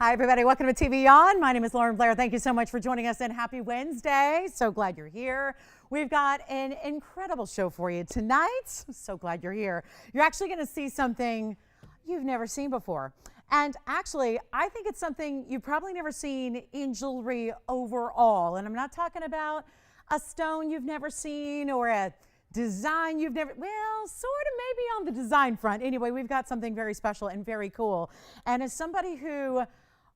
Hi, everybody. Welcome to TVON. My name is Lauren Blair. Thank you so much for joining us, and happy Wednesday. So glad you're here. We've got an incredible show for you tonight. So glad you're here. You're actually going to see something you've never seen before. And actually, I think it's something you've probably never seen in jewelry overall. And I'm not talking about a stone you've never seen or a design you've never, well, sort of maybe on the design front. Anyway, we've got something very special and very cool. And as somebody who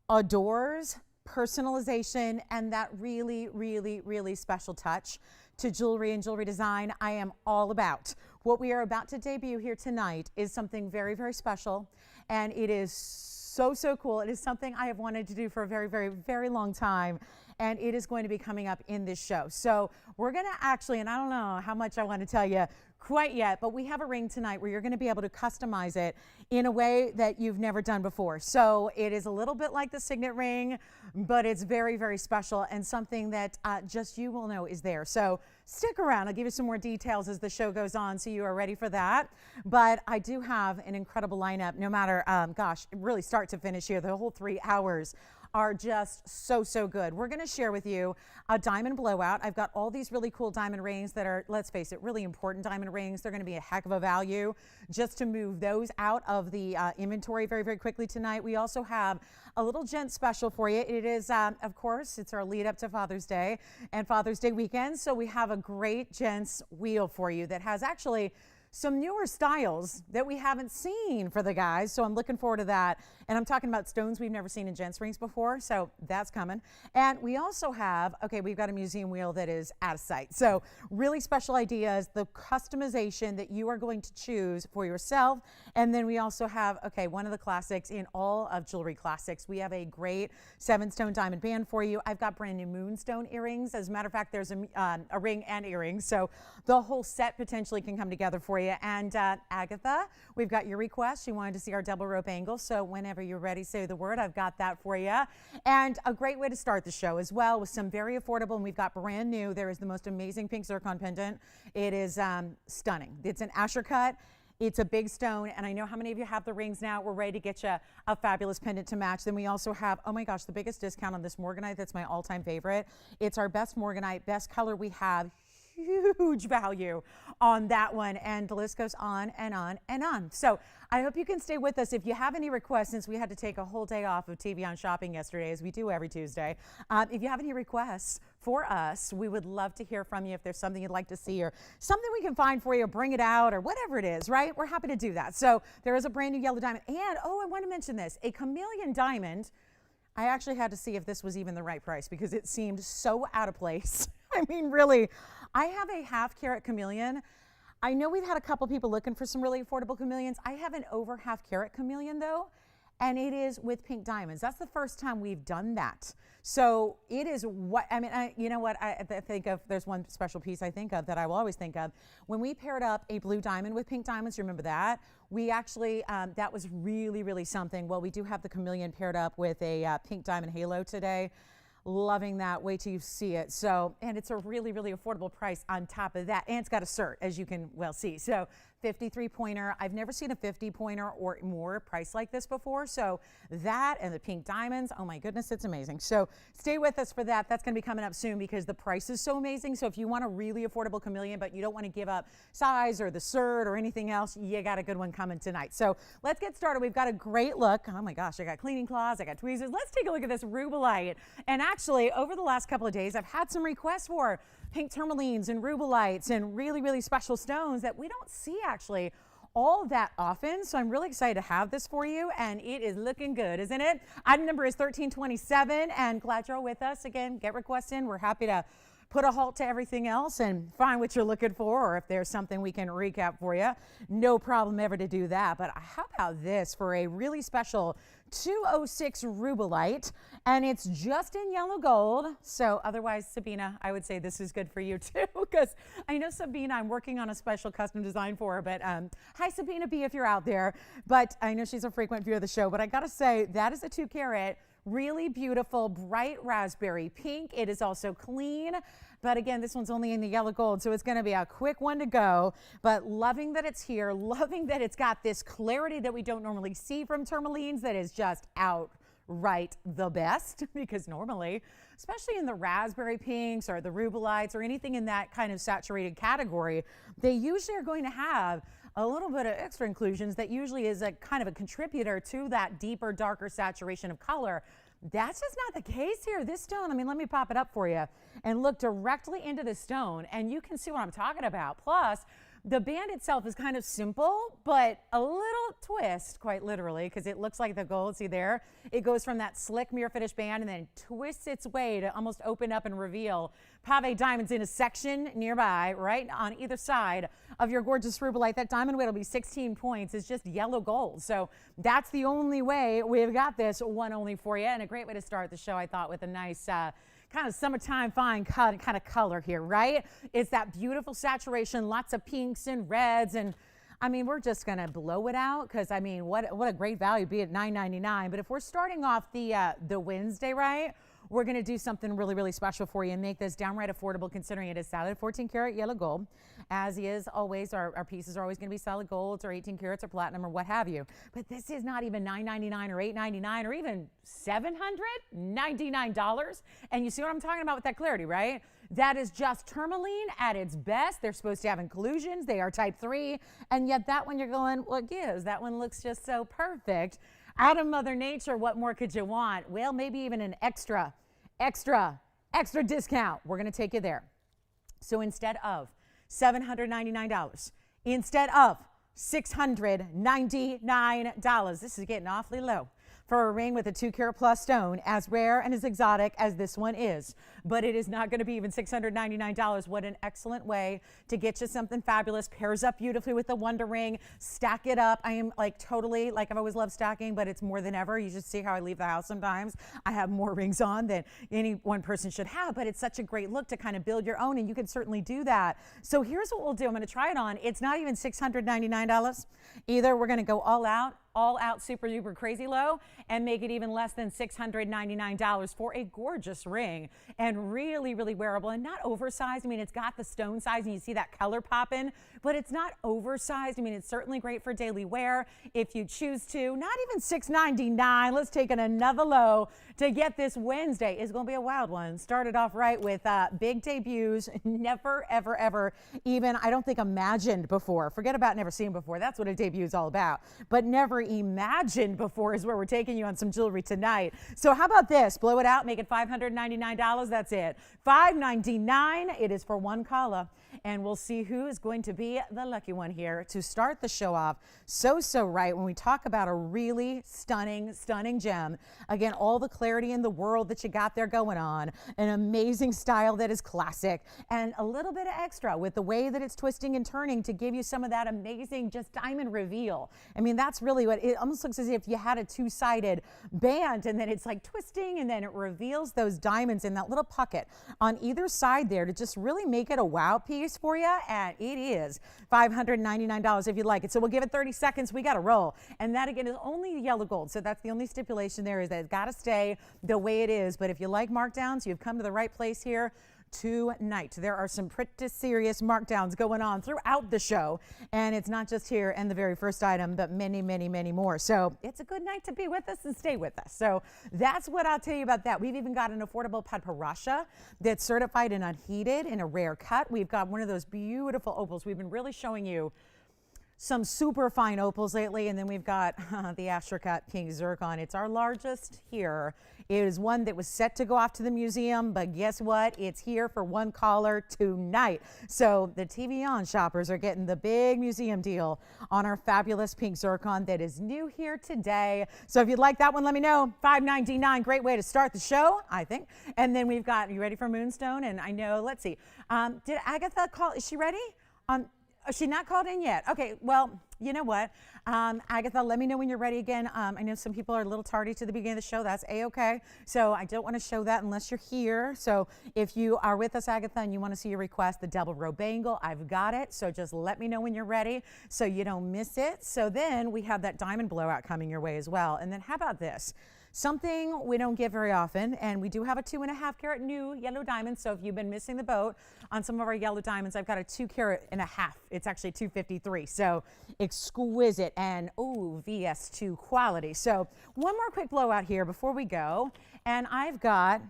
adores personalization and that really special touch to jewelry and jewelry design, I am all about. What we are about to debut here tonight is something very special, and it is so cool. It is something I have wanted to do for a very long time, and it is going to be coming up in this show. So we're going to actually, and I don't know how much I want to tell you quite yet, but we have a ring tonight where you're going to be able to customize it in a way that you've never done before. So it is a little bit like the signet ring, but it's very special and something that just you will know is there. So stick around. I'll give you some more details as the show goes on so you are ready for that. But I do have an incredible lineup, no matter, gosh, really start to finish here. The whole 3 hours are just so good. We're going to share with you a diamond blowout. I've got all these really cool diamond rings that are, let's face it, really important diamond rings. They're going to be a heck of a value just to move those out of the inventory very quickly tonight. We also have a little Gents special for you. It is, of course, it's our lead up to Father's Day and Father's Day weekend. So we have a great Gents wheel for you that has actually some newer styles that we haven't seen for the guys, so I'm looking forward to that. And I'm talking about stones we've never seen in Gents rings before, so that's coming. And we also have, okay, we've got a museum wheel that is out of sight. So really special ideas, the customization that you are going to choose for yourself. And then we also have, okay, one of the classics in all of jewelry classics. We have a great 7-stone diamond band for you. I've got brand new Moonstone earrings. As a matter of fact, there's a ring and earrings, so the whole set potentially can come together for you. And Agatha, we've got your request. You wanted to see our double rope angle, so whenever you're ready, say the word. I've got that for you. And a great way to start the show as well with some very affordable, and we've got brand new. There is the most amazing pink zircon pendant. It is stunning. It's an Asher cut. It's a big stone, and I know how many of you have the rings now. We're ready to get you a fabulous pendant to match. Then we also have, oh my gosh, the biggest discount on this Morganite. That's my all-time favorite. It's our best Morganite, best color we have. Huge value on that one, and the list goes on and on. So I hope you can stay with us. If you have any requests, since we had to take a whole day off of TVON shopping yesterday, as we do every Tuesday, if you have any requests for us, we would love to hear from you. If there's something you'd like to see or something we can find for you, bring it out, or whatever it is, right? We're happy to do that. So there is a brand new yellow diamond, and oh, I want to mention this, a chameleon diamond. I actually had to see if this was even the right price because it seemed so out of place. I mean, really, I have a 1/2 carat chameleon. I know we've had a couple people looking for some really affordable chameleons. I have an over 1/2 carat chameleon though, and it is with pink diamonds. That's the first time we've done that. So it is what, I mean, you know what, I think of, there's one special piece I think of that I will always think of. When we paired up a blue diamond with pink diamonds, you remember that? We actually, that was really something. Well, we do have the chameleon paired up with a pink diamond halo today. Loving that. Wait till you see it. So, and it's a really affordable price on top of that. And it's got a cert, as you can well see. So 53 pointer. I've never seen a 50 pointer or more price like this before. So that and the pink diamonds, oh my goodness, it's amazing. So stay with us for that. That's going to be coming up soon because the price is so amazing. So if you want a really affordable chameleon, but you don't want to give up size or the cert or anything else, you got a good one coming tonight. So let's get started. We've got a great look. Oh my gosh, I got cleaning cloths, I got tweezers. Let's take a look at this Rubellite. And actually, over the last couple of days, I've had some requests for pink tourmalines and Rubellites and really special stones that we don't see actually all that often. So I'm really excited to have this for you, and it is looking good, isn't it? Item number is 1327, and glad you're with us. Again, get requests in. We're happy to put a halt to everything else and find what you're looking for, or if there's something we can recap for you, no problem ever to do that. But how about this for a really special 206 Rubellite, and it's just in yellow gold. So otherwise, Sabina, I would say this is good for you too, because I know Sabina, I'm working on a special custom design for her, but hi Sabina B if you're out there, but I know she's a frequent viewer of the show, but I gotta say, that is a 2 carat, really beautiful, bright raspberry pink. It is also clean. But again, this one's only in the yellow gold, so it's going to be a quick one to go. But loving that it's here, loving that it's got this clarity that we don't normally see from tourmalines that is just right the best because normally, especially in the raspberry pinks or the rubellites or anything in that kind of saturated category, they usually are going to have a little bit of extra inclusions that usually is a kind of a contributor to that deeper, darker saturation of color. That's just not the case here. This stone, I mean, let me pop it up for you and look directly into the stone and you can see what I'm talking about. Plus, the band itself is kind of simple, but a little twist, quite literally, because it looks like the gold. See there? It goes from that slick mirror finish band and then twists its way to almost open up and reveal pave diamonds in a section nearby, right on either side of your gorgeous rubellite. That diamond weight will be 16 points. It's just yellow gold. So that's the only way we've got this one only for you. And a great way to start the show, I thought, with a nice kind of summertime fine kind of color here, right? It's that beautiful saturation, lots of pinks and reds, and I mean, we're just gonna blow it out because I mean, what a great value, be it $9.99. But if we're starting off the Wednesday, right, we're gonna do something really, really special for you and make this downright affordable considering it is solid 14 karat yellow gold. As is always, our pieces are always gonna be solid golds or 18 karats or platinum or what have you. But this is not even $9.99 or $8.99 or even $799. And you see what I'm talking about with that clarity, right? That is just tourmaline at its best. They're supposed to have inclusions. They are type 3. And yet that one you're going, what gives? That one looks just so perfect. Out of Mother Nature, what more could you want? Well, maybe even an extra discount. We're going to take you there. So instead of $799, instead of $699, this is getting awfully low for a ring with a 2 karat plus stone, as rare and as exotic as this one is. But it is not going to be even $699. What an excellent way to get you something fabulous. Pairs up beautifully with the Wonder Ring. Stack it up. I am like totally, like I've always loved stacking, but it's more than ever. You should see how I leave the house sometimes. I have more rings on than any one person should have, but it's such a great look to kind of build your own, and you can certainly do that. So here's what we'll do. I'm going to try it on. It's not even $699. Either we're going to go all out super duper crazy low and make it even less than $699 for a gorgeous ring and really, really wearable and not oversized. I mean, it's got the stone size and you see that color popping, but it's not oversized. I mean, it's certainly great for daily wear if you choose to. Not even $699. Let's take it another low to get this Wednesday. Is going to be a wild one. Started off right with big debuts. Never, ever, ever even, I don't think, imagined before. Forget about never seen before. That's what a debut is all about. But never imagined before is where we're taking you on some jewelry tonight. So how about this? Blow it out, make it $599. That's it. $599. It is for one caller. And we'll see who is going to be the lucky one here to start the show off. So right when we talk about a really stunning gem. Again, all the clarity in the world that you got there going on. An amazing style that is classic. And a little bit of extra with the way that it's twisting and turning to give you some of that amazing just diamond reveal. I mean, that's really what it almost looks as if you had a two-sided band and then it's like twisting and then it reveals those diamonds in that little pocket on either side there to just really make it a wow piece for you. And it is $599 if you like it. So we'll give it 30 seconds. We got to roll. And that again is only yellow gold. So that's the only stipulation there is that it's got to stay the way it is. But if you like markdowns, you've come to the right place here tonight. There are some pretty serious markdowns going on throughout the show, and it's not just here and the very first item, but many more. So it's a good night to be with us and stay with us. So that's what I'll tell you about that. We've even got an affordable Padparasha that's certified and unheated in a rare cut. We've got one of those beautiful opals. We've been really showing you some super fine opals lately, and then we've got the Astro-Cut Pink Zircon. It's our largest here. It is one that was set to go off to the museum, but guess what? It's here for one caller tonight. So the TVON shoppers are getting the big museum deal on our fabulous Pink Zircon that is new here today. So if you'd like that one, let me know. $599, great way to start the show, I think. And then we've got, you ready for Moonstone? And I know, let's see, did Agatha call? Is she ready? She's not called in yet. Okay, well, you know what? Agatha, let me know when you're ready again. I know some people are a little tardy to the beginning of the show. That's A-okay. So I don't want to show that unless you're here. So if you are with us, Agatha, and you want to see your request, the double row bangle, I've got it. So just let me know when you're ready so you don't miss it. So then we have that diamond blowout coming your way as well. And then how about this? something we don't get very often. And we do have a 2.5 carat new yellow diamond. So if you've been missing the boat on some of our yellow diamonds, I've got a 2.5 carat. It's actually 253. So exquisite and VS2 quality. So one more quick blowout here before we go. And I've got,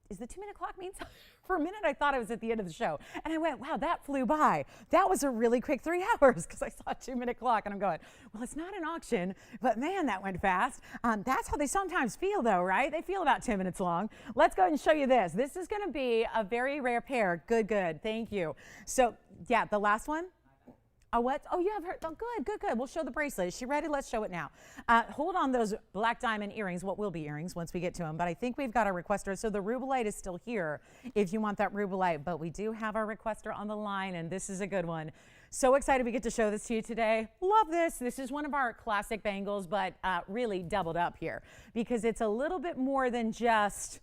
is the 2-minute clock mean something? For a minute, I thought I was at the end of the show. And I went, wow, that flew by. That was a really quick 3 hours because I saw a 2-minute clock. And I'm going, well, it's not an auction, but man, that went fast. That's how they sometimes feel, though, right? They feel about 10 minutes long. Let's go ahead and show you this. This is going to be a very rare pair. Good, good. Thank you. So, yeah, the last one. Oh, what? Oh, you have her. Oh, good, good, good. We'll show the bracelet. Is she ready? Let's show it now. Hold on those black diamond earrings. What will be earrings once we get to them. But I think we've got our requester. So the Rubellite is still here if you want that Rubellite. But we do have our requester on the line, and this is a good one. So excited we get to show this to you today. Love this. This is one of our classic bangles, but really doubled up here because it's a little bit more than just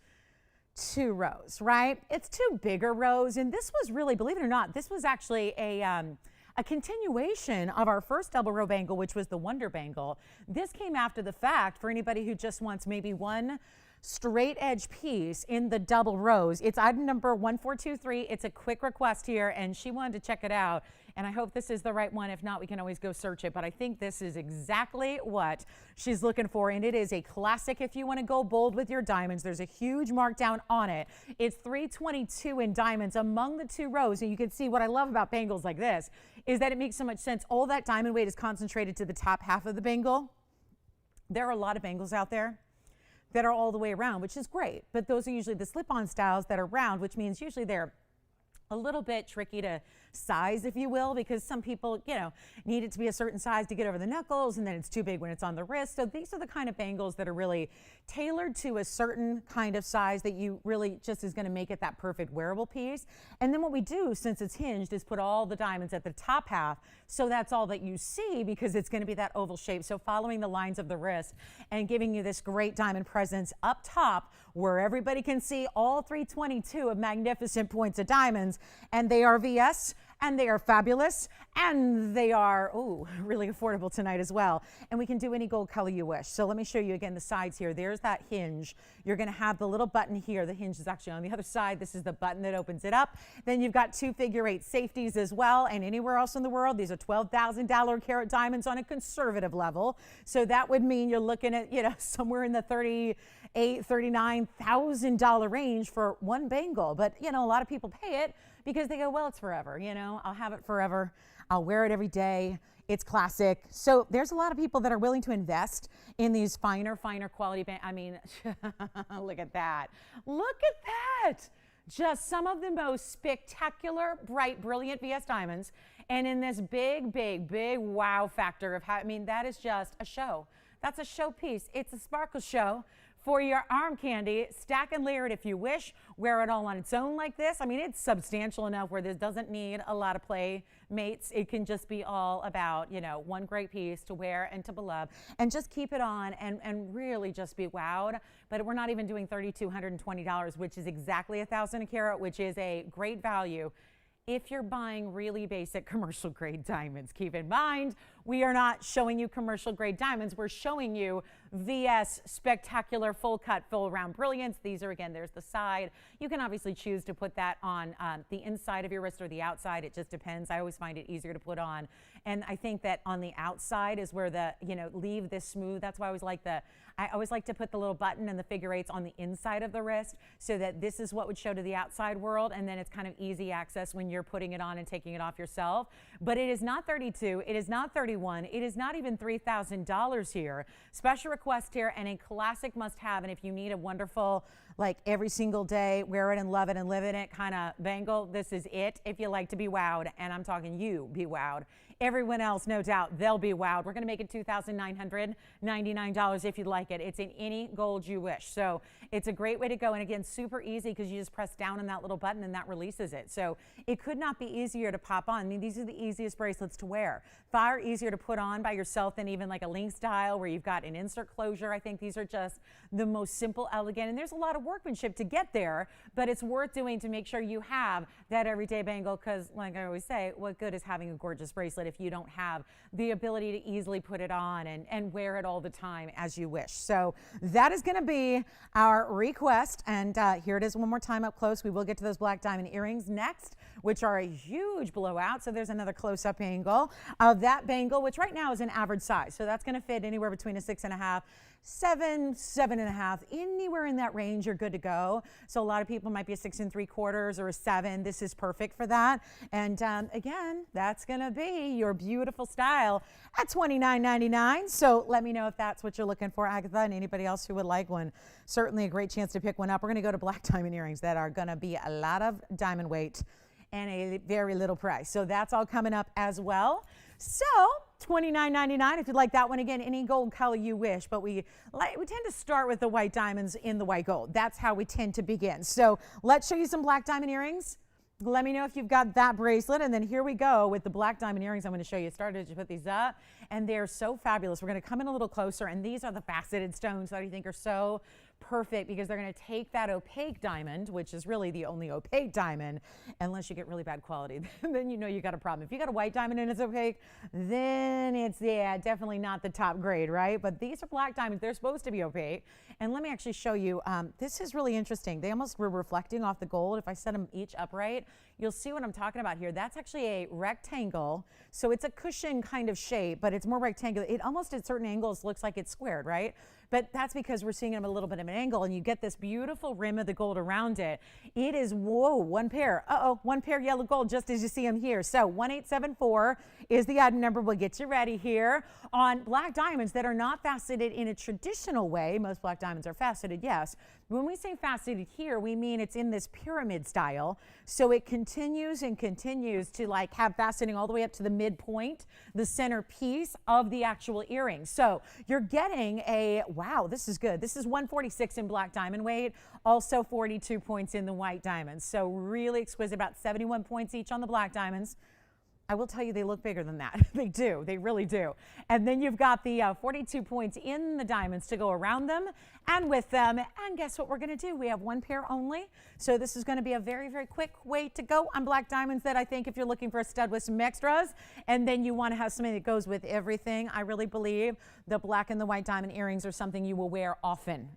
2 rows, right? It's 2 bigger rows. And this was really, believe it or not, this was actually a continuation of our first double row bangle, which was the Wonder Bangle. This came after the fact for anybody who just wants maybe one straight edge piece in the double rows. It's item number 1423. It's a quick request here, and she wanted to check it out. And I hope this is the right one. If not, we can always go search it. But I think this is exactly what she's looking for. And it is a classic if you want to go bold with your diamonds. There's a huge markdown on it. It's 322 in diamonds among the 2 rows. And you can see what I love about bangles like this is that it makes so much sense. All that diamond weight is concentrated to the top half of the bangle. There are a lot of bangles out there that are all the way around, which is great. But those are usually the slip-on styles that are round, which means usually they're a little bit tricky to size, if you will, because some people, need it to be a certain size to get over the knuckles, and then it's too big when it's on the wrist. So these are the kind of bangles that are really tailored to a certain kind of size that you really just is going to make it that perfect wearable piece. And then what we do, since it's hinged, is put all the diamonds at the top half, so that's all that you see because it's going to be that oval shape. So following the lines of the wrist and giving you this great diamond presence up top where everybody can see all 322 of magnificent points of diamonds, and they are VS, and they are fabulous, and they are, really affordable tonight as well. And we can do any gold color you wish. So let me show you again the sides here. There's that hinge. You're gonna have the little button here. The hinge is actually on the other side. This is the button that opens it up. Then you've got 2 figure-8 safeties as well. And anywhere else in the world, these are $12,000 carat diamonds on a conservative level. So that would mean you're looking at, somewhere in the $38,000, $39,000 range for one bangle. But, a lot of people pay it because they go, well, it's forever, I'll have it forever. I'll wear it every day. It's classic. So there's a lot of people that are willing to invest in these finer quality. Look at that. Look at that. Just some of the most spectacular, bright, brilliant VS diamonds. And in this big wow factor of that is just a show. That's a showpiece. It's a sparkle show for your arm candy. Stack and layer it if you wish. Wear it all on its own like this. It's substantial enough where this doesn't need a lot of playmates. It can just be all about, one great piece to wear and to beloved, and just keep it on and really just be wowed. But we're not even doing $3,220, which is exactly $1,000 a carat, which is a great value. If you're buying really basic commercial grade diamonds, keep in mind, we are not showing you commercial grade diamonds. We're showing you VS spectacular full cut, full round brilliance. These are, again, there's the side. You can obviously choose to put that on the inside of your wrist or the outside. It just depends. I always find it easier to put on. And I think that on the outside is where the, leave this smooth. That's why I always like to put the little button and the figure-8s on the inside of the wrist so that this is what would show to the outside world. And then it's kind of easy access when you're putting it on and taking it off yourself. But it is not 32. It is not 31. It is not even $3,000 here. Special request here and a classic must-have. And if you need a wonderful, like every single day, wear it and love it and live in it kind of bangle, this is it. If you like to be wowed, and I'm talking you be wowed. Everyone else, no doubt, they'll be wowed. We're going to make it $2,999 if you'd like it. It's in any gold you wish. So it's a great way to go. And again, super easy because you just press down on that little button and that releases it. So it could not be easier to pop on. These are the easiest bracelets to wear. Far easier to put on by yourself than even like a link style where you've got an insert closure. I think these are just the most simple, elegant, and there's a lot of work workmanship to get there, but it's worth doing to make sure you have that everyday bangle, because like I always say, what good is having a gorgeous bracelet if you don't have the ability to easily put it on and wear it all the time as you wish. So that is going to be our request, and here it is one more time up close. We will get to those black diamond earrings next, which are a huge blowout. So there's another close-up angle of that bangle, which right now is an average size. So that's going to fit anywhere between a 6.5, 7, 7.5, anywhere in that range, you're good to go. So a lot of people might be a 6 3/4 or a 7. This is perfect for that. And again, that's going to be your beautiful style at $29.99. So let me know if that's what you're looking for, Agatha, and anybody else who would like one. Certainly a great chance to pick one up. We're going to go to black diamond earrings that are going to be a lot of diamond weight and a very little price. So that's all coming up as well. So $29.99 if you'd like that one. Again, any gold color you wish, but we tend to start with the white diamonds in the white gold. That's how we tend to begin. So let's show you some black diamond earrings. Let me know if you've got that bracelet, and then here we go with the black diamond earrings. I'm going to show you. Started to put these up, and they're so fabulous. We're going to come in a little closer, and these are the faceted stones that I think are so perfect because they're going to take that opaque diamond, which is really the only opaque diamond, unless you get really bad quality. Then you know you got a problem. If you got a white diamond and it's opaque, then it's, definitely not the top grade, right? But these are black diamonds. They're supposed to be opaque. And let me actually show you. This is really interesting. They almost were reflecting off the gold. If I set them each upright, you'll see what I'm talking about here. That's actually a rectangle. So it's a cushion kind of shape, but it's more rectangular. It almost at certain angles looks like it's squared, right? But that's because we're seeing them a little bit of an angle, and you get this beautiful rim of the gold around it. It is, whoa, one pair. One pair yellow gold, just as you see them here. So 1874 is the item number. We'll get you ready here on black diamonds that are not faceted in a traditional way. Most black diamonds are faceted, yes. When we say faceted here, we mean it's in this pyramid style. So it continues and continues to like have faceting all the way up to the midpoint, the center piece of the actual earring. So you're getting a, wow, this is good. This is 146 in black diamond weight, also 42 points in the white diamonds. So really exquisite, about 71 points each on the black diamonds. I will tell you they look bigger than that. They do. They really do. And then you've got the 42 points in the diamonds to go around them and with them. And guess what we're going to do? We have one pair only. So this is going to be a very, very quick way to go on black diamonds that I think if you're looking for a stud with some extras and then you want to have something that goes with everything, I really believe the black and the white diamond earrings are something you will wear often,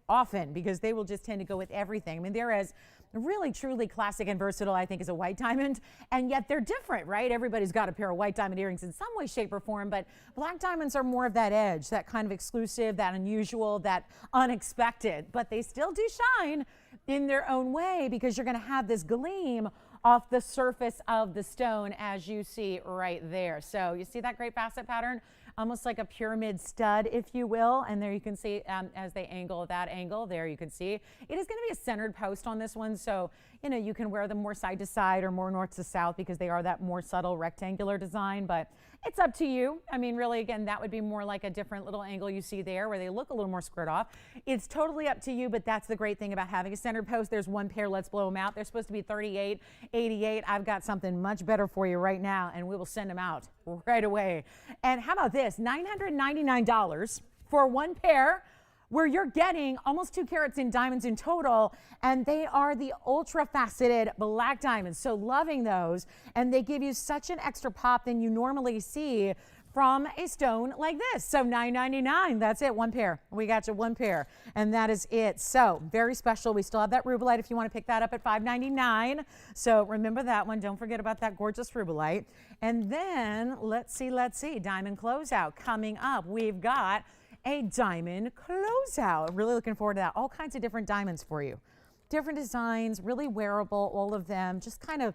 because they will just tend to go with everything. I mean, they're as really, truly classic and versatile, I think, is a white diamond, and yet they're different, right? Everybody's got a pair of white diamond earrings in some way, shape, or form, but black diamonds are more of that edge, that kind of exclusive, that unusual, that unexpected, but they still do shine in their own way because you're going to have this gleam off the surface of the stone as you see right there. So you see that great facet pattern? Almost like a pyramid stud, if you will. And there you can see as they angle that angle, there you can see. It is going to be a centered post on this one. So, you know, you can wear them more side to side or more north to south because they are that more subtle rectangular design, but it's up to you. I mean, really, again, that would be more like a different little angle you see there where they look a little more squared off. It's totally up to you, but that's the great thing about having a centered post. There's one pair, let's blow them out. They're supposed to be $38, $88. I've got something much better for you right now, and we will send them out right away. And how about this? $999 for one pair where you're getting almost 2 carats in diamonds in total, and they are the ultra faceted black diamonds. So loving those, and they give you such an extra pop than you normally see from a stone like this. So $999, that's it, one pair. We got you one pair, and that is it. So very special. We still have that Rubellite if you want to pick that up at $599. So remember that one. Don't forget about that gorgeous Rubellite. And then let's see, diamond closeout coming up. We've got a diamond closeout. Really looking forward to that. All kinds of different diamonds for you. Different designs, really wearable, all of them. Just kind of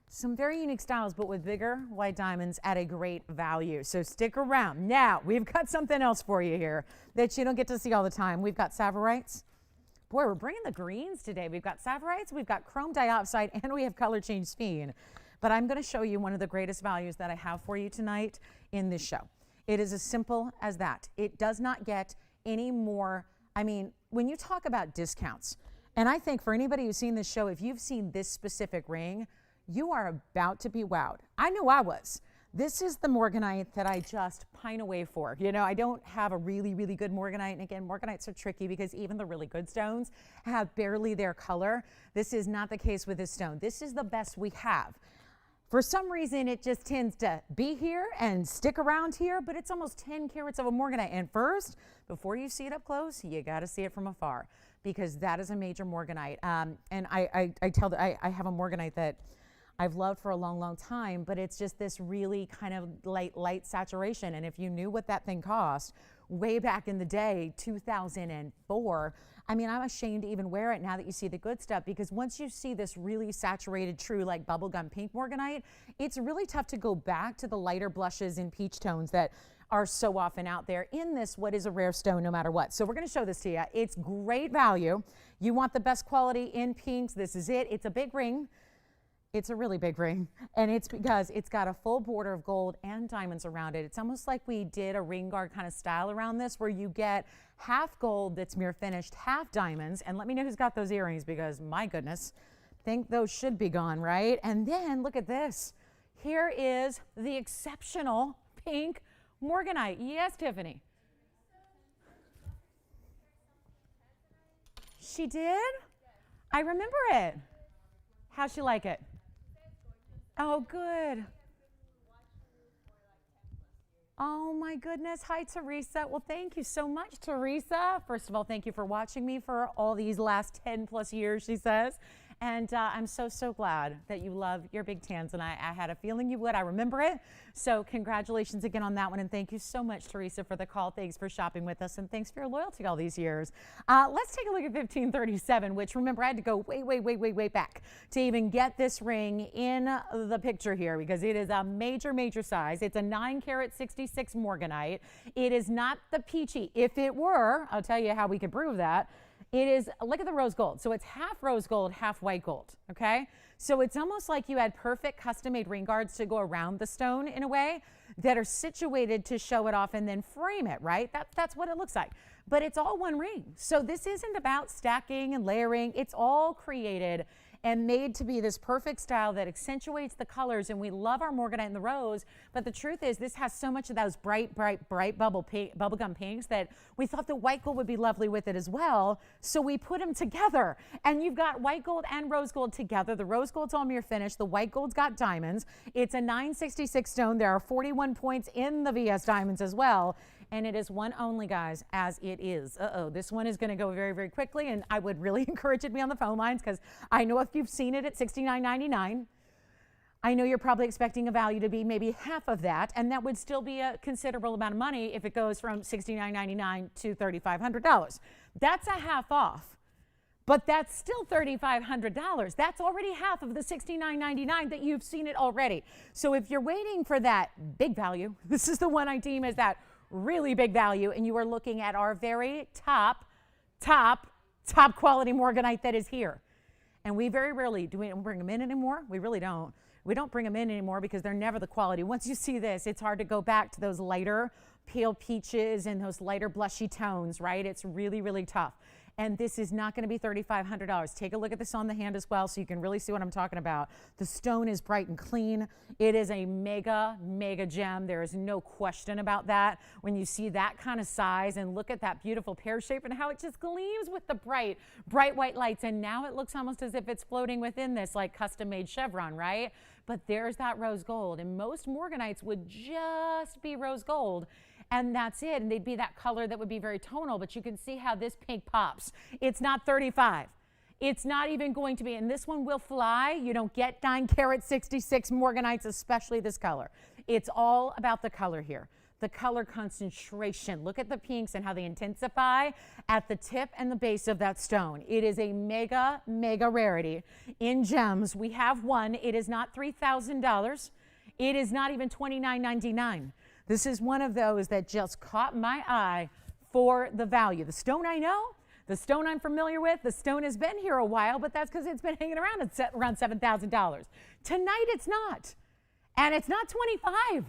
some very unique styles, but with bigger white diamonds at a great value. So stick around. Now, we've got something else for you here that you don't get to see all the time. We've got Savorites. Boy, we're bringing the greens today. We've got Savorites, we've got chrome diopside, and we have color change sphene. But I'm going to show you one of the greatest values that I have for you tonight in this show. It is as simple as that. It does not get any more. I mean, when you talk about discounts, and I think for anybody who's seen this show, if you've seen this specific ring, you are about to be wowed. I know I was. This is the Morganite that I just pine away for. You know, I don't have a really, really good Morganite. And again, Morganites are tricky because even the really good stones have barely their color. This is not the case with this stone. This is the best we have. For some reason, it just tends to be here and stick around here, but it's almost 10 carats of a Morganite. And first, before you see it up close, you got to see it from afar because that is a major Morganite. And I have a Morganite that I've loved for a long, long time, but it's just this really kind of light saturation. And if you knew what that thing cost way back in the day, 2004, I mean, I'm ashamed to even wear it now that you see the good stuff, because once you see this really saturated, true, like bubblegum pink Morganite, it's really tough to go back to the lighter blushes and peach tones that are so often out there in this, what is a rare stone no matter what. So we're gonna show this to you. It's great value. You want the best quality in pinks, this is it. It's a big ring. It's a really big ring, and it's because it's got a full border of gold and diamonds around it. It's almost like we did a ring guard kind of style around this, where you get half gold that's mirror finished, half diamonds. And let me know who's got those earrings, because my goodness, think those should be gone, right? And then look at this. Here is the exceptional pink Morganite. Yes, Tiffany. She did? I remember it. How'd she like it? Oh, good. Oh my goodness. Hi, Teresa. Well, thank you so much, Teresa. First of all, thank you for watching me for all these last 10 plus years, she says. And I'm so glad that you love your big tanzanite. I had a feeling you would. I remember it. So congratulations again on that one. And thank you so much, Teresa, for the call. Thanks for shopping with us. And thanks for your loyalty all these years. Let's take a look at 1537, which, remember, I had to go way back to even get this ring in the picture here, because it is a major size. It's a 9 carat 66 Morganite. It is not the peachy. If it were, I'll tell you how we could prove that. It is, look at the rose gold. So it's half rose gold, half white gold, okay? So it's almost like you had perfect custom-made ring guards to go around the stone in a way that are situated to show it off and then frame it, right? That's what it looks like. But it's all one ring. So this isn't about stacking and layering. It's all created and made to be this perfect style that accentuates the colors. And we love our Morganite and the rose, but the truth is this has so much of those bright bubblegum pinks that we thought the white gold would be lovely with it as well. So we put them together, and you've got white gold and rose gold together. The rose gold's all mirror finished. The white gold's got diamonds. It's a 966 stone. There are 41 points in the VS diamonds as well. And it is one only, guys, as it is. This one is going to go very quickly, and I would really encourage it to be on the phone lines, because I know if you've seen it at $69.99, I know you're probably expecting a value to be maybe half of that, and that would still be a considerable amount of money if it goes from $69.99 to $3,500. That's a half off, but that's still $3,500. That's already half of the $69.99 that you've seen it already. So if you're waiting for that big value, this is the one I deem as that really big value, and you are looking at our very top quality Morganite that is here. And we very rarely do we bring them in anymore. We really don't. We don't bring them in anymore because they're never the quality. Once you see this, it's hard to go back to those lighter pale peaches and those lighter blushy tones, right? It's really tough. And this is not going to be $3,500. Take a look at this on the hand as well so you can really see what I'm talking about. The stone is bright and clean. It is a mega gem. There is no question about that. When you see that kind of size and look at that beautiful pear shape and how it just gleams with the bright white lights. And now it looks almost as if it's floating within this like custom-made chevron, right? But there's that rose gold. And most Morganites would just be rose gold, and that's it. And they'd be that color that would be very tonal, but you can see how this pink pops. It's not 35. It's not even going to be, and this one will fly. You don't get 9 carat 66 Morganites, especially this color. It's all about the color here. The color concentration. Look at the pinks and how they intensify at the tip and the base of that stone. It is a mega rarity in gems. We have one. It is not $3,000. It is not even $29.99. This is one of those that just caught my eye for the value. The stone I know, the stone I'm familiar with, the stone has been here a while, but that's because it's been hanging around at around $7,000. Tonight it's not. And it's not 25.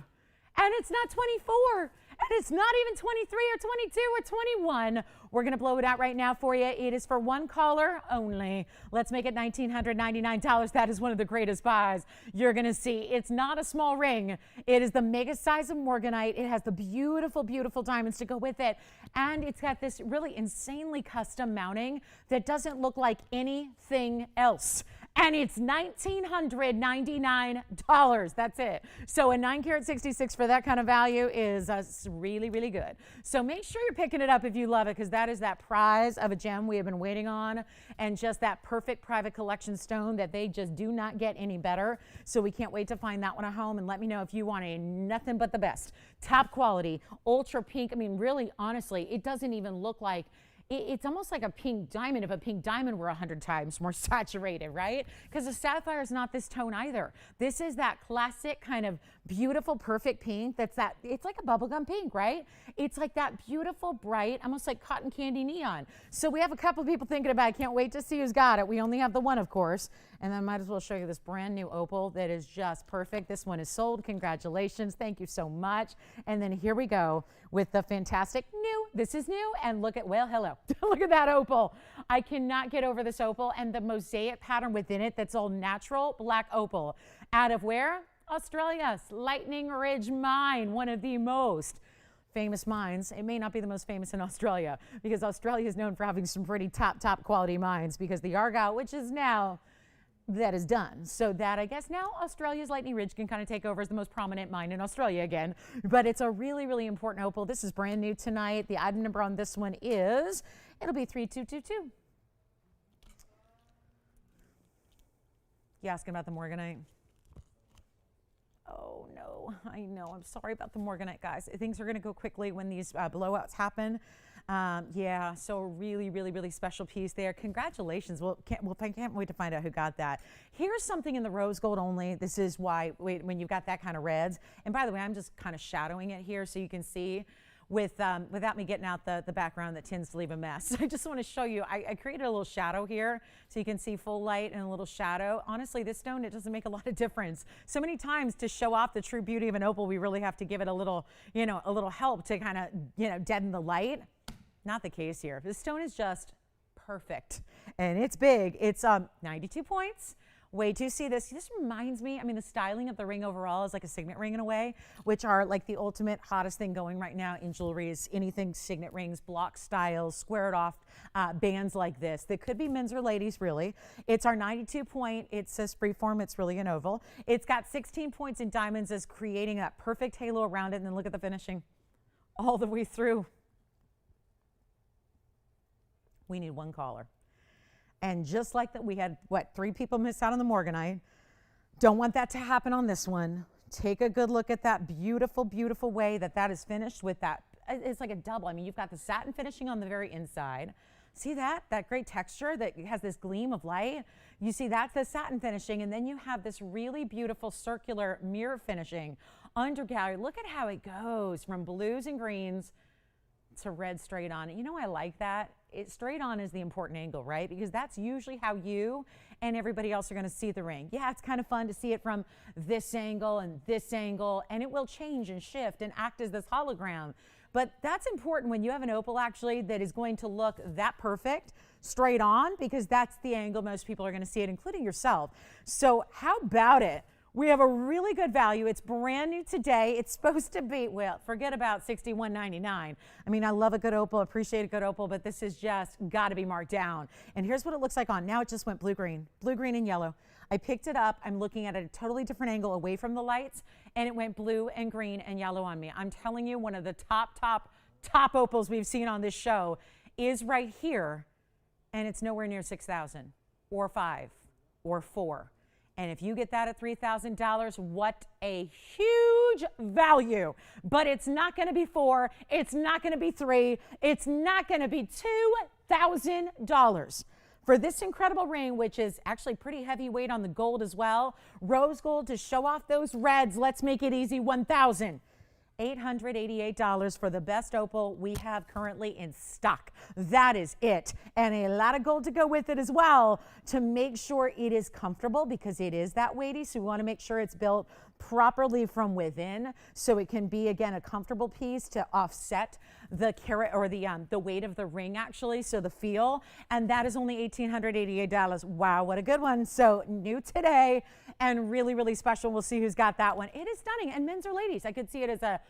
And it's not 24. And it's not even 23 or 22 or 21. We're going to blow it out right now for you. It is for one caller only. Let's make it $1,999. That is one of the greatest buys you're going to see. It's not a small ring. It is the mega size of Morganite. It has the beautiful, beautiful diamonds to go with it. And it's got this really insanely custom mounting that doesn't look like anything else. And it's $1,999. That's it. So a 9 karat 66 for that kind of value is really, really good. So make sure you're picking it up if you love it, because that is that prize of a gem we have been waiting on, and just that perfect private collection stone that they just do not get any better. So we can't wait to find that one at home, and let me know if you want a nothing but the best, top quality, ultra pink. I mean, really, honestly, it doesn't even look like it's almost like a pink diamond if a pink diamond were 100 times more saturated, right? Because the sapphire is not this tone either. This is that classic kind of beautiful, perfect pink it's like a bubblegum pink, right? It's like that beautiful, bright, almost like cotton candy neon. So we have a couple people thinking about it. Can't wait to see who's got it. We only have the one, of course. And then might as well show you this brand new opal that is just perfect. This one is sold. Congratulations. Thank you so much. And then here we go with the fantastic new. This is new. And look at, well, hello. Look at that opal. I cannot get over this opal and the mosaic pattern within it that's all natural black opal. Out of where? Australia's Lightning Ridge Mine, one of the most famous mines. It may not be the most famous in Australia, because Australia is known for having some pretty top quality mines, because the Argyle, which is now, that is done. So that, I guess now Australia's Lightning Ridge can kind of take over as the most prominent mine in Australia again. But it's a really, really important opal. This is brand new tonight. The item number on this one is, it'll be 3222. You asking about the Morganite? Oh no, I know. I'm sorry about the Morganite, guys. Things are going to go quickly when these blowouts happen. Yeah, so a really, really, really special piece there. Congratulations. I can't wait to find out who got that. Here's something in the rose gold only. This is why, when you've got that kind of reds, and by the way, I'm just kind of shadowing it here so you can see without me getting out the background that tends to leave a mess. I just want to show you, I created a little shadow here so you can see full light and a little shadow. Honestly, this stone, it doesn't make a lot of difference. So many times to show off the true beauty of an opal, we really have to give it a little help to kind of, deaden the light. Not the case here. This stone is just perfect, and it's big. It's 92 points. Wait to see this. This reminds me, the styling of the ring overall is like a signet ring in a way, which are like the ultimate hottest thing going right now in jewelry is anything signet rings, block styles, squared off bands like this. That could be men's or ladies, really. It's our 92 point. It says freeform. It's really an oval. It's got 16 points in diamonds as creating that perfect halo around it. And then look at the finishing all the way through. We need one caller. And just like that, we had, 3 people miss out on the Morganite. Don't want that to happen on this one. Take a good look at that beautiful, beautiful way that is finished with that. It's like a double. You've got the satin finishing on the very inside. See that? That great texture that has this gleam of light. You see that's the satin finishing, and then you have this really beautiful circular mirror finishing under gallery. Look at how it goes from blues and greens to red straight on. I like that. Straight on is the important angle, right? Because that's usually how you and everybody else are going to see the ring. Yeah, it's kind of fun to see it from this angle, and it will change and shift and act as this hologram. But that's important when you have an opal actually that is going to look that perfect straight on, because that's the angle most people are going to see it, including yourself. So how about it? We have a really good value. It's brand new today. It's supposed to be, well, forget about $61.99. I love a good opal, appreciate a good opal, but this is just got to be marked down. And here's what it looks like on. Now it just went blue-green and yellow. I picked it up. I'm looking at a totally different angle away from the lights, and it went blue and green and yellow on me. I'm telling you, one of the top opals we've seen on this show is right here, and it's nowhere near 6,000 or 5 or 4. And if you get that at $3,000, what a huge value. But it's not going to be 4. It's not going to be 3. It's not going to be $2,000 for this incredible ring, which is actually pretty heavyweight on the gold as well. Rose gold to show off those reds. Let's make it easy. $1,888 for the best opal we have currently in stock. That is it. And a lot of gold to go with it as well to make sure it is comfortable, because it is that weighty. So we want to make sure it's built properly from within, so it can be, again, a comfortable piece to offset the carat or the weight of the ring, actually, so the feel. And that is only $1,888. Wow, what a good one. So new today and really, really special. We'll see who's got that one. It is stunning. And men's or ladies, I could see it as a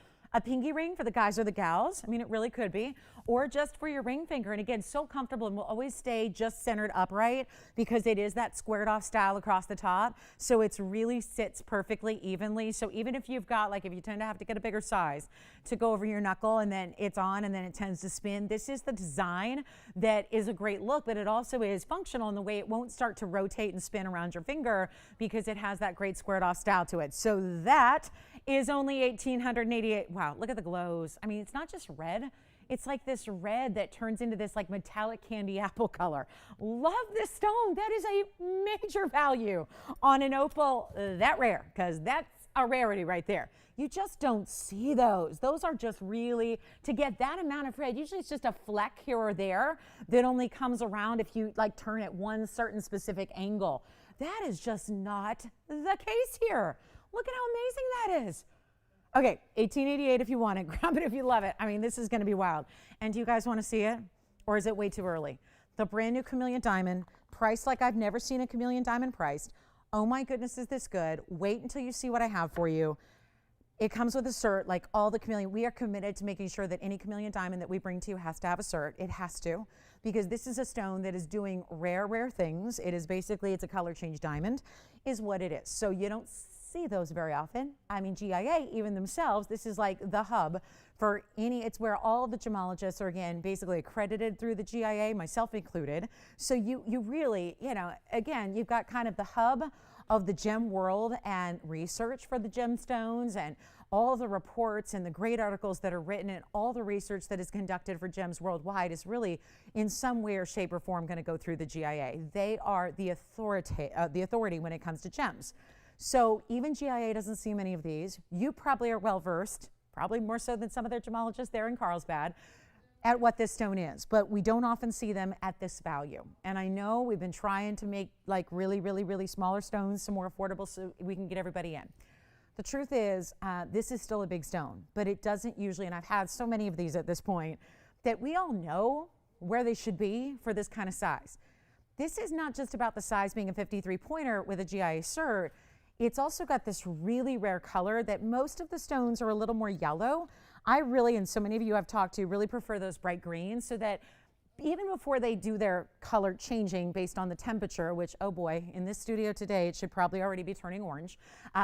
pinky ring for the guys or the gals. I mean, it really could be. Or just for your ring finger. And again, so comfortable, and will always stay just centered upright because it is that squared off style across the top. So it's really sits perfectly evenly. So even if you've got, like, if you tend to have to get a bigger size to go over your knuckle and then it's on and then it tends to spin, this is the design that is a great look, but it also is functional in the way it won't start to rotate and spin around your finger because it has that great squared off style to it. So that is only $1,888. Wow, look at the glows. I mean, it's not just red. It's like this red that turns into this like metallic candy apple color. Love this stone. That is a major value on an opal that rare, because that's a rarity right there. You just don't see those. Those are just really, to get that amount of red, usually it's just a fleck here or there that only comes around if you like turn at one certain specific angle. That is just not the case here. Look at how amazing that is. Okay, $1,888 if you want it. Grab it if you love it. I mean, this is going to be wild. And do you guys want to see it? Or is it way too early? The brand new chameleon diamond, priced like I've never seen a chameleon diamond priced. Oh my goodness, is this good? Wait until you see what I have for you. It comes with a cert, like all the chameleon. We are committed to making sure that any chameleon diamond that we bring to you has to have a cert. It has to, because this is a stone that is doing rare, rare things. It is basically, it's a color change diamond, is what it is. So you don't see those very often. I mean, GIA, even themselves, this is like the hub for any, it's where all the gemologists are, again, basically accredited through the GIA, myself included. So you really, you know, again, you've got kind of the hub of the gem world and research for the gemstones and all the reports and the great articles that are written and all the research that is conducted for gems worldwide is really in some way or shape or form going to go through the GIA. They are the authority when it comes to gems. So even GIA doesn't see many of these. You probably are well versed, probably more so than some of their gemologists there in Carlsbad, at what this stone is, but we don't often see them at this value. And I know we've been trying to make like really, really, really smaller stones some more affordable so we can get everybody in. The truth is, this is still a big stone, but it doesn't usually, and I've had so many of these at this point, that we all know where they should be for this kind of size. This is not just about the size being a 53 pointer with a GIA cert. It's also got this really rare color that most of the stones are a little more yellow. I really, and so many of you I've talked to, really prefer those bright greens, so that even before they do their color changing based on the temperature, which, oh boy, in this studio today, it should probably already be turning orange,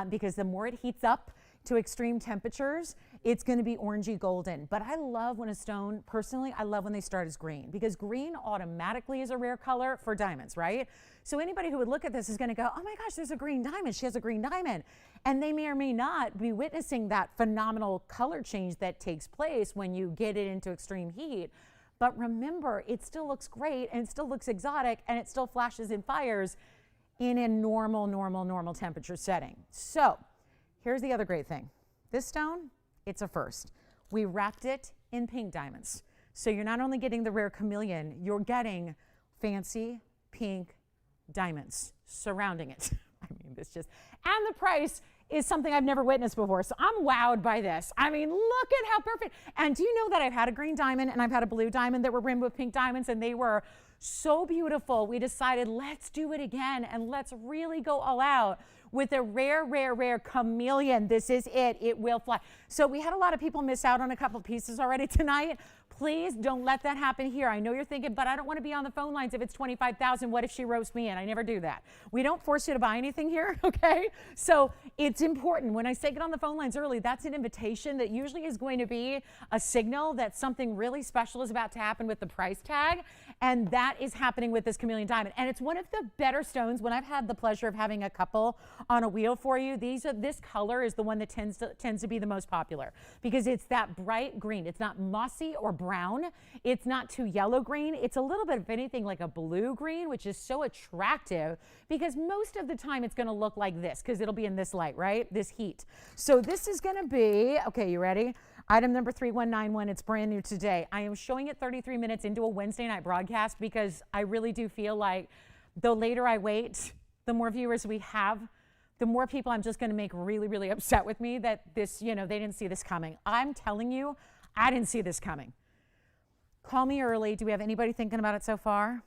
because the more it heats up to extreme temperatures, it's going to be orangey golden. But I love when a stone, personally, I love when they start as green, because green automatically is a rare color for diamonds, right? So anybody who would look at this is going to go, oh my gosh, there's a green diamond. She has a green diamond. And they may or may not be witnessing that phenomenal color change that takes place when you get it into extreme heat. But remember, it still looks great and it still looks exotic and it still flashes and fires in a normal temperature setting. So here's the other great thing. This stone, it's a first. We wrapped it in pink diamonds. So you're not only getting the rare chameleon, you're getting fancy pink diamonds surrounding it. I mean, this just, and the price is something I've never witnessed before. So I'm wowed by this. I mean, look at how perfect. And do you know that I've had a green diamond and I've had a blue diamond that were rimmed with pink diamonds, and they were so beautiful. We decided, let's do it again and let's really go all out with a rare chameleon. This is it. It will fly. So we had a lot of people miss out on a couple pieces already tonight. Please don't let that happen here. I know you're thinking, but I don't want to be on the phone lines if it's 25,000. What if she roasts me in? I never do that. We don't force you to buy anything here, okay? So it's important. When I say get on the phone lines early, that's an invitation that usually is going to be a signal that something really special is about to happen with the price tag, and that is happening with this chameleon diamond. And it's one of the better stones. When I've had the pleasure of having a couple on a wheel for you, this color is the one that tends to be the most popular, because it's that bright green. It's not mossy or brown. It's not too yellow green. It's a little bit of anything like a blue green, which is so attractive, because most of the time it's going to look like this, because it'll be in this light, right? This heat. So this is going to be, okay, you ready? Item number 3191. It's brand new today. I am showing it 33 minutes into a Wednesday night broadcast, because I really do feel like the later I wait, the more viewers we have, the more people I'm just going to make really, really upset with me that this, they didn't see this coming. I'm telling you, I didn't see this coming. Call me early. Do we have anybody thinking about it so far?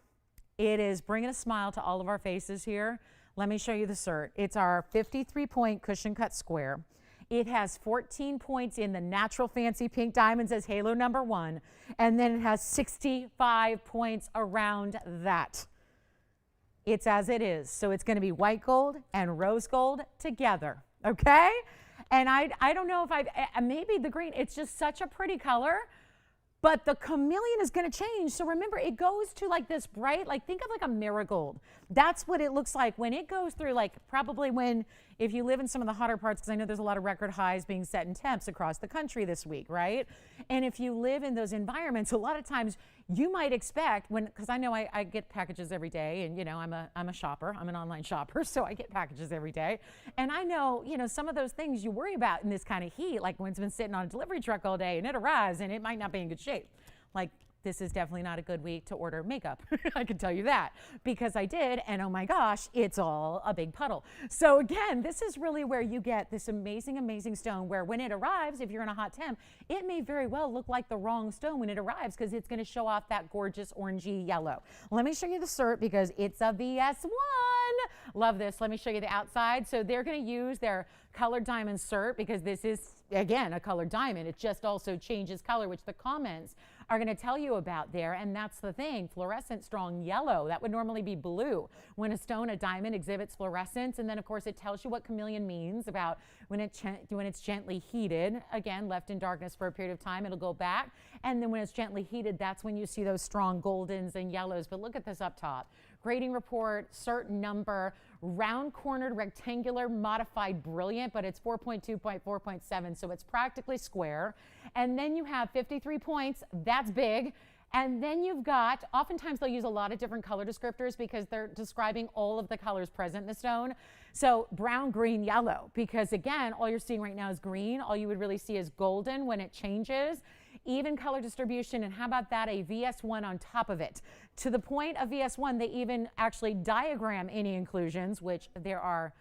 It is bringing a smile to all of our faces here. Let me show you the cert. It's our 53-point cushion cut square. It has 14 points in the natural fancy pink diamonds as halo number 1, and then it has 65 points around that. It's as it is. So it's going to be white gold and rose gold together, okay? And I don't know if maybe the green, it's just such a pretty color, but the chameleon is going to change. So remember, it goes to like this bright, like think of like a marigold. That's what it looks like when it goes through, like probably if you live in some of the hotter parts, because I know there's a lot of record highs being set in temps across the country this week, right? And if you live in those environments, a lot of times you might expect because I know I get packages every day, and I'm a shopper, I'm an online shopper, so I get packages every day. And I know, some of those things you worry about in this kind of heat, like when it's been sitting on a delivery truck all day and it arrives and it might not be in good shape. Like, this is definitely not a good week to order makeup. I can tell you that, because I did, and oh my gosh, it's all a big puddle. So again, this is really where you get this amazing, amazing stone where when it arrives, if you're in a hot temp, it may very well look like the wrong stone when it arrives because it's going to show off that gorgeous orangey yellow. Let me show you the cert because it's a VS1. Love this. Let me show you the outside. So they're going to use their colored diamond cert because this is, again, a colored diamond. It just also changes color, which the comments are going to tell you about there. And that's the thing, fluorescent strong yellow. That would normally be blue. When a diamond exhibits fluorescence, and then of course it tells you what chameleon means about when it's gently heated, again, left in darkness for a period of time, it'll go back. And then when it's gently heated, that's when you see those strong goldens and yellows. But look at this up top. Grading report, certain number, round cornered, rectangular, modified, brilliant, but it's 4.2.4.7, so it's practically square. And then you have 53 points, that's big. And then you've got, oftentimes they'll use a lot of different color descriptors because they're describing all of the colors present in the stone. So brown, green, yellow, because again, all you're seeing right now is green. All you would really see is golden when it changes. Even color distribution, and how about that, a VS1 on top of it. To the point of VS1, they even actually diagram any inclusions, which there are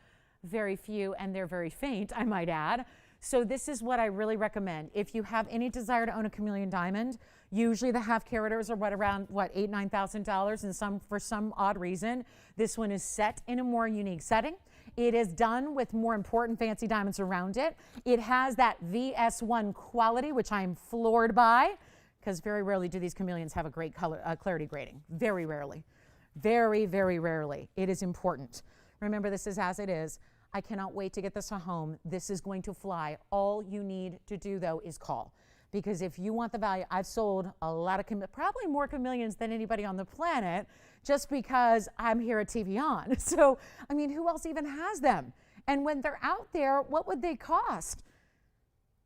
very few and they're very faint, I might add. So this is what I really recommend. If you have any desire to own a chameleon diamond, usually the half caraters are around $8,000, $9,000, and for some odd reason, this one is set in a more unique setting. It is done with more important fancy diamonds around it. It has that VS1 quality, which I'm floored by, because very rarely do these chameleons have a great color clarity grading. Very rarely. Very, very rarely. It is important. Remember, this is as it is. I cannot wait to get this to home. This is going to fly. All you need to do, though, is call. Because if you want the value, I've sold a lot of, probably more chameleons than anybody on the planet, just because I'm here at TVON. So, I mean, who else even has them? And when they're out there, what would they cost?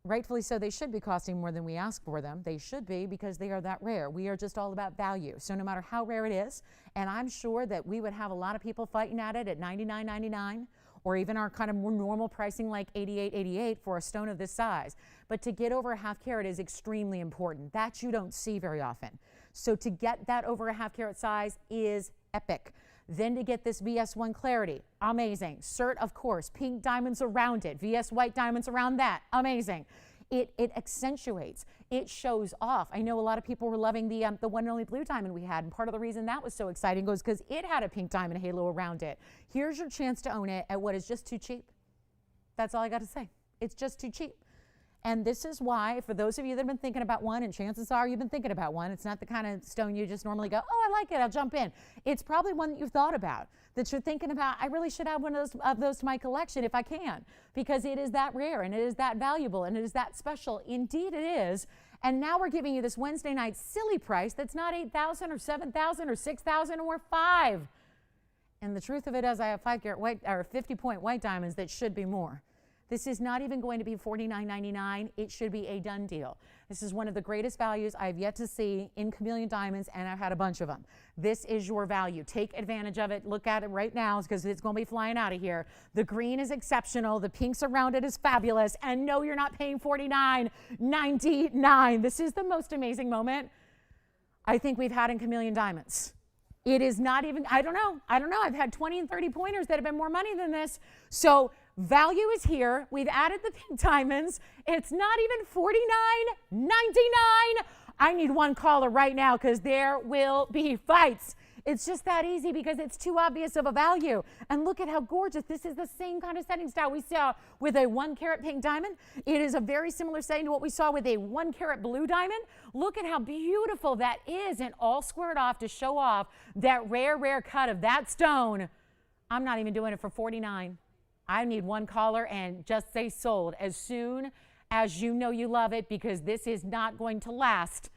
Rightfully so, they should be costing more than we ask for them. They should be, because they are that rare. We are just all about value. So no matter how rare it is, and I'm sure that we would have a lot of people fighting at it at $99.99, or even our kind of more normal pricing like $88.88 for a stone of this size. But to get over a half carat is extremely important. That you don't see very often. So to get that over a half carat size is epic. Then to get this VS1 clarity, amazing. Cert, of course, pink diamonds around it, VS white diamonds around that, amazing. It accentuates, it shows off. I know a lot of people were loving the one and only blue diamond we had, and part of the reason that was so exciting was because it had a pink diamond halo around it. Here's your chance to own it at what is just too cheap. That's all I got to say. It's just too cheap. And this is why, for those of you that have been thinking about one, and chances are you've been thinking about one, it's not the kind of stone you just normally go, oh, I like it, I'll jump in. It's probably one that you've thought about, that you're thinking about, I really should add one of those to my collection if I can, because it is that rare, and it is that valuable, and it is that special. Indeed it is. And now we're giving you this Wednesday night silly price that's not $8,000 or $7,000 or $6,000 or $5,000. And the truth of it is I have 5-carat white, or 50-point white diamonds that should be more. This is not even going to be $49.99. It should be a done deal. This is one of the greatest values I've yet to see in chameleon diamonds, and I've had a bunch of them. This is your value. Take advantage of it. Look at it right now, because it's going to be flying out of here. The green is exceptional. The pinks around it is fabulous. And no, you're not paying $49.99. This is the most amazing moment I think we've had in chameleon diamonds. It is not even, I don't know. I've had 20 and 30 pointers that have been more money than this. So value is here. We've added the pink diamonds. It's not even $49.99. I need one caller right now because there will be fights. It's just that easy because it's too obvious of a value. And look at how gorgeous. This is the same kind of setting style we saw with a 1 carat pink diamond. It is a very similar setting to what we saw with a 1 carat blue diamond. Look at how beautiful that is, and all squared off to show off that rare cut of that stone. I'm not even doing it for $49. I need one caller and just say sold as soon as you know you love it, because this is not going to last.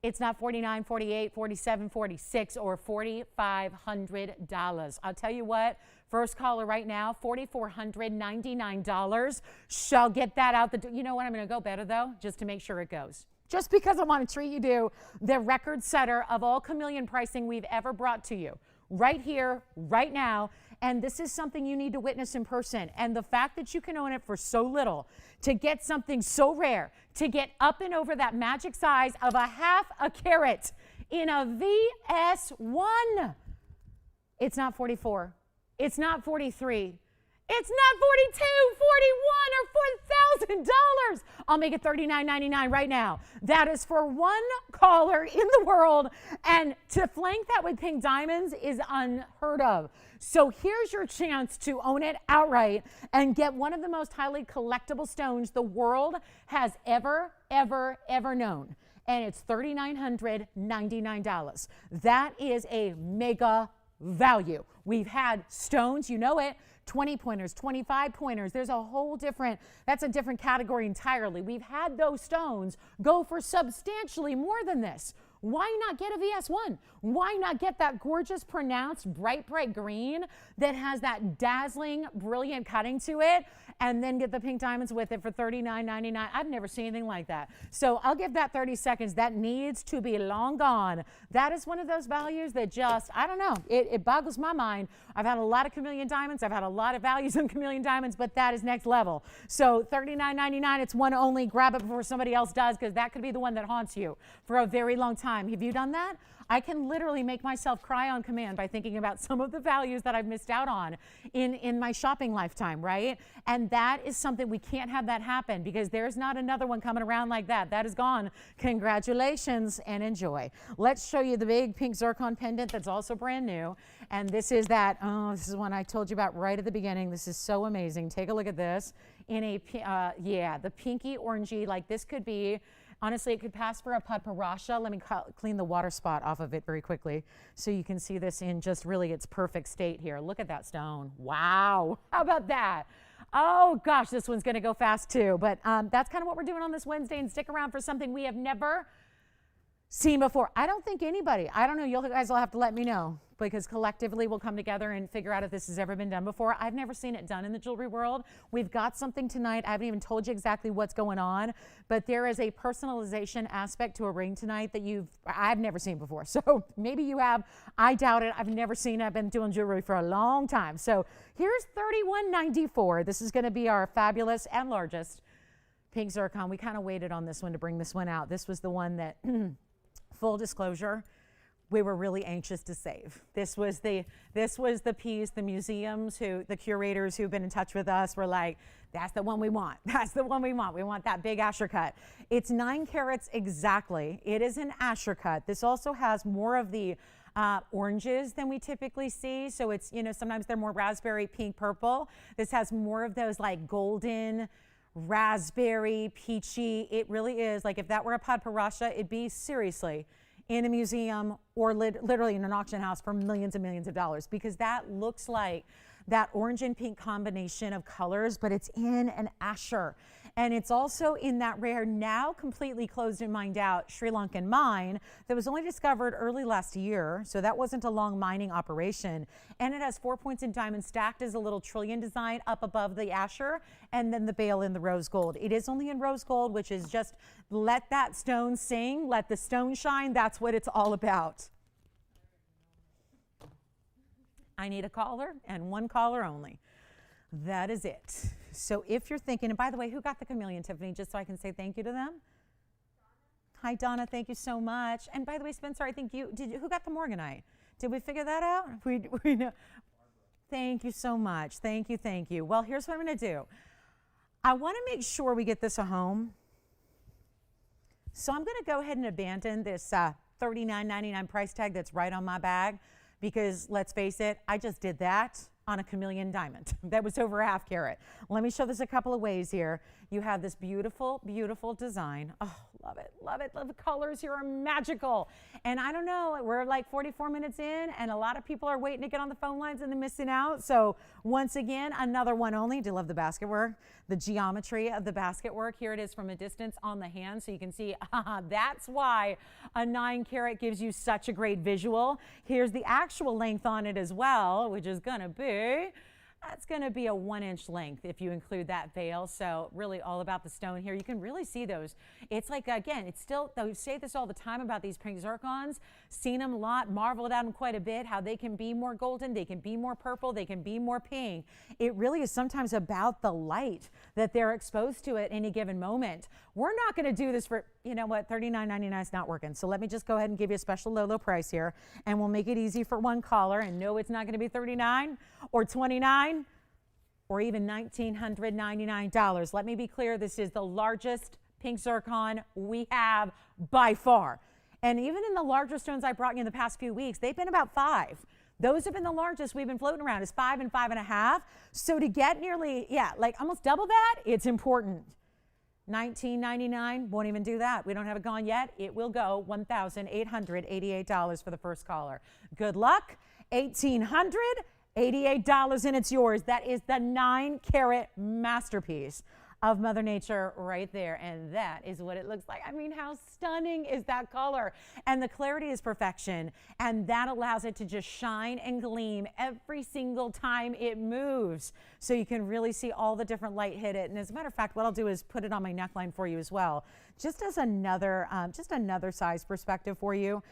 It's not $49, $48, $47, $46, or $4,500. I'll tell you what, first caller right now, $4,499 shall get that out the door. You know what? I'm going to go better, though, just to make sure it goes. Just because I want to treat you to the record setter of all chameleon pricing we've ever brought to you. Right here, right now. And this is something you need to witness in person. And the fact that you can own it for so little, to get something so rare, to get up and over that magic size of a ½ a carat in a VS1. It's not 44. It's not 43. It's not 42, 41, or $4,000. I'll make it $39.99 right now. That is for one caller in the world. And to flank that with pink diamonds is unheard of. So here's your chance to own it outright and get one of the most highly collectible stones the world has ever known. And it's $3,999. That is a mega value. We've had stones, you know it, 20 pointers, 25 pointers. There's a whole different, that's a different category entirely. We've had those stones go for substantially more than this. Why not get a VS1? Why not get that gorgeous, pronounced, bright green that has that dazzling, brilliant cutting to it, and then get the pink diamonds with it for $39.99? I've never seen anything like that. So I'll give that 30 seconds. That needs to be long gone. That is one of those values that just, I don't know, it boggles my mind. I've had a lot of chameleon diamonds. I've had a lot of values on chameleon diamonds, but that is next level. So $39.99, it's one only. Grab it before somebody else does, because that could be the one that haunts you for a very long time. Have you done that? I can literally make myself cry on command by thinking about some of the values that I've missed out on in my shopping lifetime, right? And that is something, we can't have that happen, because there's not another one coming around like that. That is gone. Congratulations and enjoy. Let's show you the big pink zircon pendant that's also brand new. And this is that, this is one I told you about right at the beginning. This is so amazing. Take a look at this. In a, the pinky orangey, like this could be, honestly, it could pass for a Padparasha. Let me clean the water spot off of it very quickly so you can see this in just really its perfect state here. Look at that stone. Wow. How about that? Oh, gosh, this one's going to go fast, too. But that's kind of what we're doing on this Wednesday. And stick around for something we have never seen before. I don't think anybody, I don't know, you guys will have to let me know, because collectively we'll come together and figure out if this has ever been done before. I've never seen it done in the jewelry world. We've got something tonight. I haven't even told you exactly what's going on, but there is a personalization aspect to a ring tonight that I've never seen before. So maybe you have. I doubt it. I've never seen it. I've been doing jewelry for a long time. So here's $31.94. This is going to be our fabulous and largest pink zircon. We kind of waited on this one to bring this one out. This was the one that full disclosure, we were really anxious to save. This was the piece, the museums, the curators who've been in touch with us were like, that's the one we want. That's the one we want. We want that big Asher cut. It's 9 carats exactly. It is an Asher cut. This also has more of the oranges than we typically see. So it's, sometimes they're more raspberry, pink, purple. This has more of those like golden, raspberry, peachy. It really is. Like if that were a Padparasha, it'd be seriously in a museum or literally in an auction house for millions and millions of dollars, because that looks like that orange and pink combination of colors, but it's in an Asher. And it's also in that rare, now completely closed and mined out Sri Lankan mine that was only discovered early last year. So that wasn't a long mining operation. And it has 4 points in diamond stacked as a little trillion design up above the Asher, and then the bale in the rose gold. It is only in rose gold, which is just let that stone sing, let the stone shine. That's what it's all about. I need a caller, and one caller only. That is it. So if you're thinking, and by the way, who got the chameleon, Tiffany, just so I can say thank you to them? Hi, Donna. Thank you so much. And by the way, Spencer, I think who got the Morganite? Did we figure that out? We know. Thank you so much. Thank you, thank you. Well, here's what I'm going to do. I want to make sure we get this a home. So I'm going to go ahead and abandon this $39.99 price tag that's right on my bag because, let's face it, I just did that on a chameleon diamond. That was over a ½ carat. Let me show this a couple of ways here. You have this beautiful, beautiful design. Oh, love it, love it. Love the colors here are magical. And I don't know, we're like 44 minutes in and a lot of people are waiting to get on the phone lines and they're missing out. So once again, another one only. Do you love the basket work? The geometry of the basket work. Here it is from a distance on the hand. So you can see, that's why a 9 carat gives you such a great visual. Here's the actual length on it as well, which is gonna be, that's going to be a 1-inch length if you include that veil. So really all about the stone here. You can really see those. It's like, again, it's still, we say this all the time about these pink zircons, seen them a lot, marveled at them quite a bit, how they can be more golden, they can be more purple, they can be more pink. It really is sometimes about the light that they're exposed to at any given moment. We're not going to do this for, you know what, $39.99 is not working. So let me just go ahead and give you a special low price here, and we'll make it easy for one caller. And no, it's not going to be $39 or $29 or even $1,999. Let me be clear, this is the largest pink zircon we have by far. And even in the larger stones I brought you in the past few weeks, they've been about 5. Those have been the largest we've been floating around is 5 and 5.5. So to get nearly, like almost double that, it's important. $19.99, won't even do that. We don't have it gone yet. It will go $1,888 for the first caller. Good luck. $1,888 and it's yours. That is the 9 carat masterpiece of Mother Nature right there. And that is what it looks like. I mean, how stunning is that color? And the clarity is perfection. And that allows it to just shine and gleam every single time it moves. So you can really see all the different light hit it. And as a matter of fact, what I'll do is put it on my neckline for you as well. Just as another size perspective for you.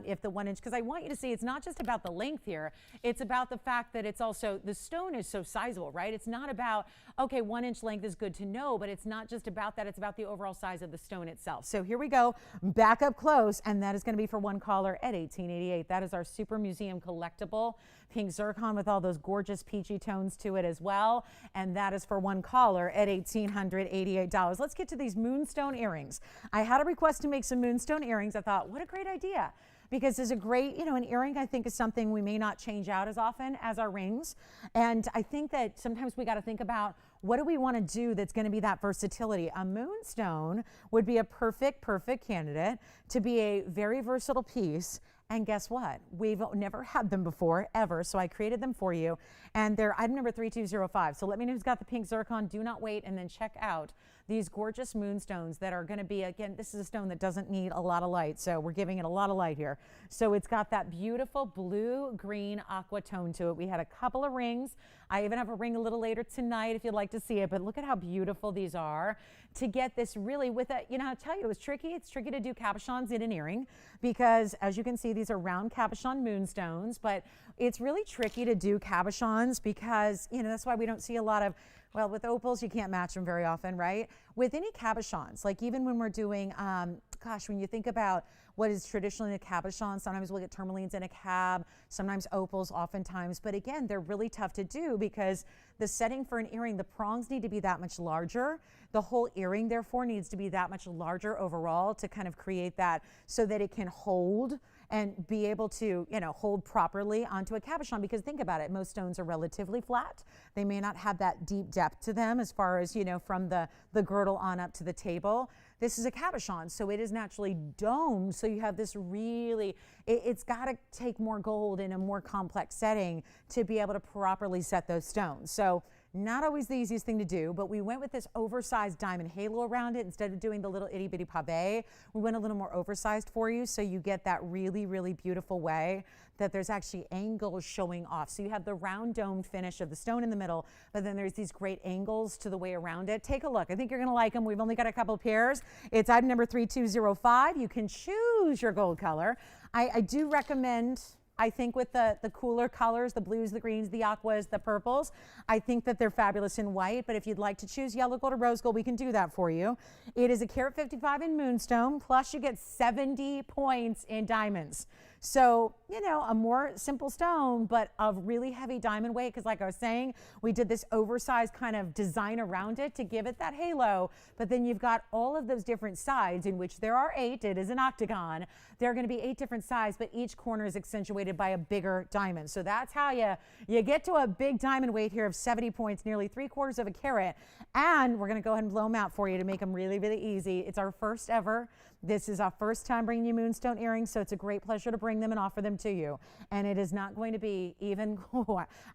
If the 1-inch, because I want you to see it's not just about the length here, it's about the fact that it's also, the stone is so sizable, right? It's not about, okay, 1-inch length is good to know, but it's not just about that, it's about the overall size of the stone itself. So here we go, back up close, and that is going to be for one caller at $1,888. That is our Super Museum collectible pink zircon with all those gorgeous peachy tones to it as well, and that is for one caller at $1,888. Let's get to these Moonstone earrings. I had a request to make some Moonstone earrings. I thought, what a great idea. Because it's a great, an earring I think is something we may not change out as often as our rings. And I think that sometimes we got to think about what do we want to do that's going to be that versatility. A Moonstone would be a perfect candidate to be a very versatile piece. And guess what? We've never had them before, ever. So I created them for you. And they're item number 3205. So let me know who's got the pink zircon. Do not wait. And then check out these gorgeous moonstones that are going to be, again, this is a stone that doesn't need a lot of light. So we're giving it a lot of light here. So it's got that beautiful blue, green, aqua tone to it. We had a couple of rings. I even have a ring a little later tonight if you'd like to see it. But look at how beautiful these are. To get this really with a, I'll tell you, it was tricky. It's tricky to do cabochons in an earring because, as you can see, these are round cabochon moonstones. But it's really tricky to do cabochons because, that's why we don't see a lot of, well, with opals, you can't match them very often, right? With any cabochons, like even when we're doing, when you think about what is traditionally a cabochon, sometimes we'll get tourmalines in a cab, sometimes opals, oftentimes. But again, they're really tough to do because the setting for an earring, the prongs need to be that much larger. The whole earring, therefore, needs to be that much larger overall to kind of create that so that it can hold and be able to, hold properly onto a cabochon. Because think about it, most stones are relatively flat. They may not have that deep depth to them as far as, from the girdle on up to the table. This is a cabochon, so it is naturally domed. So you have this really, it's got to take more gold in a more complex setting to be able to properly set those stones. So not always the easiest thing to do, but we went with this oversized diamond halo around it. Instead of doing the little itty bitty pave, we went a little more oversized for you. So you get that really, really beautiful way that there's actually angles showing off. So you have the round domed finish of the stone in the middle, but then there's these great angles to the way around it. Take a look. I think you're going to like them. We've only got a couple of pairs. It's item number 3205. You can choose your gold color. I do recommend, I think with the cooler colors, the blues, the greens, the aquas, the purples, I think that they're fabulous in white. But if you'd like to choose yellow gold or rose gold, we can do that for you. It is a carat 55 in Moonstone, plus you get 70 points in diamonds. So, you know, a more simple stone, but of really heavy diamond weight, because like I was saying, we did this oversized kind of design around it to give it that halo. But then you've got all of those different sides, in which there are 8. It is an octagon. There are going to be 8 different sides, but each corner is accentuated by a bigger diamond. So that's how you get to a big diamond weight here of 70 points, nearly 3/4 of a carat. And we're going to go ahead and blow them out for you to make them really, really easy. It's our first ever. This is our first time bringing you Moonstone earrings, so it's a great pleasure to bring them and offer them to you. And it is not going to be even,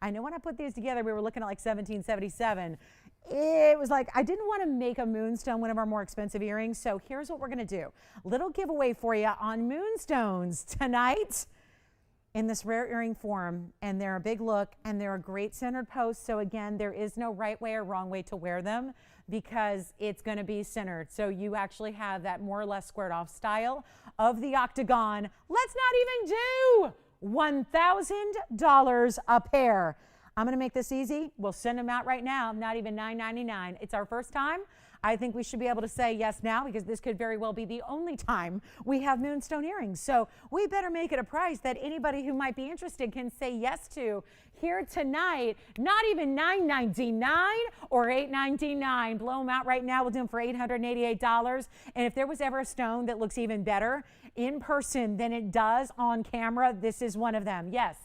I know when I put these together, we were looking at like $17.77. It was like, I didn't want to make a Moonstone one of our more expensive earrings, so here's what we're going to do. Little giveaway for you on Moonstones tonight in this rare earring form, and they're a big look, and they're a great centered post. So again, there is no right way or wrong way to wear them, because it's going to be centered. So you actually have that more or less squared off style of the octagon. Let's not even do $1,000 a pair. I'm going to make this easy. We'll send them out right now, not even $9.99. It's our first time. I think we should be able to say yes now, because this could very well be the only time we have Moonstone earrings. So we better make it a price that anybody who might be interested can say yes to here tonight. Not even $9.99 or $8.99. Blow them out right now. We'll do them for $888. And if there was ever a stone that looks even better in person than it does on camera, this is one of them. Yes.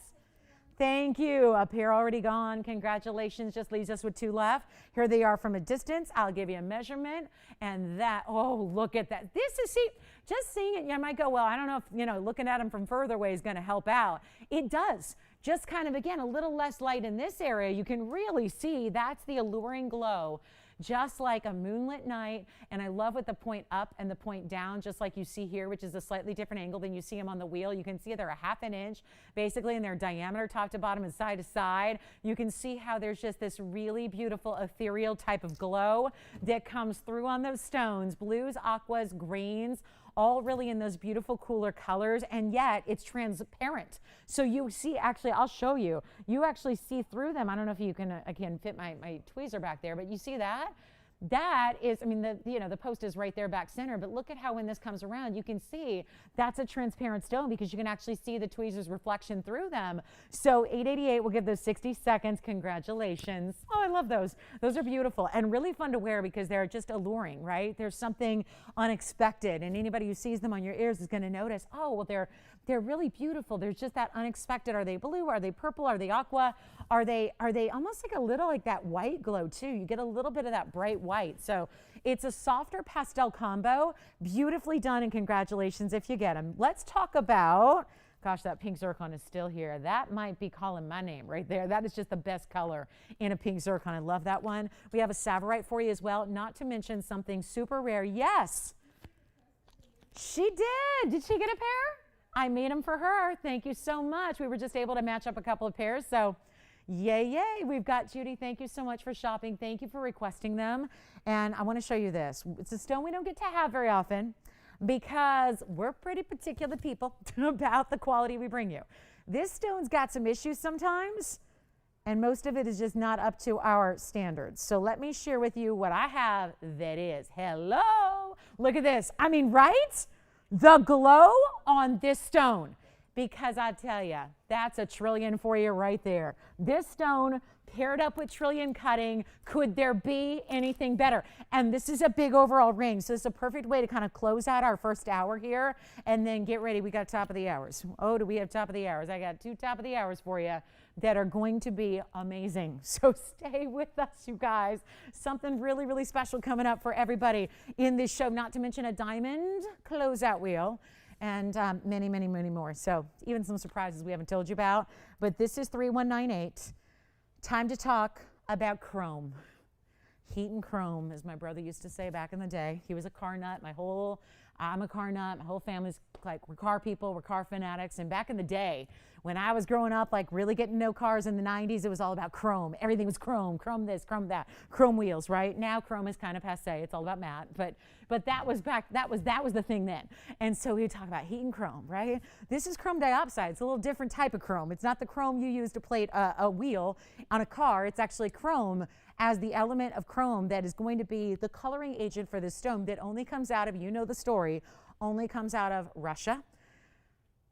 Thank you. A pair already gone. Congratulations. Just leaves us with 2 left. Here they are from a distance. I'll give you a measurement. And that, oh, look at that. This is, see, just seeing it, you might go, well, I don't know if, you know, looking at them from further away is going to help out. It does. Just kind of, again, a little less light in this area. You can really see that's the alluring glow, just like a moonlit night. And I love with the point up and the point down, just like you see here, which is a slightly different angle than you see them on the wheel. You can see they're a 1/2 inch, basically, in their diameter, top to bottom and side to side. You can see how there's just this really beautiful ethereal type of glow that comes through on those stones. Blues, aquas, greens, all really in those beautiful cooler colors, and yet it's transparent. So you see, actually, I'll show you. You actually see through them. I don't know if you can, I can fit my tweezer back there, but you see that? That is, I mean, the post is right there back center, but look at how when this comes around, you can see that's a transparent stone, because you can actually see the tweezer's reflection through them. So $888, we'll give those 60 seconds. Congratulations. Oh, I love those. Those are beautiful and really fun to wear, because they're just alluring, right? There's something unexpected, and anybody who sees them on your ears is going to notice, oh, well, they're really beautiful. There's just that unexpected. Are they blue? Are they purple? Are they aqua? Are they almost like a little like that white glow too? You get a little bit of that bright white. So it's a softer pastel combo, beautifully done, and congratulations if you get them. Let's talk about, gosh, that pink zircon is still here. That might be calling my name right there. That is just the best color in a pink zircon. I love that one. We have a Savorite for you as well, not to mention something super rare. Yes, she did. Did she get a pair? I made them for her. Thank you so much. We were just able to match up a couple of pairs. So yay, yay. We've got Judy. Thank you so much for shopping. Thank you for requesting them. And I want to show you this. It's a stone we don't get to have very often, because we're pretty particular people about the quality we bring you. This stone's got some issues sometimes, and most of it is just not up to our standards. So let me share with you what I have that is. Hello. Look at this. I mean, right? The glow on this stone, because I tell you, that's a trillion for you right there. This stone paired up with trillion cutting, could there be anything better? And this is a big overall ring, so it's a perfect way to kind of close out our first hour here and then get ready. We got top of the hours. Oh, do we have top of the hours? I got 2 top of the hours for you that are going to be amazing. So stay with us, you guys. Something really, really special coming up for everybody in this show, not to mention a diamond closeout wheel and many, many, many more. So even some surprises we haven't told you about. But this is 3198. Time to talk about chrome. Heat and chrome, as my brother used to say back in the day. He was a car nut. I'm a car nut. My whole family's like, we're car people, we're car fanatics. And back in the day, when I was growing up, like really getting to know cars in the 90s, it was all about chrome. Everything was chrome, chrome this, chrome that, chrome wheels, right? Now chrome is kind of passé. It's all about matte. But but that was the thing then. And so we would talk about heat and chrome, right? This is chrome diopside. It's a little different type of chrome. It's not the chrome you use to plate a wheel on a car. It's actually chrome as the element of chrome that is going to be the coloring agent for this stone that only comes out of, you know the story, only comes out of Russia.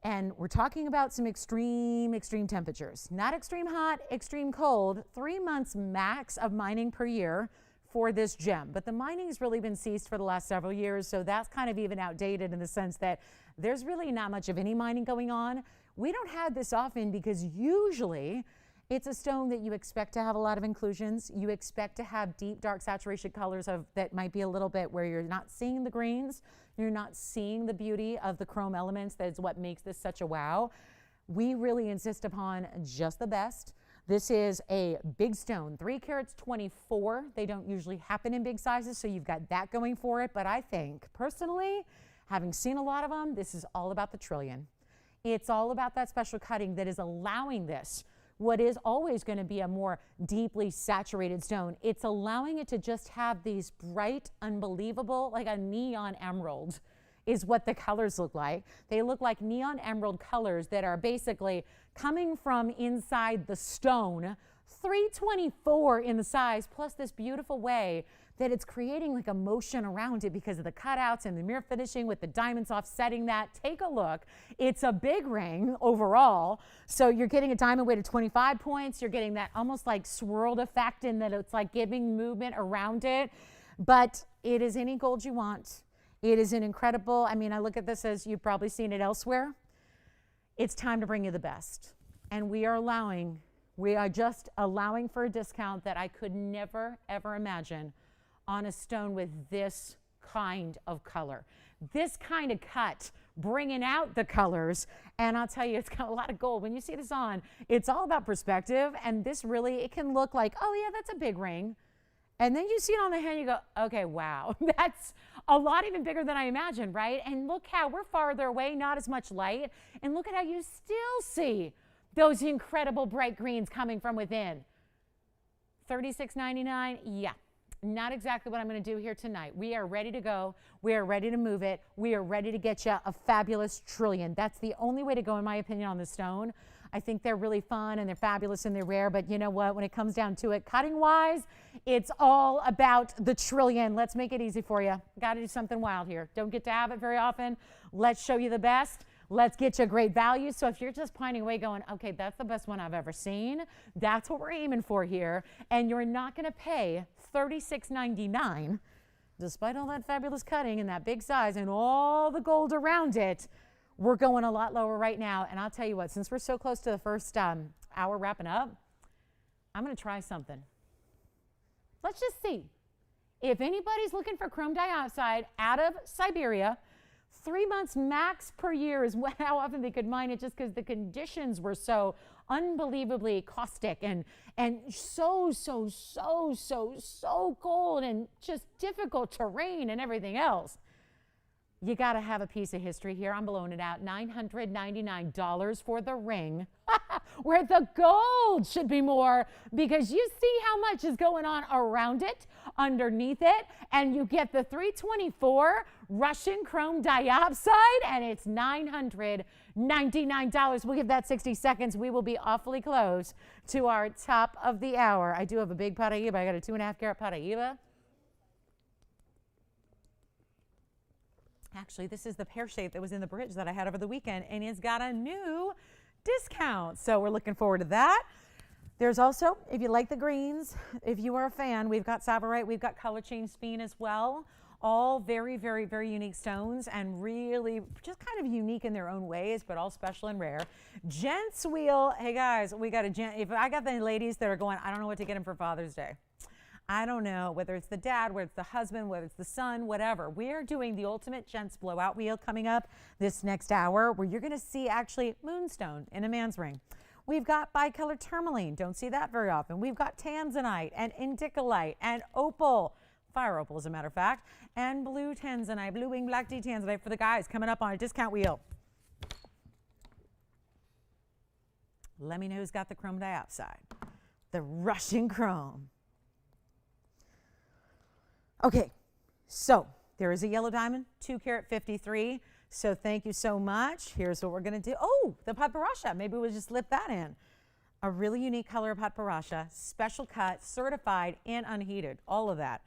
And we're talking about some extreme temperatures. Not extreme hot, extreme cold. 3 months max of mining per year for this gem. But the mining's really been ceased for the last several years, so that's kind of even outdated in the sense that there's really not much of any mining going on. We don't have this often because usually it's a stone that you expect to have a lot of inclusions. You expect to have deep, dark saturation colors that might be a little bit where you're not seeing the greens, you're not seeing the beauty of the chrome elements. That is what makes this such a wow. We really insist upon just the best. This is a big stone, 3 carats 24. They don't usually happen in big sizes, so you've got that going for it. But I think, personally, having seen a lot of them, this is all about the trillion. It's all about that special cutting that is allowing this, what is always going to be a more deeply saturated stone. It's allowing it to just have these bright, unbelievable, like a neon emerald is what the colors look like. They look like neon emerald colors that are basically coming from inside the stone, 324 in the size, plus this beautiful way that it's creating like a motion around it because of the cutouts and the mirror finishing with the diamonds offsetting that. Take a look. It's a big ring overall. So you're getting a diamond weight of 25 points. You're getting that almost like swirled effect in that it's like giving movement around it. But it is any gold you want. It is an incredible, I mean, I look at this as you've probably seen it elsewhere. It's time to bring you the best. And we are just allowing for a discount that I could never, ever imagine on a stone with this kind of color. This kind of cut, bringing out the colors. And I'll tell you, it's got a lot of gold. When you see this on, it's all about perspective. And this really, it can look like, oh yeah, that's a big ring. And then you see it on the hand, you go, okay, wow, that's a lot even bigger than I imagined, right? And look how we're farther away, not as much light. And look at how you still see those incredible bright greens coming from within. $36.99, yeah. Not exactly what I'm going to do here tonight. We are ready to go. We are ready to move it. We are ready to get you a fabulous trillion. That's the only way to go, in my opinion, on the stone. I think they're really fun and they're fabulous and they're rare, but you know what? When it comes down to it, cutting-wise, it's all about the trillion. Let's make it easy for you. Got to do something wild here. Don't get to have it very often. Let's show you the best. Let's get you a great value. So if you're just pining away going, okay, that's the best one I've ever seen, that's what we're aiming for here, and you're not going to pay $36.99, despite all that fabulous cutting and that big size and all the gold around it, we're going a lot lower right now. And I'll tell you what, since we're so close to the first hour wrapping up, I'm going to try something. Let's just see. If anybody's looking for chrome diopside out of Siberia, 3 months max per year is how often they could mine it, just because the conditions were so unbelievably caustic and so cold and just difficult terrain and everything else. You got to have a piece of history here. I'm blowing it out. $999 for the ring, where the gold should be more, because you see how much is going on around it, underneath it, and you get the 324 Russian chrome diopside, and it's $999. We'll give that 60 seconds. We will be awfully close to our top of the hour. I do have a big Paraíba. I got a 2.5 carat Paraíba. Actually, this is the pear shape that was in the bridge that I had over the weekend, and it's got a new discount. So we're looking forward to that. There's also, if you like the greens, if you are a fan, we've got Savorite, we've got color change Speen as well. All very, very, very unique stones and really just kind of unique in their own ways, but all special and rare. Gents wheel. Hey guys, we got a gent. If I got the ladies that are going, I don't know what to get them for Father's Day. I don't know, whether it's the dad, whether it's the husband, whether it's the son, whatever. We're doing the ultimate Gents blowout wheel coming up this next hour, where you're going to see actually Moonstone in a man's ring. We've got bicolor tourmaline. Don't see that very often. We've got tanzanite and indicolite and opal, fire opal as a matter of fact, and blue tanzanite, blue wing black tea tanzanite for the guys coming up on a discount wheel. Let me know who's got the chrome diopside. The Russian chrome. Okay, so There is a yellow diamond, 2 carat 53. So thank you so much. Here's what we're going to do. Oh, the Padparasha. Maybe we'll just slip that in. A really unique color of Padparasha, special cut, certified, and unheated. All of that.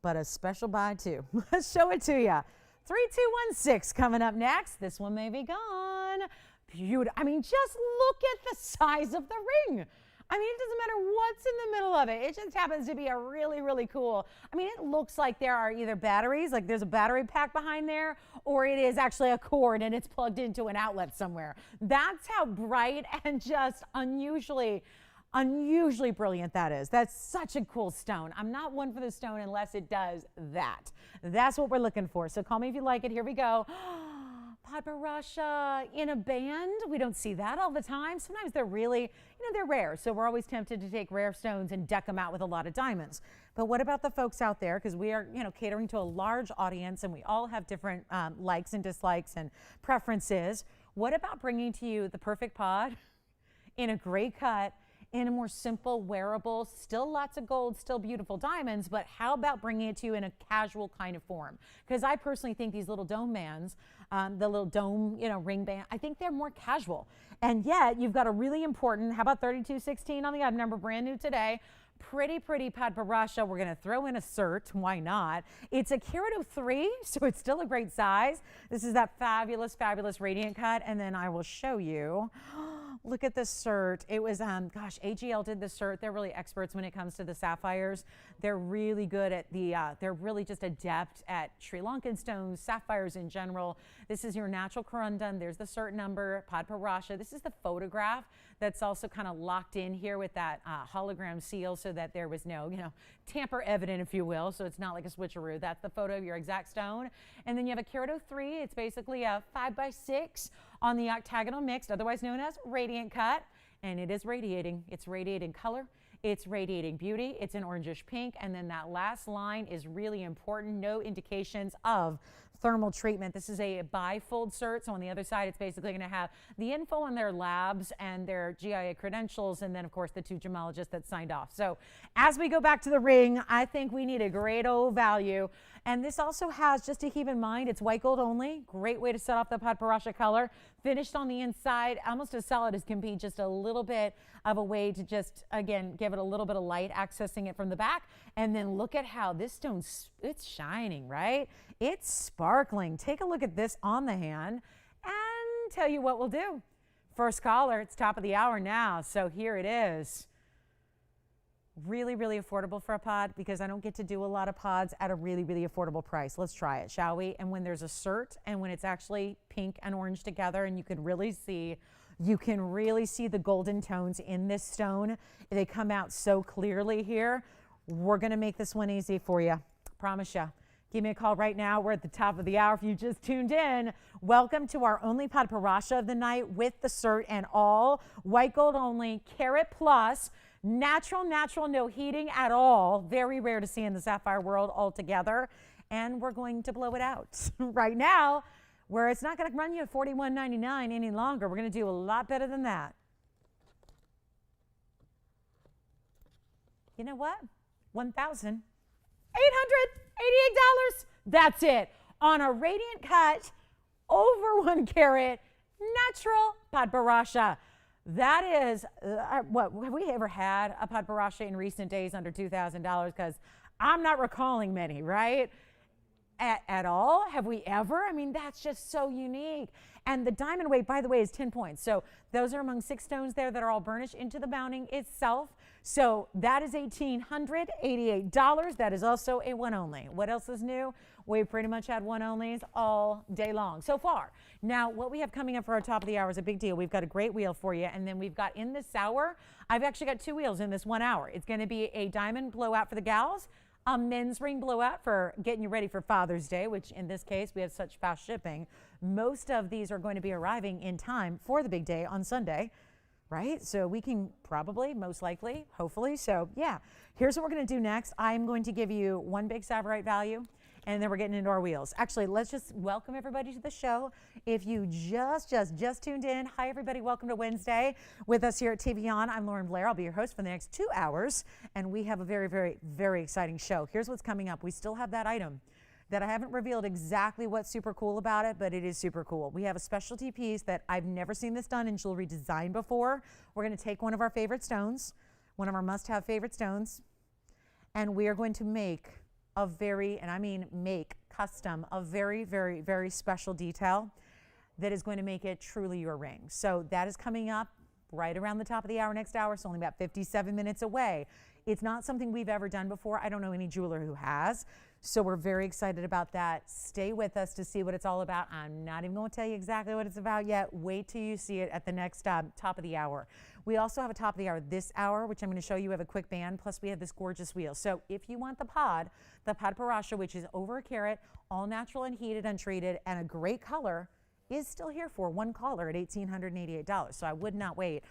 But a special buy too. Let's show it to you. 3216 coming up next. This one may be gone. Beautiful. I mean, just look at the size of the ring. I mean, it doesn't matter what's in the middle of it. It just happens to be a really, really cool. I mean, it looks like there are either batteries, like there's a battery pack behind there, or it is actually a cord and it's plugged into an outlet somewhere. That's how bright and just unusually brilliant that is. That's such a cool stone. I'm not one for the stone unless it does that. That's what we're looking for. So call me if you like it. Here we go. Padparasha in a band. We don't see that all the time. Sometimes they're really, they're rare. So we're always tempted to take rare stones and deck them out with a lot of diamonds. But what about the folks out there? Because we are, catering to a large audience and we all have different likes and dislikes and preferences. What about bringing to you the perfect pod in a great cut, in a more simple, wearable, still lots of gold, still beautiful diamonds, but how about bringing it to you in a casual kind of form? Because I personally think these little dome bands, the little dome, ring band, I think they're more casual. And yet you've got a really important, how about 3216 on the odd number, brand new today, pretty Padparasha. We're going to throw in a cert. Why not? It's a carat of 3, so it's still a great size. This is that fabulous radiant cut. And then I will show you. Look at this cert. It was, AGL did the cert. They're really experts when it comes to the sapphires. They're really good at they're really just adept at Sri Lankan stones, sapphires in general. This is your natural corundum. There's the cert number, Padparasha. This is the photograph that's also kind of locked in here with that hologram seal so that there was no, tamper evident, if you will. So it's not like a switcheroo. That's the photo of your exact stone. And then you have a carat of 3. It's basically a 5x6 on the octagonal mixed, otherwise known as radiant cut. And it is radiating. It's radiating color. It's radiating beauty. It's an orangish pink. And then that last line is really important. No indications of thermal treatment. This is a bifold cert. So on the other side, it's basically going to have the info on their labs and their GIA credentials. And then, of course, the 2 gemologists that signed off. So as we go back to the ring, I think we need a great old value. And this also has, just to keep in mind, it's white gold only. Great way to set off the Padparasha color. Finished on the inside, almost as solid as can be, just a little bit of a way to just, again, give it a little bit of light, accessing it from the back. And then look at how this stone, it's shining, right? It's sparkling. Take a look at this on the hand and tell you what we'll do. First caller, it's top of the hour now. So here it is. Really affordable for a pod because I don't get to do a lot of pods at a really affordable price. Let's try it, shall we? And when there's a cert and when it's actually pink and orange together and you can really see the golden tones in this stone. They come out so clearly here. We're going to make this one easy for you. Promise you. Give me a call right now. We're at the top of the hour. If you just tuned in, welcome to our only Padparasha of the night with the cert and all. White gold only, carat plus. Natural, no heating at all. Very rare to see in the sapphire world altogether. And we're going to blow it out right now, where it's not going to run you at $41.99 any longer. We're going to do a lot better than that. You know what? $1,888. That's it. On a radiant cut, over 1 carat, natural Padparasha. That is, what, have we ever had a Padparasha in recent days under $2,000? Because I'm not recalling many, right? At all? Have we ever? I mean, that's just so unique. And the diamond weight, by the way, is 10 points. So those are among 6 stones there that are all burnished into the mounting itself. So that is $1,888. That is also a one only. What else is new? We've pretty much had one onlys all day long so far. Now, what we have coming up for our top of the hour is a big deal. We've got a great wheel for you. And then we've got in this hour, I've actually got 2 wheels in this 1 hour. It's going to be a diamond blowout for the gals, a men's ring blowout for getting you ready for Father's Day, which in this case, we have such fast shipping. Most of these are going to be arriving in time for the big day on Sunday, right? So we can probably, most likely, hopefully. So yeah, here's what we're going to do next. I'm going to give you one big Savorite value, and then we're getting into our wheels. Actually, let's just welcome everybody to the show. If you just tuned in, hi everybody, welcome to Wednesday with us here at TVON. I'm Lauren Blair. I'll be your host for the next 2 hours, and we have a very exciting show. Here's what's coming up. We still have that item. that I haven't revealed exactly what's super cool about it, but it is super cool. We have a specialty piece that I've never seen this done in jewelry design before. We're going to take one of our favorite stones, one of our must-have favorite stones, and we are going to make a very, and I mean make, custom, a very, very, very special detail that is going to make it truly your ring. So that is coming up right around the top of the hour, next hour. It's only about 57 minutes away. It's not something we've ever done before. I don't know any jeweler who has. So we're very excited about that. Stay with us to see what it's all about. I'm not even going to tell you exactly what it's about yet. Wait till you see it at the next top of the hour. We also have a top of the hour this hour, which I'm going to show you. We have a quick band, plus we have this gorgeous wheel. So if you want the Padparasha, which is over a carat, all natural and heated, untreated, and a great color, is still here for one caller at $1,888. So I would not wait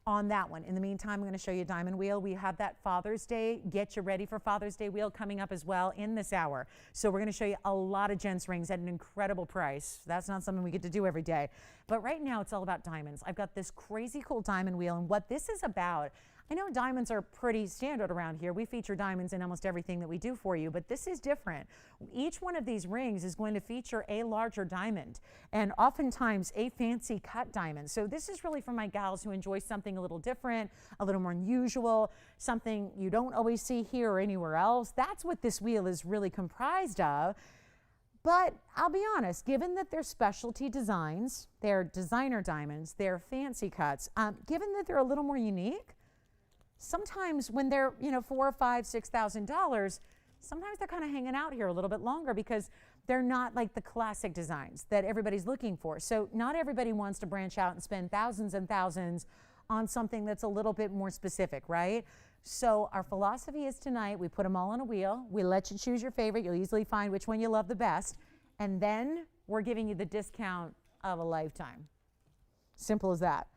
on that one. In the meantime, I'm going to show you a diamond wheel. We have that Father's Day, get you ready for Father's Day wheel coming up as well in this hour. So we're going to show you a lot of Gents rings at an incredible price. That's not something we get to do every day. But right now it's all about diamonds. I've got this crazy cool diamond wheel, and what this is about, I know diamonds are pretty standard around here. We feature diamonds in almost everything that we do for you, but this is different. Each one of these rings is going to feature a larger diamond and oftentimes a fancy cut diamond. So this is really for my gals who enjoy something a little different, a little more unusual, something you don't always see here or anywhere else. That's what this wheel is really comprised of. But I'll be honest, given that they're specialty designs, they're designer diamonds, they're fancy cuts, given that they're a little more unique, sometimes when they're, $4,000, $5,000, $6,000, sometimes they're kind of hanging out here a little bit longer because they're not like the classic designs that everybody's looking for. So not everybody wants to branch out and spend thousands and thousands on something that's a little bit more specific, right? So our philosophy is tonight, we put them all on a wheel. We let you choose your favorite. You'll easily find which one you love the best. And then we're giving you the discount of a lifetime. Simple as that.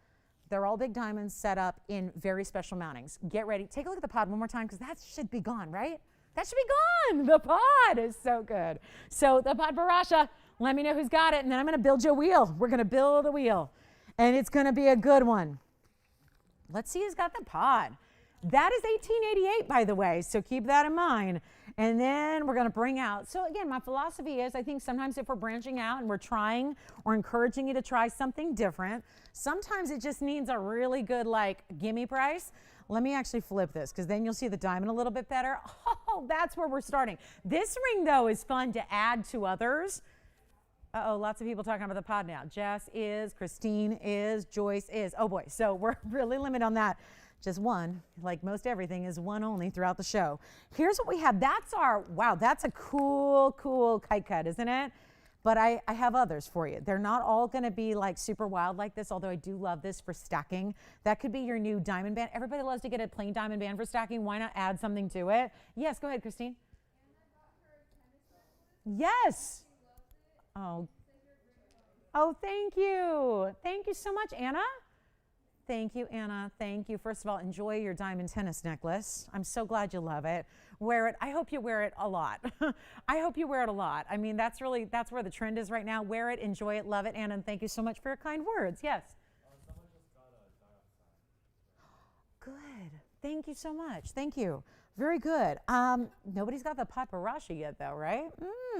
They're all big diamonds set up in very special mountings. Get ready. Take a look at the pod one more time because that should be gone, right? That should be gone. The pod is so good. So the Padparasha, let me know who's got it, and then I'm going to build you a wheel. We're going to build a wheel, and it's going to be a good one. Let's see who's got the pod. That is 1888, by the way, so keep that in mind. And then we're going to bring out, so again, my philosophy is I think sometimes if we're branching out and we're trying or encouraging you to try something different, sometimes it just needs a really good, gimme price. Let me actually flip this because then you'll see the diamond a little bit better. Oh, that's where we're starting. This ring, though, is fun to add to others. Uh-oh, lots of people talking about the pod now. Jess is, Christine is, Joyce is. Oh, boy, so we're really limited on that. Just one, like most everything, is one only throughout the show. Here's what we have. That's our, wow, that's a cool kite cut, isn't it? But I have others for you. They're not all going to be super wild like this, although I do love this for stacking. That could be your new diamond band. Everybody loves to get a plain diamond band for stacking. Why not add something to it? Yes, go ahead, Christine. Yes. Oh, thank you. Thank you so much, Anna. Thank you, Anna. Thank you. First of all, enjoy your diamond tennis necklace. I'm so glad you love it. Wear it. I hope you wear it a lot. I hope you wear it a lot. I mean, that's where the trend is right now. Wear it, enjoy it, love it. Anna, and thank you so much for your kind words. Yes. Someone just got a diopside. Good. Thank you so much. Thank you. Very good. Nobody's got the Padparasha yet, though, right?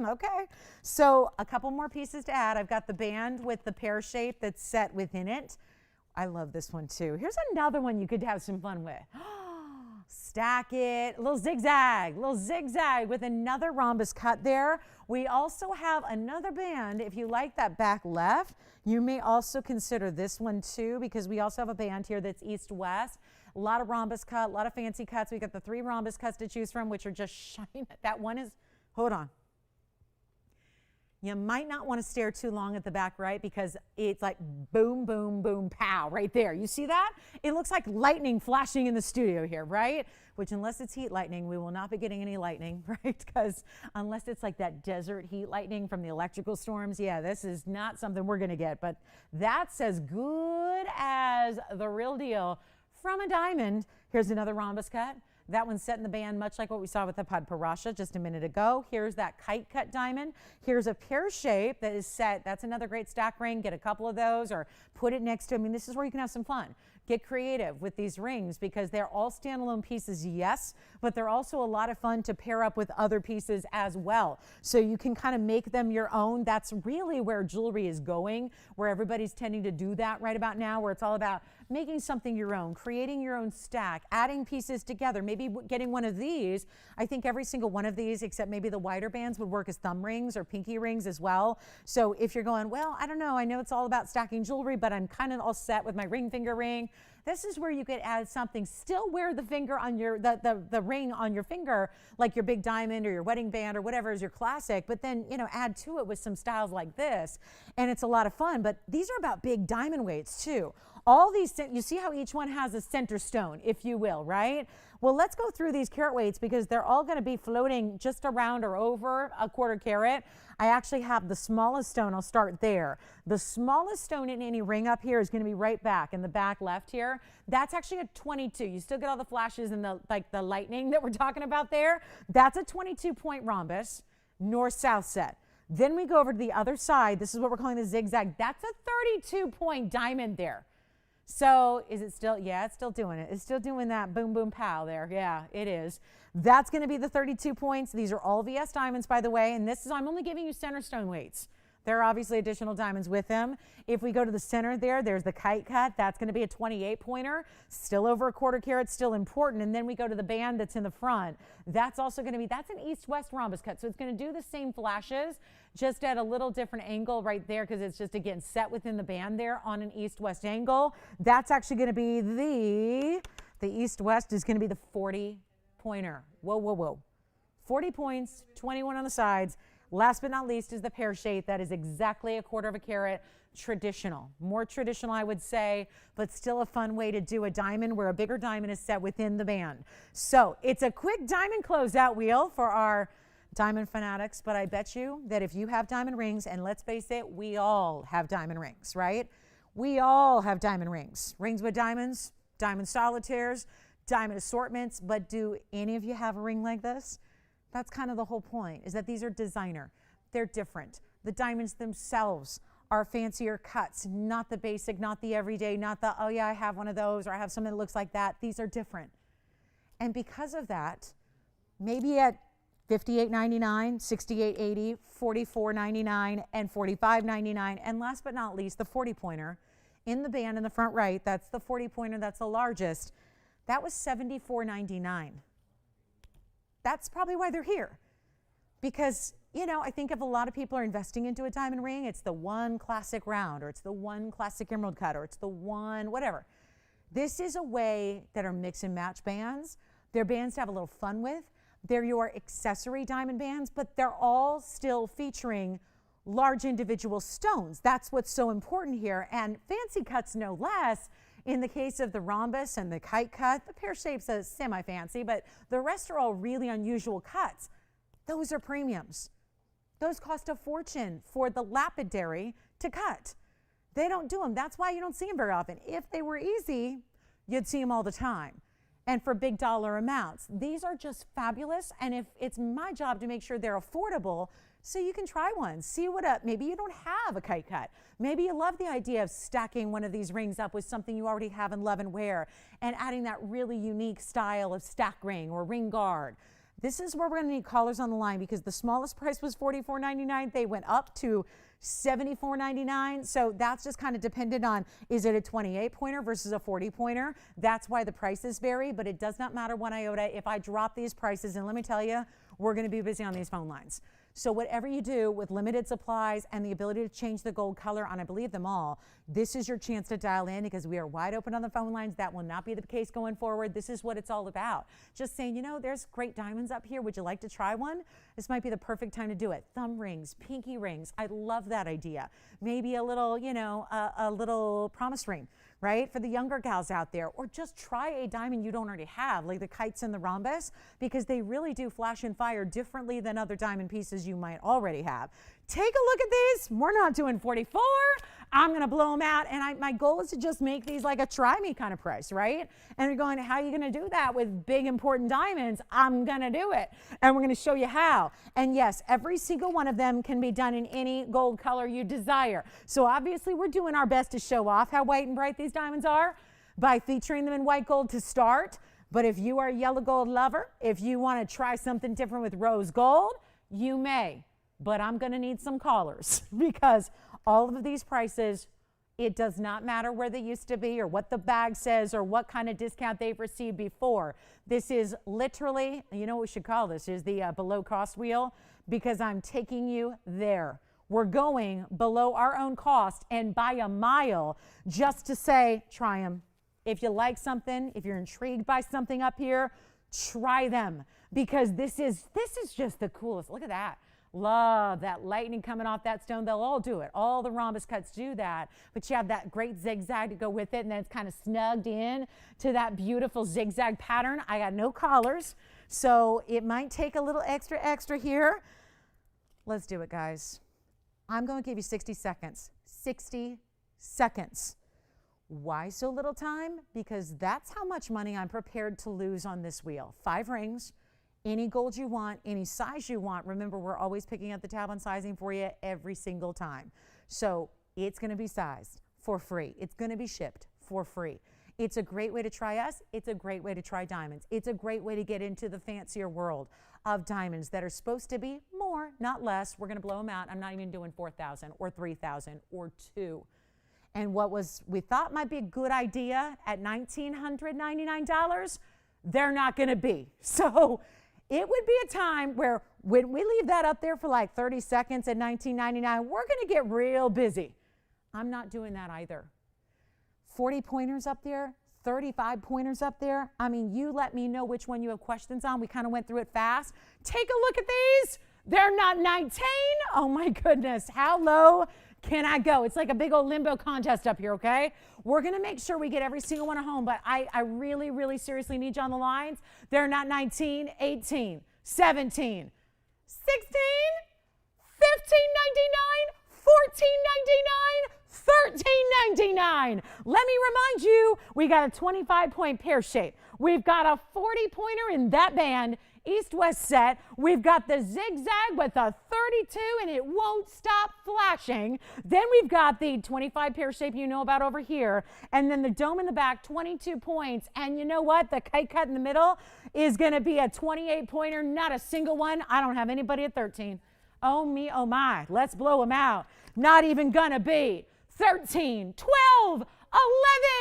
Okay. So a couple more pieces to add. I've got the band with the pear shape that's set within it. I love this one too. Here's another one you could have some fun with. Stack it, a little zigzag with another rhombus cut there. We also have another band. If you like that back left, you may also consider this one too, because we also have a band here that's east-west. A lot of rhombus cut, a lot of fancy cuts. We got the 3 rhombus cuts to choose from, which are just shiny. That one is, hold on. You might not want to stare too long at the back right because it's like boom, boom, boom, pow right there. You see that? It looks like lightning flashing in the studio here, right? Which unless it's heat lightning, we will not be getting any lightning, right? Because unless it's like that desert heat lightning from the electrical storms, yeah, this is not something we're going to get. But that's as good as the real deal from a diamond. Here's another rhombus cut. That one's set in the band, much like what we saw with the Padparasha just a minute ago. Here's that kite cut diamond. Here's a pear shape that is set. That's another great stack ring. Get a couple of those or put it next to, I mean, this is where you can have some fun. Get creative with these rings because they're all standalone pieces, yes, but they're also a lot of fun to pair up with other pieces as well. So you can kind of make them your own. That's really where jewelry is going, where everybody's tending to do that right about now, where it's all about making something your own, creating your own stack, adding pieces together, maybe getting one of these. I think every single one of these, except maybe the wider bands, would work as thumb rings or pinky rings as well. So if you're going, well, I don't know, I know it's all about stacking jewelry, but I'm kind of all set with my ring finger ring. This is where you could add something, still wear the finger on your, the ring on your finger, like your big diamond or your wedding band or whatever is your classic, but then, you know, add to it with some styles like this. And it's a lot of fun, but these are about big diamond weights too. All these, you see how each one has a center stone, if you will, right? Well, let's go through these carat weights because they're all going to be floating just around or over a quarter carat. I actually have the smallest stone. I'll start there. The smallest stone in any ring up here is going to be right back in the back left here. That's actually a 22. You still get all the flashes and the lightning that we're talking about there. That's a 22-point rhombus, north-south set. Then we go over to the other side. This is what we're calling the zigzag. That's a 32-point diamond there. So is it still? Yeah, it's still doing it. It's still doing that boom, boom, pow there. Yeah, it is. That's going to be the 32 points. These are all VS diamonds, by the way. And this is, I'm only giving you center stone weights. There are obviously additional diamonds with them. If we go to the center there, there's the kite cut. That's going to be a 28-pointer. Still over a quarter carat, still important. And then we go to the band that's in the front. That's also going to be, that's an east-west rhombus cut. So it's going to do the same flashes, just at a little different angle right there because it's just, again, set within the band there on an east-west angle. That's actually going to be the east-west is going to be the 40-pointer. Whoa, whoa, whoa. 40 points, 21 on the sides. Last but not least is the pear shape. That is exactly a quarter of a carat, traditional. More traditional, I would say, but still a fun way to do a diamond where a bigger diamond is set within the band. So it's a quick diamond closeout wheel for our diamond fanatics, but I bet you that if you have diamond rings, and let's face it, we all have diamond rings, right? We all have diamond rings. Rings with diamonds, diamond solitaires, diamond assortments, but do any of you have a ring like this? That's kind of the whole point, is that these are designer. They're different. The diamonds themselves are fancier cuts, not the basic, not the everyday, not the, oh yeah, I have one of those, or I have something that looks like that. These are different. And because of that, maybe at $58.99, $68.80, $44.99, and $45.99, and last but not least, the 40-pointer in the band in the front right, that's the 40-pointer, that's the largest, that was $74.99. That's probably why they're here. Because, you know, I think if a lot of people are investing into a diamond ring, it's the one classic round, or it's the one classic emerald cut, or it's the one whatever. This is a way that are mix and match bands. They're bands to have a little fun with. They're your accessory diamond bands, but they're all still featuring large individual stones. That's what's so important here. And fancy cuts no less. In the case of the rhombus and the kite cut, the pear shape's a semi-fancy, but the rest are all really unusual cuts. Those are premiums. Those cost a fortune for the lapidary to cut. They don't do them. That's why you don't see them very often. If they were easy, you'd see them all the time. And for big dollar amounts. These are just fabulous, and if it's my job to make sure they're affordable, so you can try one, see what up. Maybe you don't have a kite cut. Maybe you love the idea of stacking one of these rings up with something you already have and love and wear and adding that really unique style of stack ring or ring guard. This is where we're going to need callers on the line because the smallest price was $44.99. They went up to $74.99. So that's just kind of dependent on, is it a 28-pointer versus a 40-pointer? That's why the prices vary, but it does not matter one iota if I drop these prices. And let me tell you, we're going to be busy on these phone lines. So whatever you do with limited supplies and the ability to change the gold color on, I believe, them all, this is your chance to dial in because we are wide open on the phone lines. That will not be the case going forward. This is what it's all about. Just saying, you know, there's great diamonds up here. Would you like to try one? This might be the perfect time to do it. Thumb rings, pinky rings. I love that idea. Maybe a little, you know, a little promise ring, right? For the younger gals out there, or just try a diamond you don't already have, like the kites and the rhombus, because they really do flash and fire differently than other diamond pieces you might already have. Take a look at these. We're not doing 44. I'm going to blow them out. And my goal is to just make these like a try me kind of price, right? And you're going, how are you going to do that with big, important diamonds? I'm going to do it. And we're going to show you how. And yes, every single one of them can be done in any gold color you desire. So obviously we're doing our best to show off how white and bright these diamonds are by featuring them in white gold to start. But if you are a yellow gold lover, if you want to try something different with rose gold, you may. But I'm going to need some callers because all of these prices, it does not matter where they used to be or what the bag says or what kind of discount they've received before. This is literally, you know what we should call this, is the below cost wheel, because I'm taking you there. We're going below our own cost and by a mile just to say, try them. If you like something, if you're intrigued by something up here, try them, because this is just the coolest. Look at that. Love that lightning coming off that stone. They'll all do it. All the rhombus cuts do that, but you have that great zigzag to go with it, and then it's kind of snugged in to that beautiful zigzag pattern. I got no collars, so it might take a little extra here. Let's do it, guys. I'm going to give you 60 seconds. 60 seconds. Why so little time? Because that's how much money I'm prepared to lose on this wheel. 5 rings, any gold you want, any size you want. Remember, we're always picking up the tab on sizing for you every single time. So it's going to be sized for free. It's going to be shipped for free. It's a great way to try us. It's a great way to try diamonds. It's a great way to get into the fancier world of diamonds that are supposed to be more, not less. We're going to blow them out. I'm not even doing 4,000 or 3,000 or 2. And what we thought might be a good idea at $1,999, they're not going to be. So it would be a time where when we leave that up there for like 30 seconds at $19.99, we're going to get real busy. I'm not doing that either. 40 pointers up there, 35 pointers up there. I mean, you let me know which one you have questions on. We kind of went through it fast. Take a look at these. They're not 19. Oh my goodness. How low can I go? It's like a big old limbo contest up here, okay? We're going to make sure we get every single one at home, but I really, really seriously need you on the lines. They're not 19, 18, 17, 16, 15.99, $14.99, $13.99. Let me remind you, we got a 25-point pear shape. We've got a 40-pointer in that band, east-west set. We've got the zigzag with a 32, and it won't stop flashing. Then we've got the 25 pear shape you know about over here, and then the dome in the back, 22 points. And you know what? The kite cut in the middle is going to be a 28-pointer, not a single one. I don't have anybody at 13. Oh me, oh my. Let's blow them out. Not even going to be 13, 12,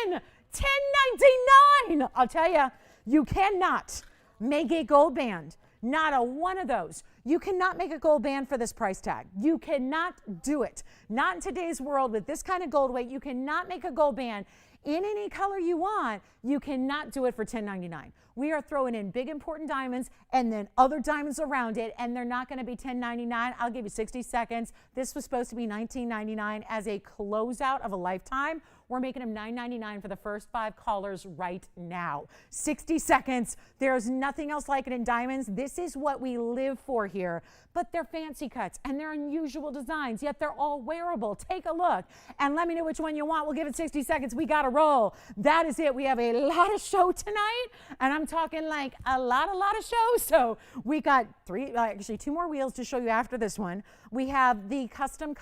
11, 10.99. I'll tell you, you cannot make a gold band. Not a one of those. You cannot make a gold band for this price tag. You cannot do it. Not in today's world with this kind of gold weight. You cannot make a gold band in any color you want. You cannot do it for $10.99. We are throwing in big important diamonds and then other diamonds around it, and they're not going to be $10.99. I'll give you 60 seconds. This was supposed to be $19.99 as a closeout of a lifetime. We're making them $9.99 for the first 5 callers right now. 60 seconds. There's nothing else like it in diamonds. This is what we live for here. But they're fancy cuts and they're unusual designs, yet they're all wearable. Take a look and let me know which one you want. We'll give it 60 seconds. We got to roll. That is it. We have a lot of show tonight, and I'm talking like a lot of shows. So we got 2 more wheels to show you after this one. We have the custom.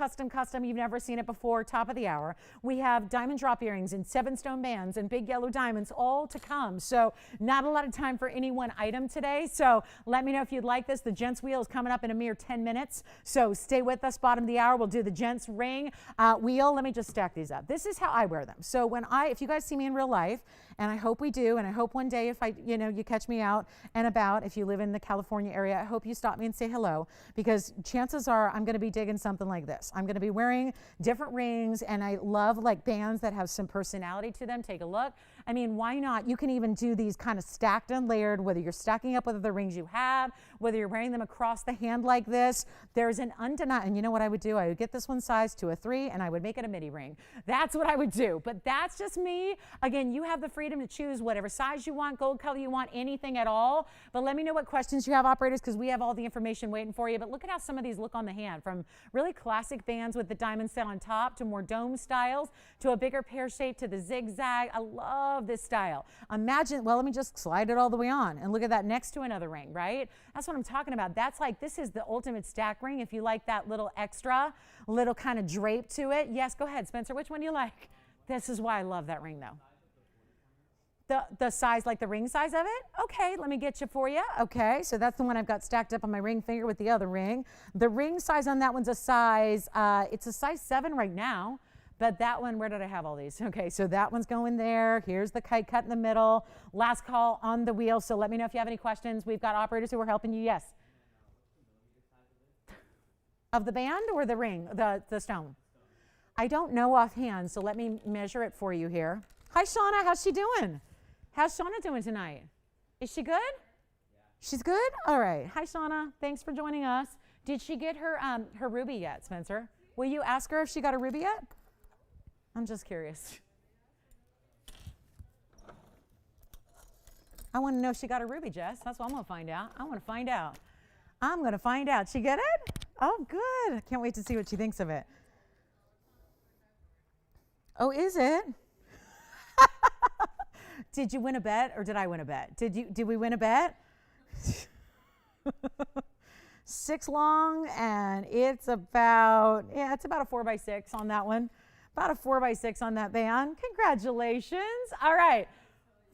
You've never seen it before, top of the hour. We have diamond drop earrings and 7-stone bands and big yellow diamonds, all to come. So not a lot of time for any one item today. So let me know if you'd like this. The Gents wheel is coming up in a mere 10 minutes. So stay with us. Bottom of the hour, we'll do the Gents ring wheel. Let me just stack these up. This is how I wear them. So if you guys see me in real life, and I hope we do, and I hope one day if you catch me out and about, if you live in the California area, I hope you stop me and say hello, because chances are I'm going to be digging something like this. I'm going to be wearing different rings, and I love like bands that have some personality to them. Take a look. I mean, why not? You can even do these kind of stacked and layered, whether you're stacking up with other rings you have, whether you're wearing them across the hand like this. There's an undeniable, and you know what I would do? I would get this one size to a 3 and I would make it a midi ring. That's what I would do, but that's just me. Again, you have the freedom to choose whatever size you want, gold color you want, anything at all. But let me know what questions you have, operators, because we have all the information waiting for you. But look at how some of these look on the hand, from really classic bands with the diamond set on top to more dome styles to a bigger pear shape to the zigzag. I love this style. Imagine, well, let me just slide it all the way on and look at that next to another ring, right? That's what I'm talking about. That's like, this is the ultimate stack ring. If you like that little extra, little kind of drape to it. Yes, go ahead, Spencer. Which one do you like? This is why I love that ring, though. The size, like the ring size of it? Okay, let me get you for you. Okay, so that's the one I've got stacked up on my ring finger with the other ring. The ring size on that one's a size, it's a size 7 right now, but that one, where did I have all these? Okay, so that one's going there. Here's the kite cut in the middle. Last call on the wheel, so let me know if you have any questions. We've got operators who are helping you. Yes? Of the band or the ring, the stone? I don't know offhand, so let me measure it for you here. Hi, Shauna, how's she doing? How's Shauna doing tonight? Is she good? Yeah. She's good? All right. Hi, Shauna. Thanks for joining us. Did she get her ruby yet, Spencer? Will you ask her if she got a ruby yet? I'm just curious. I want to know if she got a ruby, Jess. That's what I'm going to find out. I want to find out. I'm going to find out. She get it? Oh, good. I can't wait to see what she thinks of it. Oh, is it? Did you win a bet or did I win a bet? Did we win a bet? 6 long, and it's about a 4x6 on that one. About a 4x6 on that band. Congratulations. All right.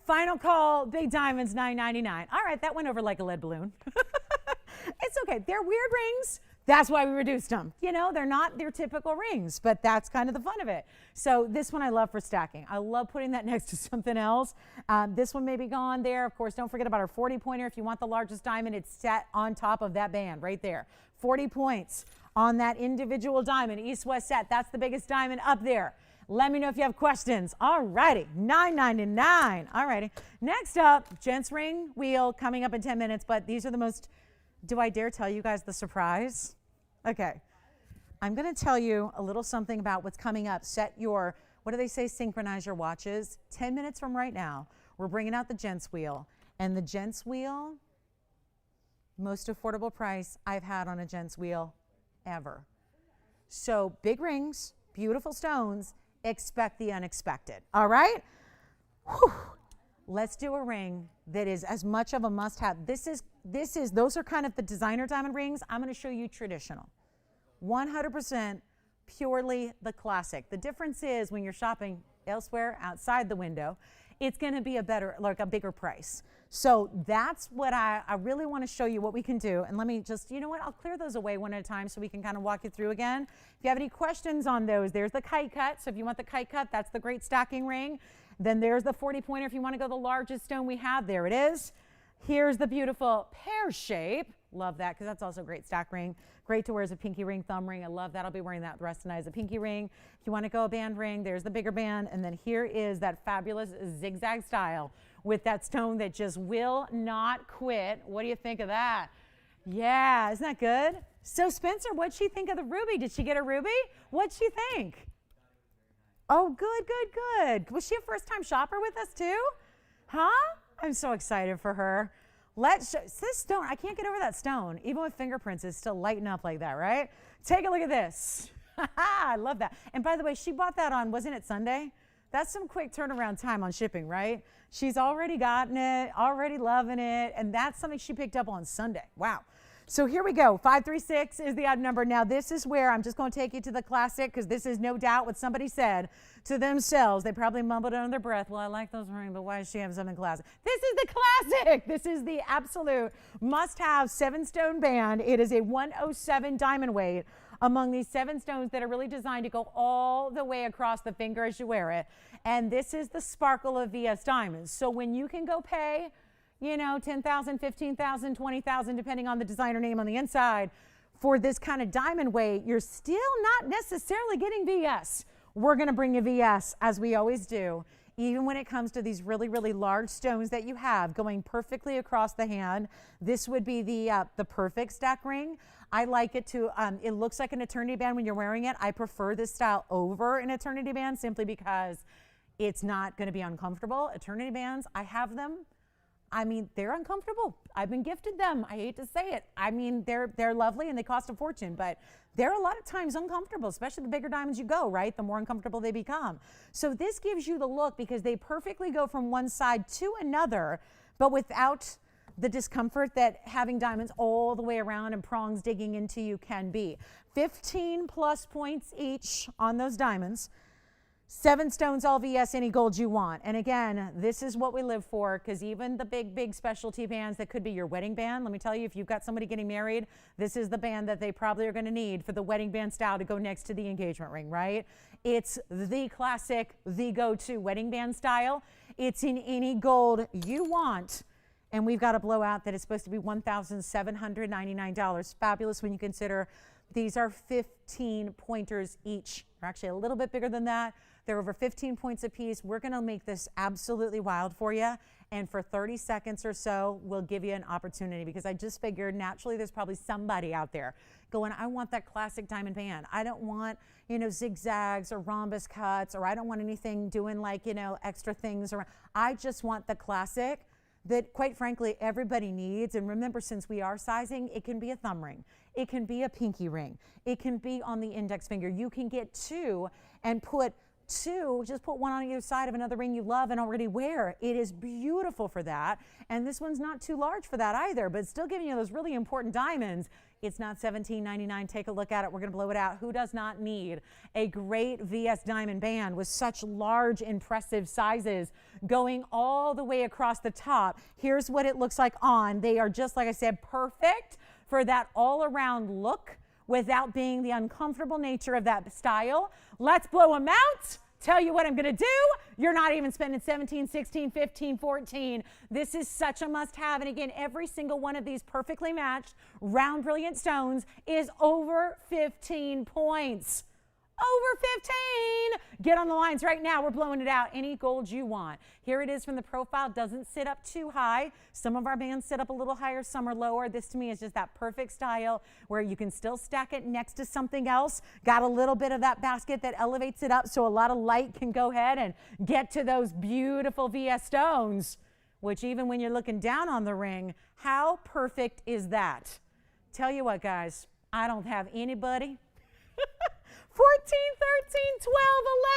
Final call, big diamonds, $9.99. All right, that went over like a lead balloon. It's okay. They're weird rings. That's why we reduced them. You know, they're not their typical rings, but that's kind of the fun of it. So this one I love for stacking. I love putting that next to something else. This one may be gone there. Of course, don't forget about our 40 pointer. If you want the largest diamond, it's set on top of that band right there. 40 points on that individual diamond, east-west set. That's the biggest diamond up there. Let me know if you have questions. All righty, $9.99. All righty. Next up, Gents ring wheel coming up in 10 minutes, but these are the most... Do I dare tell you guys the surprise? Okay. I'm going to tell you a little something about what's coming up. Set your, what do they say, synchronize your watches. 10 minutes from right now, we're bringing out the Gents wheel. And the Gents wheel, most affordable price I've had on a Gents wheel ever. So big rings, beautiful stones, expect the unexpected. All right? Whew. Let's do a ring that is as much of a must-have. Those are kind of the designer diamond rings. I'm going to show you traditional. 100% purely the classic. The difference is when you're shopping elsewhere outside the window, it's going to be a bigger price. So that's what I really want to show you what we can do. And let me just, you know what, I'll clear those away one at a time so we can kind of walk you through again. If you have any questions on those, there's the kite cut. So if you want the kite cut, that's the great stacking ring. Then there's the 40 pointer. If you want to go the largest stone we have, there it is. Here's the beautiful pear shape. Love that because that's also a great stack ring. Great to wear as a pinky ring, thumb ring. I love that. I'll be wearing that the rest of the night as a pinky ring. If you want to go a band ring, there's the bigger band. And then here is that fabulous zigzag style with that stone that just will not quit. What do you think of that? Yeah, isn't that good? So Spencer, what'd she think of the ruby? Did she get a ruby? What'd she think? Oh, good, good, good. Was she a first-time shopper with us too? Huh? I'm so excited for her. This stone, I can't get over that stone. Even with fingerprints, it's still lighting up like that, right? Take a look at this. I love that. And by the way, she bought that on, wasn't it Sunday? That's some quick turnaround time on shipping, right? She's already gotten it, already loving it, and that's something she picked up on Sunday. Wow. So here we go. 536 is the odd number. Now this is where I'm just going to take you to the classic because this is no doubt what somebody said to themselves. They probably mumbled under their breath, well, I like those rings, but why does she have something classic? This is the classic. This is the absolute must-have 7-stone band. It is a 107 diamond weight among these 7 stones that are really designed to go all the way across the finger as you wear it. And this is the sparkle of VS diamonds. So when you can go pay, you know, $10,000, $15,000, $20,000, depending on the designer name on the inside, for this kind of diamond weight, you're still not necessarily getting VS. We're going to bring you VS, as we always do, even when it comes to these really, really large stones that you have going perfectly across the hand, this would be the perfect stack ring. I like it to, it looks like an eternity band when you're wearing it. I prefer this style over an eternity band simply because it's not going to be uncomfortable. Eternity bands, I have them. I mean, they're uncomfortable. I've been gifted them. I hate to say it. I mean, they're lovely and they cost a fortune, but they're a lot of times uncomfortable, especially the bigger diamonds you go, right? The more uncomfortable they become. So this gives you the look because they perfectly go from one side to another, but without the discomfort that having diamonds all the way around and prongs digging into you can be. 15 plus points each on those diamonds. 7 stones, all VS, any gold you want. And again, this is what we live for, because even the big specialty bands that could be your wedding band, let me tell you, if you've got somebody getting married, this is the band that they probably are going to need for the wedding band style to go next to the engagement ring, right? It's the classic, the go-to wedding band style. It's in any gold you want. And we've got a blowout that is supposed to be $1,799. Fabulous when you consider these are 15 pointers each. They're actually a little bit bigger than that. They're over 15 points a piece. We're going to make this absolutely wild for you. And for 30 seconds or so, we'll give you an opportunity, because I just figured naturally there's probably somebody out there going, I want that classic diamond band. I don't want, zigzags or rhombus cuts, or I don't want anything doing like, extra things. Or I just want the classic that, quite frankly, everybody needs. And remember, since we are sizing, it can be a thumb ring. It can be a pinky ring. It can be on the index finger. You can get 2 and put 2, just put one on either side of another ring you love and already wear. It is beautiful for that. And this one's not too large for that either, but still giving you those really important diamonds. It's not $17.99. Take a look at it. We're going to blow it out. Who does not need a great VS diamond band with such large, impressive sizes going all the way across the top? Here's what it looks like on. They are just, like I said, perfect for that all-around look without being the uncomfortable nature of that style. Let's blow them out. Tell you what I'm going to do. You're not even spending 17, 16, 15, 14. This is such a must-have. And again, every single one of these perfectly matched round brilliant stones is over 15 points. Over 15. Get on the lines right now. We're blowing it out. Any gold you want. Here it is from the profile. Doesn't sit up too high. Some of our bands sit up a little higher, some are lower. This to me is just that perfect style where you can still stack it next to something else. Got a little bit of that basket that elevates it up so a lot of light can go ahead and get to those beautiful VS stones, which even when you're looking down on the ring, how perfect is that? Tell you what, guys, I don't have anybody 14, 13, 12,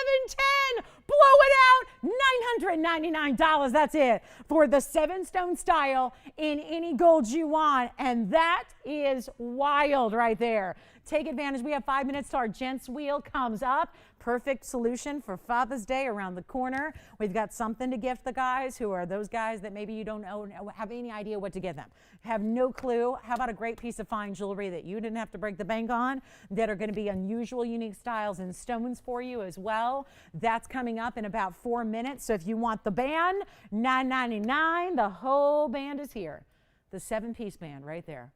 11, 10. Blow it out. $999. That's it for the 7-stone style in any gold you want. And that is wild right there. Take advantage. We have 5 minutes till our Gents wheel comes up. Perfect solution for Father's Day around the corner. We've got something to gift the guys who are those guys that maybe you don't know, have any idea what to give them. Have no clue. How about a great piece of fine jewelry that you didn't have to break the bank on, that are going to be unusual, unique styles and stones for you as well. That's coming up in about 4 minutes. So if you want the band, $9.99. The whole band is here. The 7-piece band right there.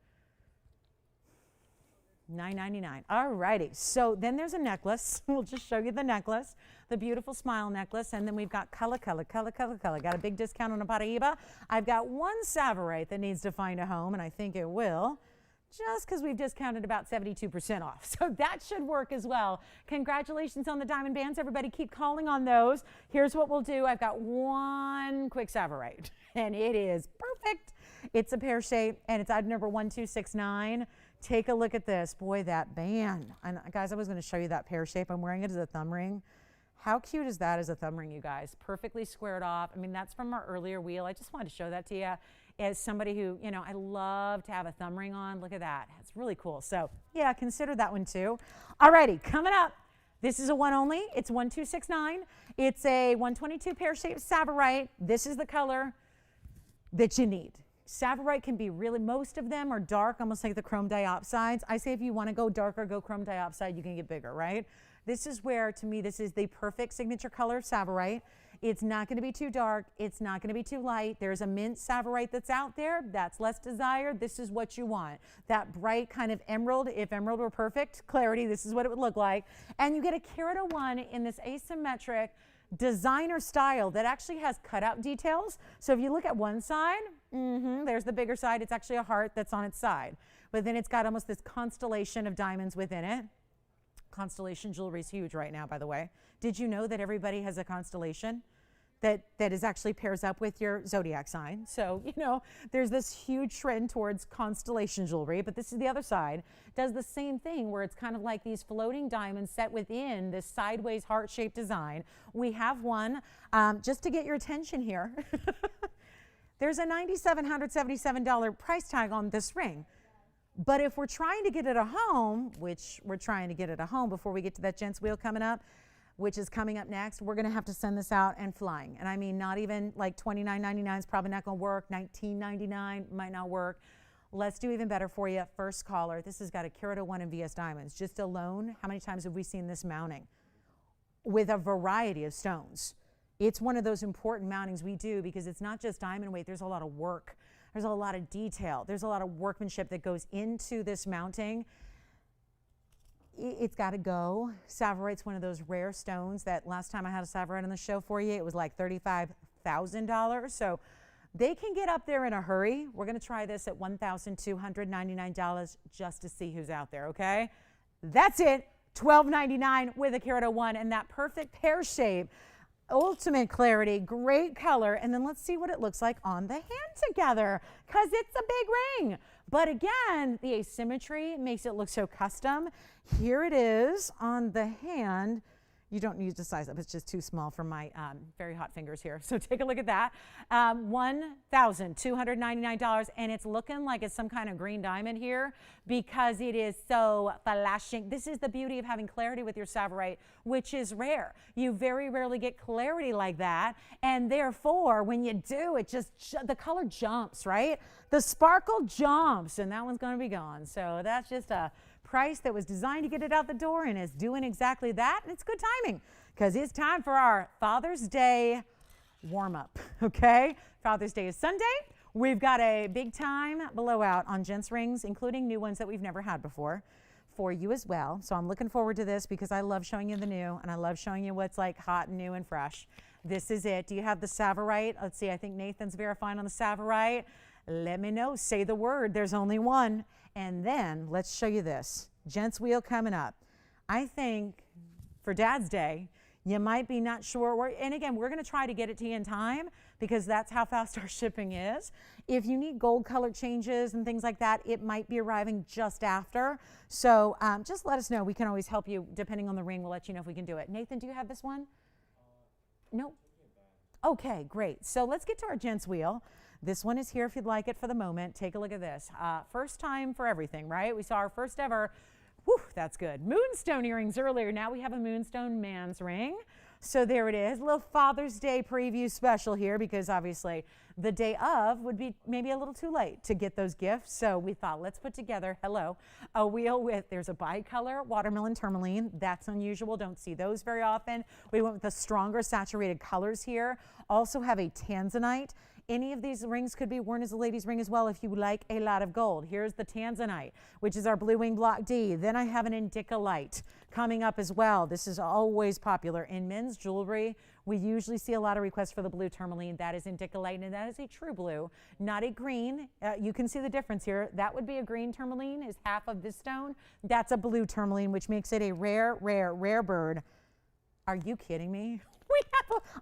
$9.99. All righty. So then there's a necklace. We'll just show you the necklace, the beautiful smile necklace. And then we've got color. Got a big discount on a Paraíba. I've got one Savorite that needs to find a home, and I think it will, just because we've discounted about 72% off. So that should work as well. Congratulations on the diamond bands. Everybody keep calling on those. Here's what we'll do. I've got one quick Savorite, and it is perfect. It's a pear shape, and it's item number 1269. Take a look at this. Boy, that band. And guys, I was going to show you that pear shape. I'm wearing it as a thumb ring. How cute is that as a thumb ring, you guys? Perfectly squared off. I mean, that's from our earlier wheel. I just wanted to show that to you as somebody who, I love to have a thumb ring on. Look at that. It's really cool. So, yeah, consider that one too. All righty, coming up. This is a one only. It's 1269. It's a 122 pear-shaped Savorite. This is the color that you need. Savorite can be really, most of them are dark, almost like the chrome diopsides. I say if you want to go darker, go chrome diopside, you can get bigger, right? This is where, to me, this is the perfect signature color of Savorite. It's not going to be too dark. It's not going to be too light. There's a mint Savorite that's out there. That's less desired. This is what you want. That bright kind of emerald. If emerald were perfect, clarity, this is what it would look like. And you get a carat of 1 in this asymmetric designer style that actually has cutout details. So if you look at one side, there's the bigger side. It's actually a heart that's on its side. But then it's got almost this constellation of diamonds within it. Constellation jewelry is huge right now, by the way. Did you know that everybody has a constellation that is actually pairs up with your zodiac sign? So, you know, there's this huge trend towards constellation jewelry, but this is the other side. Does the same thing where it's kind of like these floating diamonds set within this sideways heart-shaped design. We have one, just to get your attention here. There's a $9,777 price tag on this ring. But if we're trying to get it at home, which we're trying to get it at home before we get to that Gents wheel coming up, which is coming up next, we're going to have to send this out and flying. And I mean, not even like $29.99 is probably not going to work. $19.99 might not work. Let's do even better for you. First caller, this has got a carat 01 in VS diamonds. Just alone, how many times have we seen this mounting? With a variety of stones. It's one of those important mountings we do because it's not just diamond weight. There's a lot of work. There's a lot of detail. There's a lot of workmanship that goes into this mounting. It's got to go. Savorite's one of those rare stones that last time I had a Savorite on the show for you, it was like $35,000. So they can get up there in a hurry. We're going to try this at $1,299 just to see who's out there, okay? That's it. $1,299 with a carat 01 and that perfect pear shape. Ultimate clarity, great color, and then let's see what it looks like on the hand together, because it's a big ring. But again, the asymmetry makes it look so custom. Here it is on the hand. You don't need to size up, it's just too small for my very hot fingers here. So take a look at that. $1,299, and it's looking like it's some kind of green diamond here because it is so flashing. This is the beauty of having clarity with your Savorite, which is rare. You very rarely get clarity like that, and therefore, when you do, it just, the color jumps, right? The sparkle jumps, and that one's gonna be gone. So that's just a price that was designed to get it out the door, and it's doing exactly that, and it's good timing because it's time for our Father's Day warm-up, okay? Father's Day is Sunday. We've got a big time blowout on Gents rings, including new ones that we've never had before for you as well. So I'm looking forward to this because I love showing you the new, and I love showing you what's like hot and new and fresh. This is it. Do you have the Savorite? Let's see, I think Nathan's verifying on the Savorite. Let me know. Say the word. There's only one. And then let's show you this. Gents wheel coming up. I think for Dad's Day, you might be not sure. And again, we're going to try to get it to you in time because that's how fast our shipping is. If you need gold color changes and things like that, it might be arriving just after. So just let us know. We can always help you depending on the ring. We'll let you know if we can do it. Nathan, do you have this one? No? Okay, great. So let's get to our Gents wheel. This one is here if you'd like it for the moment. Take a look at this. First time for everything, right? We saw our first ever, whew, that's good, Moonstone earrings earlier. Now we have a Moonstone man's ring. So there it is, a little Father's Day preview special here because obviously the day of would be maybe a little too late to get those gifts. So we thought, let's put together, a wheel with, there's a bicolor watermelon tourmaline. That's unusual, don't see those very often. We went with the stronger saturated colors here. Also have a tanzanite. Any of these rings could be worn as a lady's ring as well if you like a lot of gold. Here's the tanzanite, which is our blue wing block D. Then I have an indicolite coming up as well. This is always popular in men's jewelry. We usually see a lot of requests for the blue tourmaline. That is indicolite, and that is a true blue, not a green. You can see the difference here. That would be a green tourmaline, is half of this stone. That's a blue tourmaline, which makes it a rare, rare, rare bird. Are you kidding me?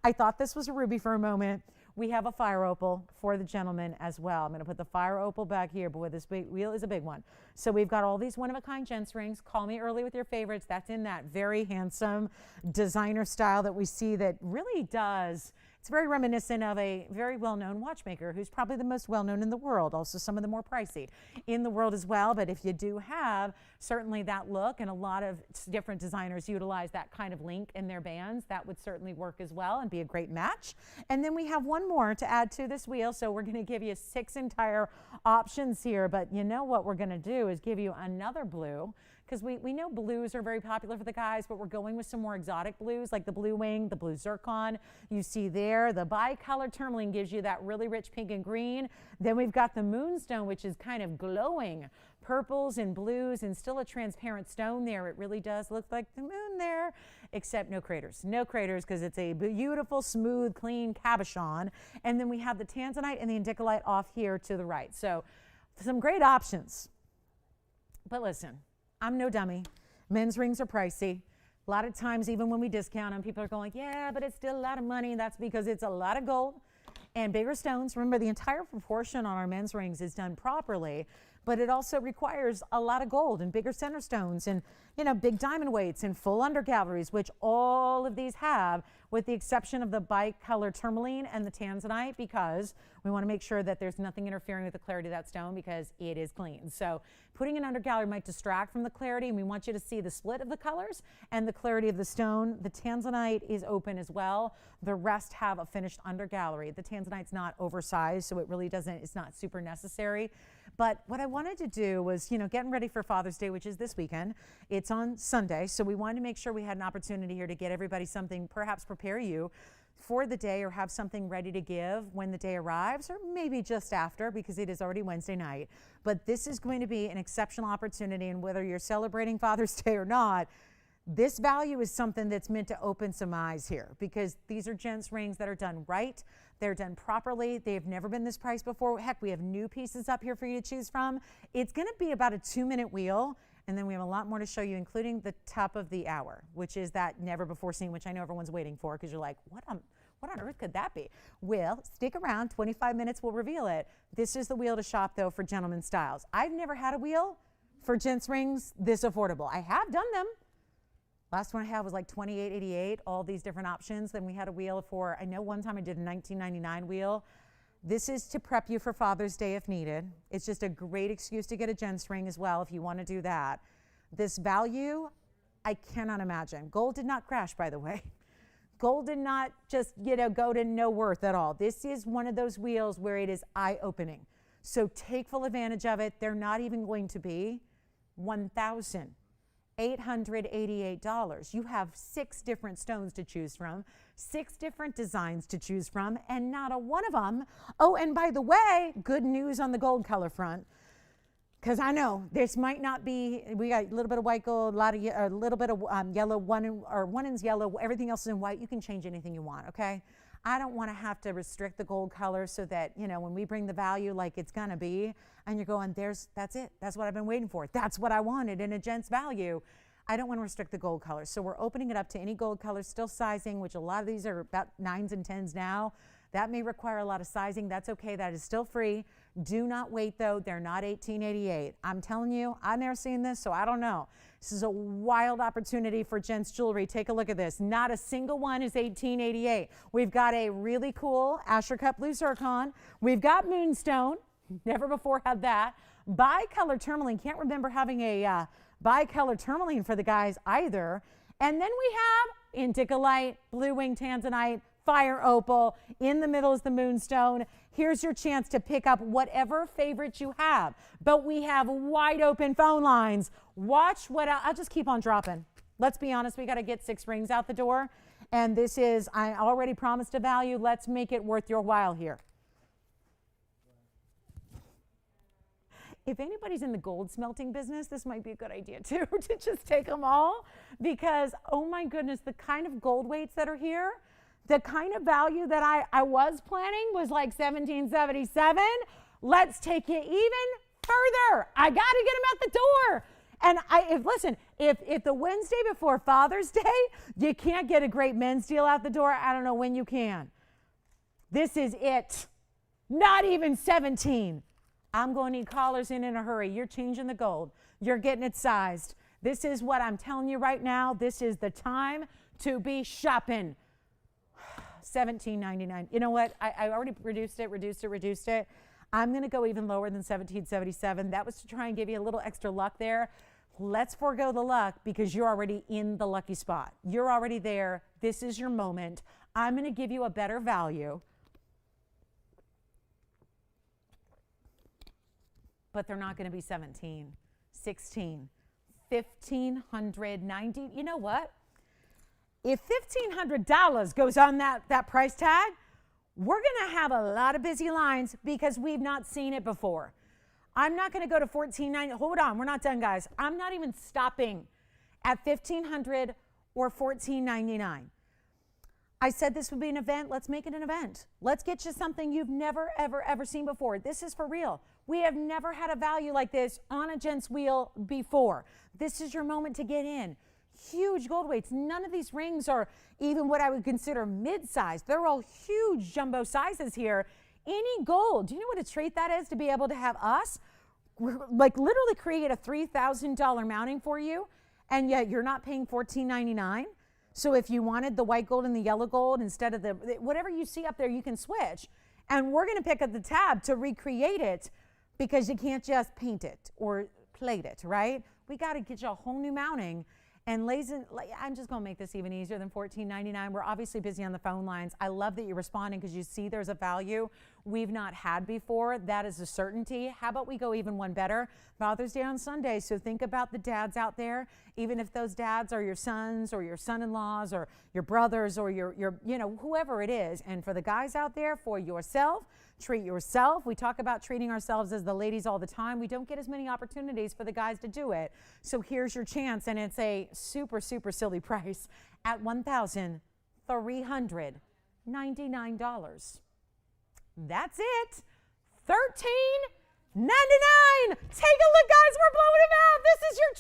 I thought this was a ruby for a moment. We have a fire opal for the gentleman as well. I'm going to put the fire opal back here, but with this big wheel is a big one. So we've got all these one-of-a-kind Gents rings. Call me early with your favorites. That's in that very handsome designer style that we see that really does. It's very reminiscent of a very well-known watchmaker who's probably the most well-known in the world, also some of the more pricey in the world as well. But if you do have certainly that look, and a lot of different designers utilize that kind of link in their bands, that would certainly work as well and be a great match. And then we have one more to add to this wheel, so we're going to give you 6 entire options here. But you know what we're going to do is give you another blue, because we know blues are very popular for the guys, but we're going with some more exotic blues like the blue wing, the blue zircon. You see there, the bicolor tourmaline gives you that really rich pink and green. Then we've got the Moonstone, which is kind of glowing purples and blues and still a transparent stone there. It really does look like the moon there, except no craters. No craters because it's a beautiful, smooth, clean cabochon. And then we have the tanzanite and the indicolite off here to the right. So some great options. But listen, I'm no dummy. Men's rings are pricey. A lot of times, even when we discount them, people are going, yeah, but it's still a lot of money. That's because it's a lot of gold and bigger stones. Remember, the entire proportion on our men's rings is done properly, but it also requires a lot of gold and bigger center stones and, you know, big diamond weights and full undergalleries, which all of these have, with the exception of the bicolor tourmaline and the tanzanite, because we want to make sure that there's nothing interfering with the clarity of that stone because it is clean. So putting an undergallery might distract from the clarity, and we want you to see the split of the colors and the clarity of the stone. The tanzanite is open as well. The rest have a finished undergallery. The tanzanite's not oversized, so it really doesn't, it's not super necessary. But what I wanted to do was, you know, getting ready for Father's Day, which is this weekend. It's on Sunday, so we wanted to make sure we had an opportunity here to get everybody something, perhaps prepare you for the day or have something ready to give when the day arrives, or maybe just after, because it is already Wednesday night. But this is going to be an exceptional opportunity, and whether you're celebrating Father's Day or not, this value is something that's meant to open some eyes here, because these are Gents rings that are done right. They're done properly. They've never been this price before. Heck, we have new pieces up here for you to choose from. It's going to be about a 2-minute wheel, and then we have a lot more to show you, including the top of the hour, which is that never before seen, which I know everyone's waiting for, because you're like, what on earth could that be? Well, stick around. 25 minutes will reveal it. This is the wheel to shop, though, for gentlemen's styles. I've never had a wheel for Gents rings this affordable. I have done them. Last one I had was like $28.88, all these different options. Then we had a wheel for, I know one time I did a $19.99 wheel. This is to prep you for Father's Day if needed. It's just a great excuse to get a Gents ring as well if you want to do that. This value, I cannot imagine. Gold did not crash, by the way. Gold did not just, you know, go to no worth at all. This is one of those wheels where it is eye-opening. So take full advantage of it. They're not even going to be $1,888. You have 6 different stones to choose from, 6 different designs to choose from, and not a one of them. Oh, and by the way, good news on the gold color front, because I know this might not be, we got a little bit of white gold, a little bit of yellow, one end's yellow, everything else is in white. You can change anything you want, okay? I don't want to have to restrict the gold color so that, you know, when we bring the value like it's going to be, and you're going, that's it. That's what I've been waiting for. That's what I wanted in a Gents value. I don't want to restrict the gold color. So we're opening it up to any gold color, still sizing, which a lot of these are about 9s and 10s now. That may require a lot of sizing. That's okay. That is still free. Do not wait, though. They're not $18.88. I'm telling you, I've never seen this, so I don't know. This is a wild opportunity for Gents jewelry. Take a look at this. Not a single one is $18.88. We've got a really cool Asher Cut Blue Zircon. We've got Moonstone. Never before had that. Bicolor tourmaline. Can't remember having a bicolor tourmaline for the guys either. And then we have indicolite, blue wing tanzanite, fire opal. In the middle is the Moonstone. Here's your chance to pick up whatever favorites you have. But we have wide open phone lines. Watch what I'll just keep on dropping. Let's be honest, we got to get 6 rings out the door. And this is, I already promised a value. Let's make it worth your while here. If anybody's in the gold smelting business, this might be a good idea too, to just take them all, because, oh my goodness, the kind of gold weights that are here, the kind of value that I was planning was like $17.77. Let's take it even further. I got to get them out the door. And if the Wednesday before Father's Day, you can't get a great men's deal out the door, I don't know when you can. This is it. Not even 17. I'm going to need callers in a hurry. You're changing the gold. You're getting it sized. This is what I'm telling you right now. This is the time to be shopping. $17.99. You know what? I already reduced it. I'm going to go even lower than $17.77. That was to try and give you a little extra luck there. Let's forego the luck because you're already in the lucky spot. You're already there. This is your moment. I'm going to give you a better value. But they're not going to be 17, 16, 1,590. You know what? If $1,500 goes on that price tag, we're going to have a lot of busy lines because we've not seen it before. I'm not going to go to $1,490. Hold on, we're not done, guys. I'm not even stopping at $1,500 or $1,499. I said this would be an event. Let's make it an event. Let's get you something you've never, ever, ever seen before. This is for real. We have never had a value like this on a Gents wheel before. This is your moment to get in. Huge gold weights. None of these rings are even what I would consider mid-size. They're all huge jumbo sizes here. Any gold. Do you know what a treat that is to be able to have us like literally create a $3,000 mounting for you, and yet you're not paying $1,499? So if you wanted the white gold and the yellow gold instead of the whatever you see up there, you can switch. And we're going to pick up the tab to recreate it, because you can't just paint it or plate it, right? We got to get you a whole new mounting. And I'm just going to make this even easier than $14.99. We're obviously busy on the phone lines. I love that you're responding, because you see there's a value we've not had before. That is a certainty. How about we go even one better? Father's Day on Sunday. So think about the dads out there, even if those dads are your sons or your son-in-laws or your brothers or your whoever it is. And for the guys out there, for yourself, treat yourself. We talk about treating ourselves as the ladies all the time. We don't get as many opportunities for the guys to do it. So here's your chance, and it's a super, super silly price at $1,399. That's it. $1,399. Take a look, guys. We're blowing them out. This is your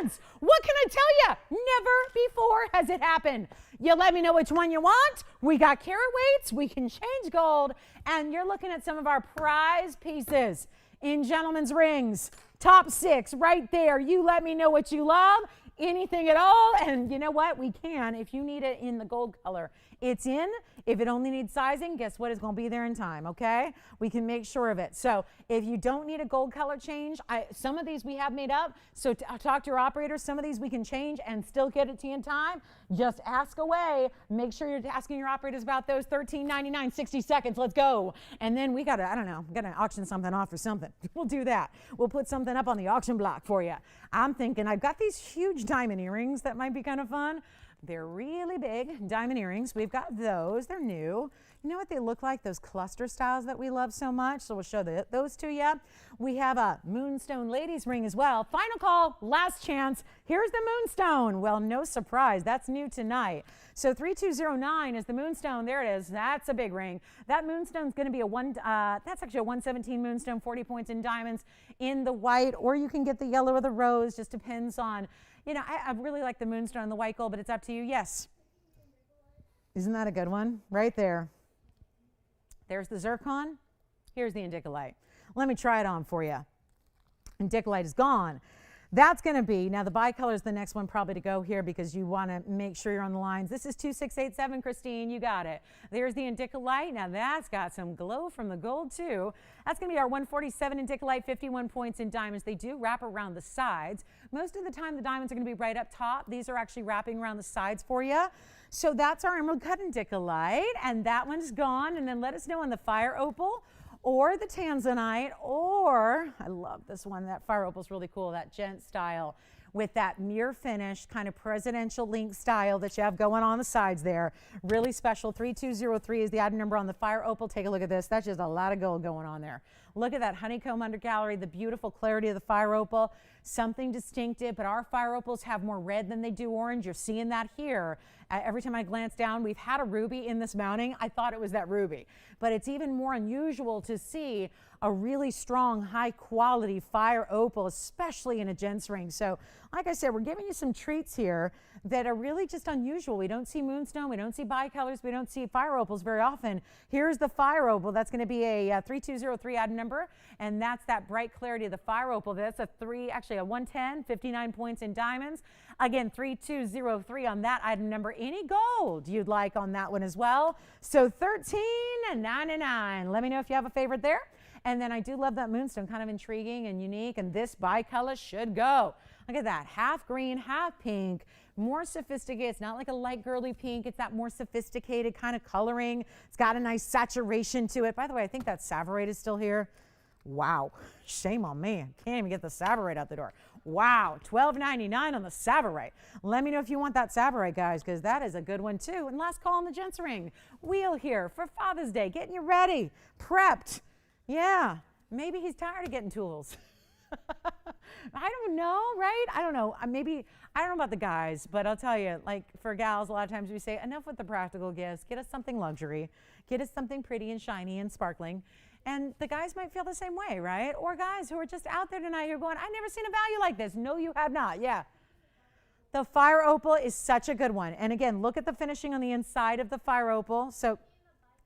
chance. What can I tell you? Never before has it happened. You let me know which one you want. We got carat weights. We can change gold. And you're looking at some of our prize pieces in gentlemen's rings. Top 6 right there. You let me know what you love. Anything at all. And you know what? We can, if you need it in the gold color. It's in. If it only needs sizing, guess what? It's going to be there in time, okay? We can make sure of it. So if you don't need a gold color change, some of these we have made up. So talk to your operator. Some of these we can change and still get it to you in time. Just ask away. Make sure you're asking your operators about those. $13.99, 60 seconds. Let's go. And then we got to, I don't know, got to auction something off or something. We'll do that. We'll put something up on the auction block for you. I'm thinking I've got these huge diamond earrings that might be kind of fun. They're really big diamond earrings. We've got those. They're new. You know what they look like? Those cluster styles that we love so much. So we'll show those to you. We have a Moonstone ladies ring as well. Final call, last chance. Here's the Moonstone. Well, no surprise. That's new tonight. So 3209 is the Moonstone. There it is. That's a big ring. That Moonstone's going to be that's actually a 117 Moonstone, 40 points in diamonds in the white, or you can get the yellow or the rose. Just depends on, I really like the Moonstone and the white gold, but it's up to you. Yes. Isn't that a good one? Right there. There's the zircon. Here's the indicolite. Let me try it on for you. Indicolite is gone. That's going to be, now the bicolor is the next one probably to go here, because you want to make sure you're on the lines. This is 2687, Christine. You got it. There's the indicolite. Now that's got some glow from the gold too. That's going to be our 147 indicolite, 51 points in diamonds. They do wrap around the sides. Most of the time the diamonds are going to be right up top. These are actually wrapping around the sides for you. So that's our emerald cut indicolite, and that one's gone. And then let us know on the fire opal or the tanzanite, or I love this one. That fire opal is really cool, that Gents style with that mirror finish kind of presidential link style that you have going on the sides there. Really special. 3203 is the item number on the fire opal. Take a look at this. That's just a lot of gold going on there. Look at that honeycomb undergallery, the beautiful clarity of the fire opal. Something distinctive, but our fire opals have more red than they do orange. You're seeing that here. Every time I glance down, we've had a ruby in this mounting. I thought it was that ruby, but it's even more unusual to see a really strong, high quality fire opal, especially in a Gents ring. So like I said, we're giving you some treats here that are really just unusual. We don't see Moonstone, we don't see bicolors, we don't see fire opals very often. Here's the fire opal. That's going to be a 3203 item number, and that's that bright clarity of the fire opal. That's a 110, 59 points in diamonds. Again, 3203 on that item number. Any gold you'd like on that one as well. So $13.99. Let me know if you have a favorite there. And then I do love that Moonstone, kind of intriguing and unique, and this bicolor should go. Look at that, half green, half pink, more sophisticated. It's not like a light girly pink. It's that more sophisticated kind of coloring. It's got a nice saturation to it. By the way, I think that Savorite is still here. Wow, shame on me. I can't even get the Savorite out the door. Wow, $12.99 on the Savorite. Let me know if you want that Savorite, guys, because that is a good one too. And last call on the Gents ring. Wheel here for Father's Day, getting you ready, prepped. Yeah, Maybe he's tired of getting tools. I don't know, right? I don't know. Maybe, I don't know about the guys, but I'll tell you, like for gals, a lot of times we say, enough with the practical gifts. Get us something luxury. Get us something pretty and shiny and sparkling. And the guys might feel the same way, right? Or guys who are just out there tonight who are going, I've never seen a value like this. No, you have not. Yeah. The fire opal is such a good one. And again, look at the finishing on the inside of the fire opal. So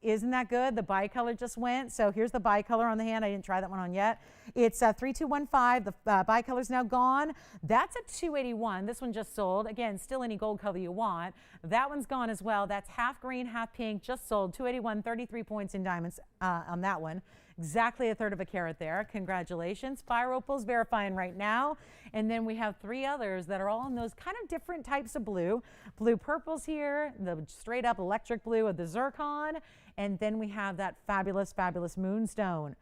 isn't that good? The bicolor just went. So here's the bicolor on the hand. I didn't try that one on yet. It's 3215. The bicolor's now gone. That's a 281. This one just sold. Again, still any gold color you want. That one's gone as well. That's half green, half pink, just sold. 281, 33 points in diamonds on that one. Exactly a third of a carat there. Congratulations. Fire opal's verifying right now. And then we have 3 others that are all in those kind of different types of blue. Blue purples here, the straight up electric blue of the zircon. And then we have that fabulous, fabulous moonstone.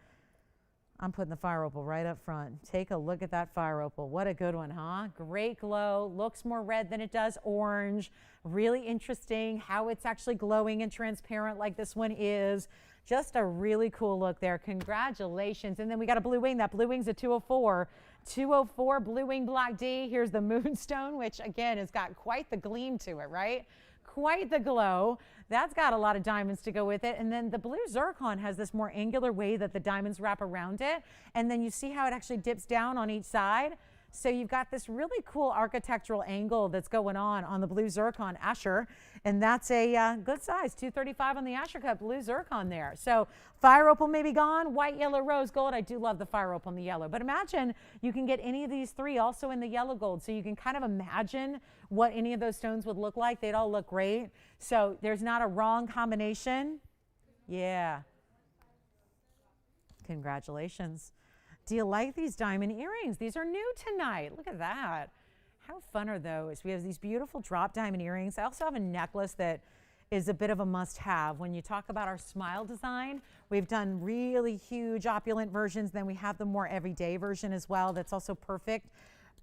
I'm putting the fire opal right up front. Take a look at that fire opal. What a good one, huh? Great glow. Looks more red than it does orange. Really interesting how it's actually glowing and transparent like this one is. Just a really cool look there. Congratulations. And then we got a blue wing. That blue wing's a 204. 204 blue wing black D. Here's the moonstone, which again has got quite the gleam to it, right? Quite the glow. That's got a lot of diamonds to go with it. And then the blue zircon has this more angular way that the diamonds wrap around it. And then you see how it actually dips down on each side. So you've got this really cool architectural angle that's going on the blue zircon Asher. And that's a good size, 235 on the Asher cut blue zircon there. So fire opal may be gone, white, yellow, rose gold. I do love the fire opal and the yellow. But imagine you can get any of these 3 also in the yellow gold. So you can kind of imagine what any of those stones would look like. They'd all look great. So there's not a wrong combination. Yeah. Congratulations. Do you like these diamond earrings? These are new tonight. Look at that. How fun are those? We have these beautiful drop diamond earrings. I also have a necklace that is a bit of a must-have. When you talk about our smile design, we've done really huge opulent versions. Then we have the more everyday version as well. That's also perfect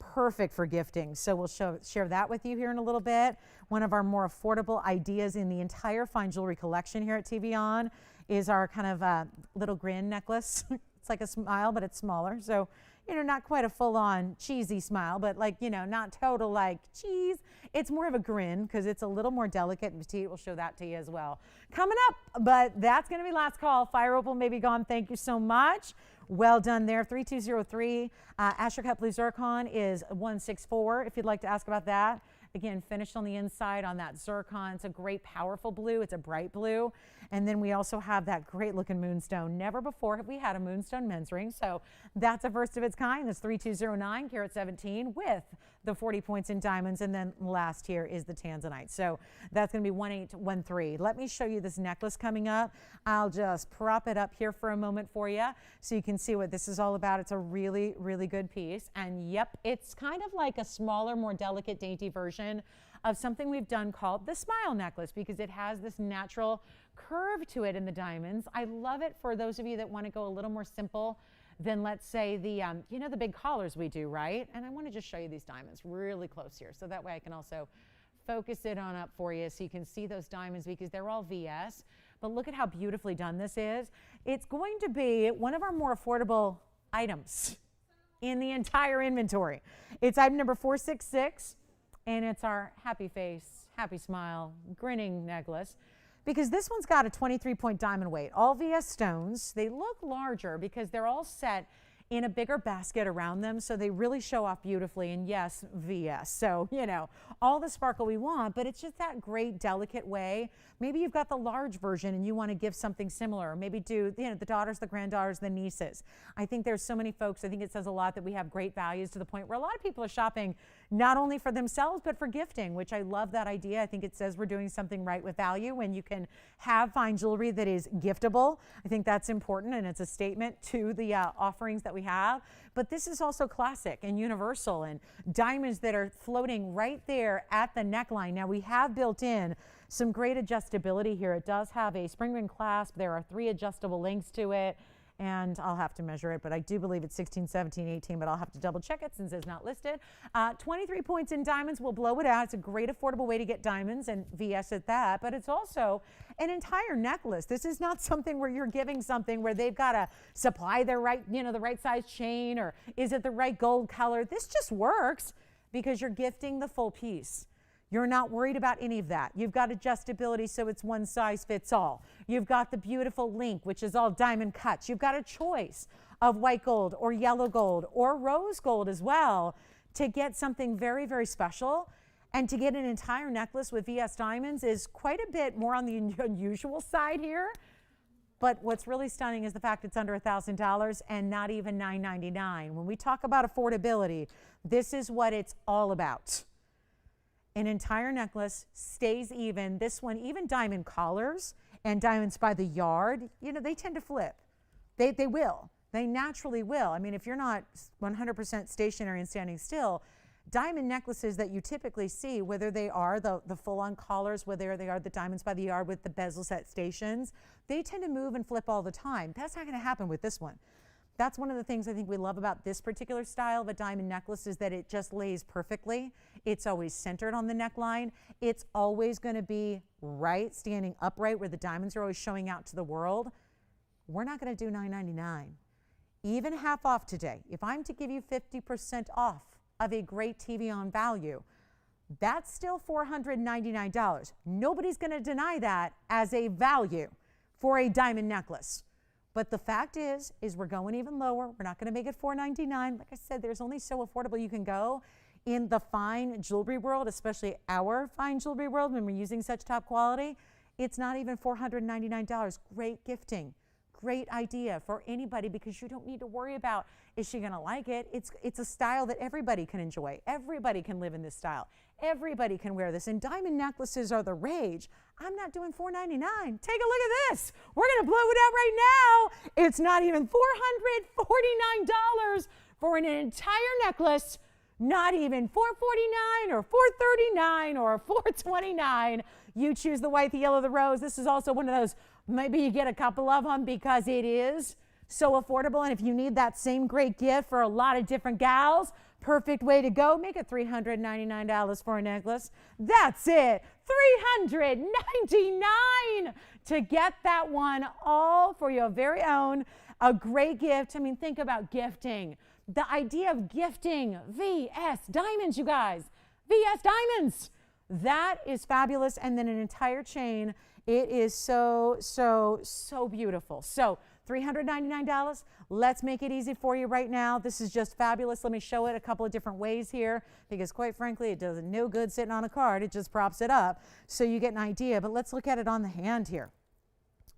for gifting. So we'll share that with you here in a little bit. One of our more affordable ideas in the entire fine jewelry collection here at TVON is our kind of little grin necklace. It's like a smile, but it's smaller. So, you know, not quite a full-on cheesy smile, but like, you know, not total like cheese. It's more of a grin because it's a little more delicate and petite. We'll show that to you as well. Coming up, but that's going to be last call. Fire opal may be gone. Thank you so much. Well done there. 3203. Asher cut blue zircon is 164 if you'd like to ask about that. Again, finished on the inside on that zircon. It's a great, powerful blue. It's a bright blue. And then we also have that great looking moonstone. Never before have we had a moonstone men's ring. So that's a first of its kind. It's 3209, carat 17 with the 40 points in diamonds. And then last here is the tanzanite. So that's going to be 1813. Let me show you this necklace coming up. I'll just prop it up here for a moment for you so you can see what this is all about. It's a really, really good piece. And yep, it's kind of like a smaller, more delicate, dainty version of something we've done called the smile necklace because it has this natural curve to it in the diamonds. I love it for those of you that want to go a little more simple than, let's say, the you know, the big collars we do, right? And I want to just show you these diamonds really close here so that way I can also focus it on up for you so you can see those diamonds because they're all VS. But look at how beautifully done this is. It's going to be one of our more affordable items in the entire inventory. It's item number 466. And it's our happy face, happy smile, grinning necklace. Because this one's got a 23-point diamond weight. All VS stones. They look larger because they're all set in a bigger basket around them. So they really show off beautifully. And yes, VS. So, you know, all the sparkle we want, but it's just that great, delicate way. Maybe you've got the large version and you want to give something similar. Or maybe do, you know, the daughters, the granddaughters, the nieces. I think there's so many folks, I think it says a lot that we have great values to the point where a lot of people are shopping not only for themselves, but for gifting, which I love that idea. I think it says we're doing something right with value when you can have fine jewelry that is giftable. I think that's important and it's a statement to the offerings that we have. But this is also classic and universal and diamonds that are floating right there at the neckline. Now we have built in some great adjustability here. It does have a spring ring clasp. There are 3 adjustable links to it. and I'll have to measure it, but I do believe it's 16, 17, 18, but I'll have to double check it since it's not listed. 23 points in diamonds. We'll blow it out. It's a great affordable way to get diamonds, and VS at that, but it's also an entire necklace. This is not something where you're giving something where they've got to supply their right, the right size chain, or is it the right gold color? This just works because you're gifting the full piece. You're not worried about any of that. You've got adjustability, so it's one size fits all. You've got the beautiful link, which is all diamond cuts. You've got a choice of white gold or yellow gold or rose gold as well to get something very, very special. And to get an entire necklace with VS diamonds is quite a bit more on the unusual side here. But what's really stunning is the fact it's under $1,000 and not even $999. When we talk about affordability, this is what it's all about. An entire necklace stays even. This one, even diamond collars and diamonds by the yard, they tend to flip. They will. They naturally will. I mean, if you're not 100% stationary and standing still, diamond necklaces that you typically see, whether they are the full-on collars, whether they are the diamonds by the yard with the bezels at stations, they tend to move and flip all the time. That's not going to happen with this one. That's one of the things I think we love about this particular style of a diamond necklace is that it just lays perfectly. It's always centered on the neckline. It's always going to be right, standing upright where the diamonds are always showing out to the world. We're not going to do $999. Even half off today, if I'm to give you 50% off of a great TVON value, that's still $499. Nobody's going to deny that as a value for a diamond necklace. But the fact is we're going even lower. We're not going to make it $499. Like I said, there's only so affordable you can go in the fine jewelry world, especially our fine jewelry world when we're using such top quality. It's not even $499. Great gifting. Great idea for anybody because you don't need to worry about, is she going to like it? It's a style that everybody can enjoy. Everybody can live in this style. Everybody can wear this. And diamond necklaces are the rage. I'm not doing $499. Take a look at this. We're going to blow it out right now. It's not even $449 for an entire necklace. Not even $449 or $439 or $429. You choose the white, the yellow, the rose. This is also one of those, maybe you get a couple of them because it is so affordable. And if you need that same great gift for a lot of different gals, perfect way to go. Make it $399 for a necklace. That's it. $399 to get that one all for your very own. A great gift. I mean, think about gifting. The idea of gifting VS diamonds, you guys. VS diamonds. That is fabulous. And then an entire chain. It is so, so, so beautiful. So $399. Let's make it easy for you right now. This is just fabulous. Let me show it a couple of different ways here because quite frankly, it does no good sitting on a card. It just props it up so you get an idea. But let's look at it on the hand here.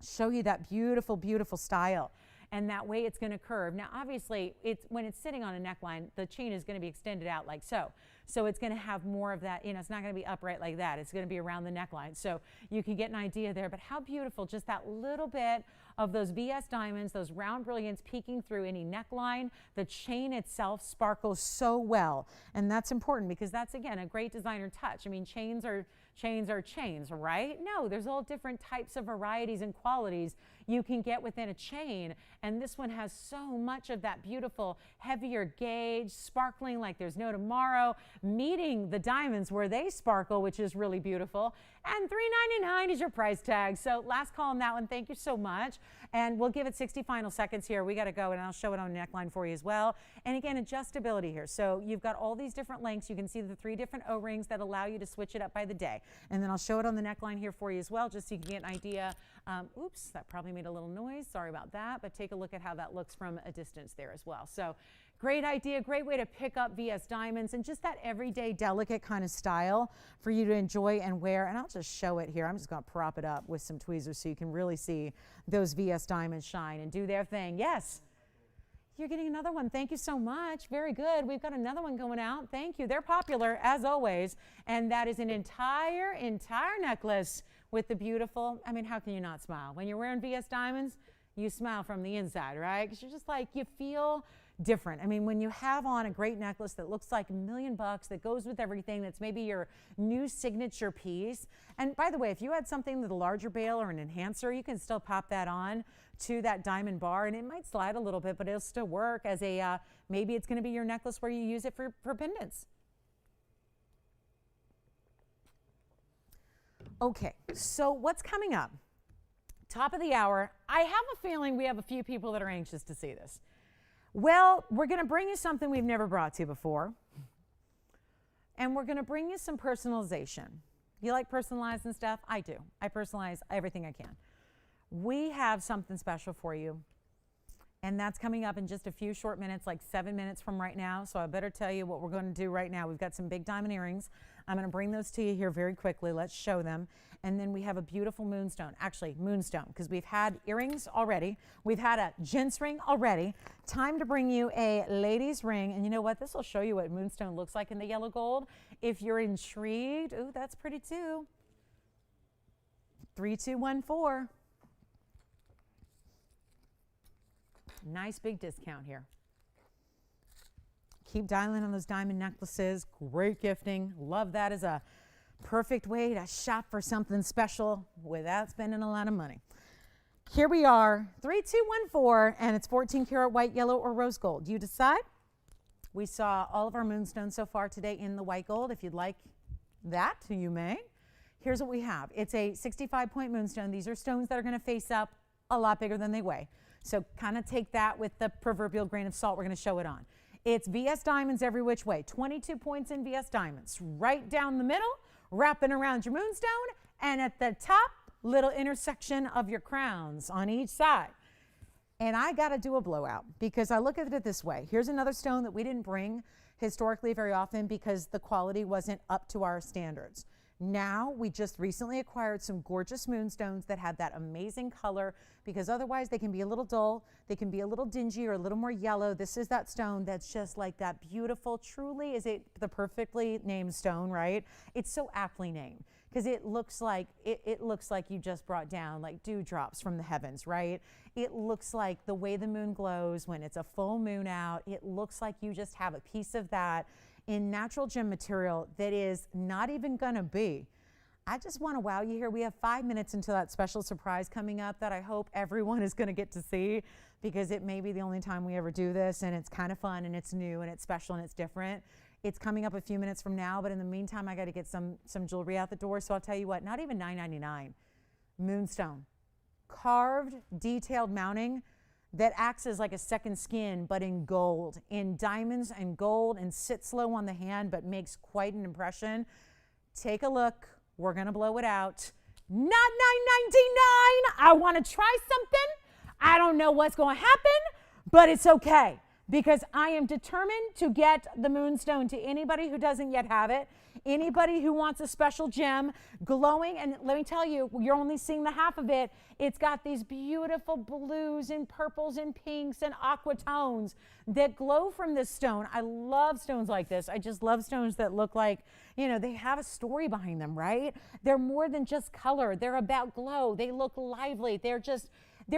Show you that beautiful, beautiful style. And that way it's going to curve. Now, obviously, when it's sitting on a neckline, the chain is going to be extended out like so. So it's going to have more of that, it's not going to be upright like that. It's going to be around the neckline. So you can get an idea there. But how beautiful, just that little bit of those VS diamonds, those round brilliants peeking through any neckline. The chain itself sparkles so well. And that's important because that's, again, a great designer touch. I mean, chains are chains, right? No, there's all different types of varieties and qualities you can get within a chain. And this one has so much of that beautiful, heavier gauge, sparkling like there's no tomorrow, meeting the diamonds where they sparkle, which is really beautiful. And $399 is your price tag. So last call on that one. Thank you so much. And we'll give it 60 final seconds here. We got to go, and I'll show it on the neckline for you as well. And again, adjustability here. So you've got all these different lengths. You can see the 3 different O-rings that allow you to switch it up by the day. And then I'll show it on the neckline here for you as well, just so you can get an idea. Oops, that probably made a little noise. Sorry about that. But take a look at how that looks from a distance there as well. So great idea, great way to pick up VS diamonds and just that everyday delicate kind of style for you to enjoy and wear. And I'll just show it here. I'm just going to prop it up with some tweezers so you can really see those VS diamonds shine and do their thing. Yes. You're getting another one. Thank you so much. Very good. We've got another one going out. Thank you. They're popular as always. And that is an entire necklace with the beautiful, I mean, how can you not smile? When you're wearing VS diamonds, you smile from the inside, right? Because you're just like, you feel different. I mean, when you have on a great necklace that looks like $1 million, that goes with everything, that's maybe your new signature piece. And by the way, if you had something with a larger bail or an enhancer, you can still pop that on to that diamond bar, and it might slide a little bit, but it'll still work as a, maybe it's going to be your necklace where you use it for pendants. Okay, so what's coming up? Top of the hour. I have a feeling we have a few people that are anxious to see this. Well, we're going to bring you something we've never brought to you before, and we're going to bring you some personalization. You like personalizing stuff? I do. I personalize everything I can. We have something special for you, and that's coming up in just a few short minutes, like 7 minutes from right now. So I better tell you what we're going to do right now. We've got some big diamond earrings. I'm going to bring those to you here very quickly. Let's show them. And then we have a beautiful moonstone, actually moonstone, because we've had earrings already. We've had a gents ring already. Time to bring you a ladies ring. And you know what? This will show you what moonstone looks like in the yellow gold. If you're intrigued, ooh, that's pretty too. 3214. Nice big discount here. Keep dialing on those diamond necklaces. Great gifting. Love that as a perfect way to shop for something special without spending a lot of money. Here we are, 3214, and it's 14 karat white, yellow, or rose gold. You decide. We saw all of our moonstones so far today in the white gold. If you'd like that, you may. Here's what we have. It's a 65-point moonstone. These are stones that are going to face up a lot bigger than they weigh. So kind of take that with the proverbial grain of salt. We're going to show it on. It's VS diamonds every which way. 22 points in VS diamonds. Right down the middle, wrapping around your moonstone, and at the top, little intersection of your crowns on each side. And I got to do a blowout because I look at it this way. Here's another stone that we didn't bring historically very often because the quality wasn't up to our standards. Now, we just recently acquired some gorgeous moonstones that have that amazing color because otherwise they can be a little dull, they can be a little dingy or a little more yellow. This is that stone that's just like that beautiful, truly, is it the perfectly named stone, right? It's so aptly named because it looks like you just brought down like dewdrops from the heavens, right? It looks like the way the moon glows when it's a full moon out. It looks like you just have a piece of that in natural gem material that is not even gonna be. I just want to wow you here. We have 5 minutes until that special surprise coming up that I hope everyone is gonna get to see because it may be the only time we ever do this, and it's kind of fun and it's new and it's special and it's different. It's coming up a few minutes from now, but in the meantime, I got to get some jewelry out the door. So I'll tell you what, not even $9.99. Moonstone, carved, detailed mounting that acts as like a second skin, but in gold, in diamonds and gold, and sits low on the hand, but makes quite an impression. Take a look. We're going to blow it out. Not $9.99. I want to try something. I don't know what's going to happen, but it's okay because I am determined to get the moonstone to anybody who doesn't yet have it. Anybody who wants a special gem, glowing, and let me tell you, you're only seeing the half of it. It's got these beautiful blues and purples and pinks and aqua tones that glow from this stone. I love stones like this. I just love stones that look like, you know, they have a story behind them, right? They're more than just color. They're about glow. They look lively. They're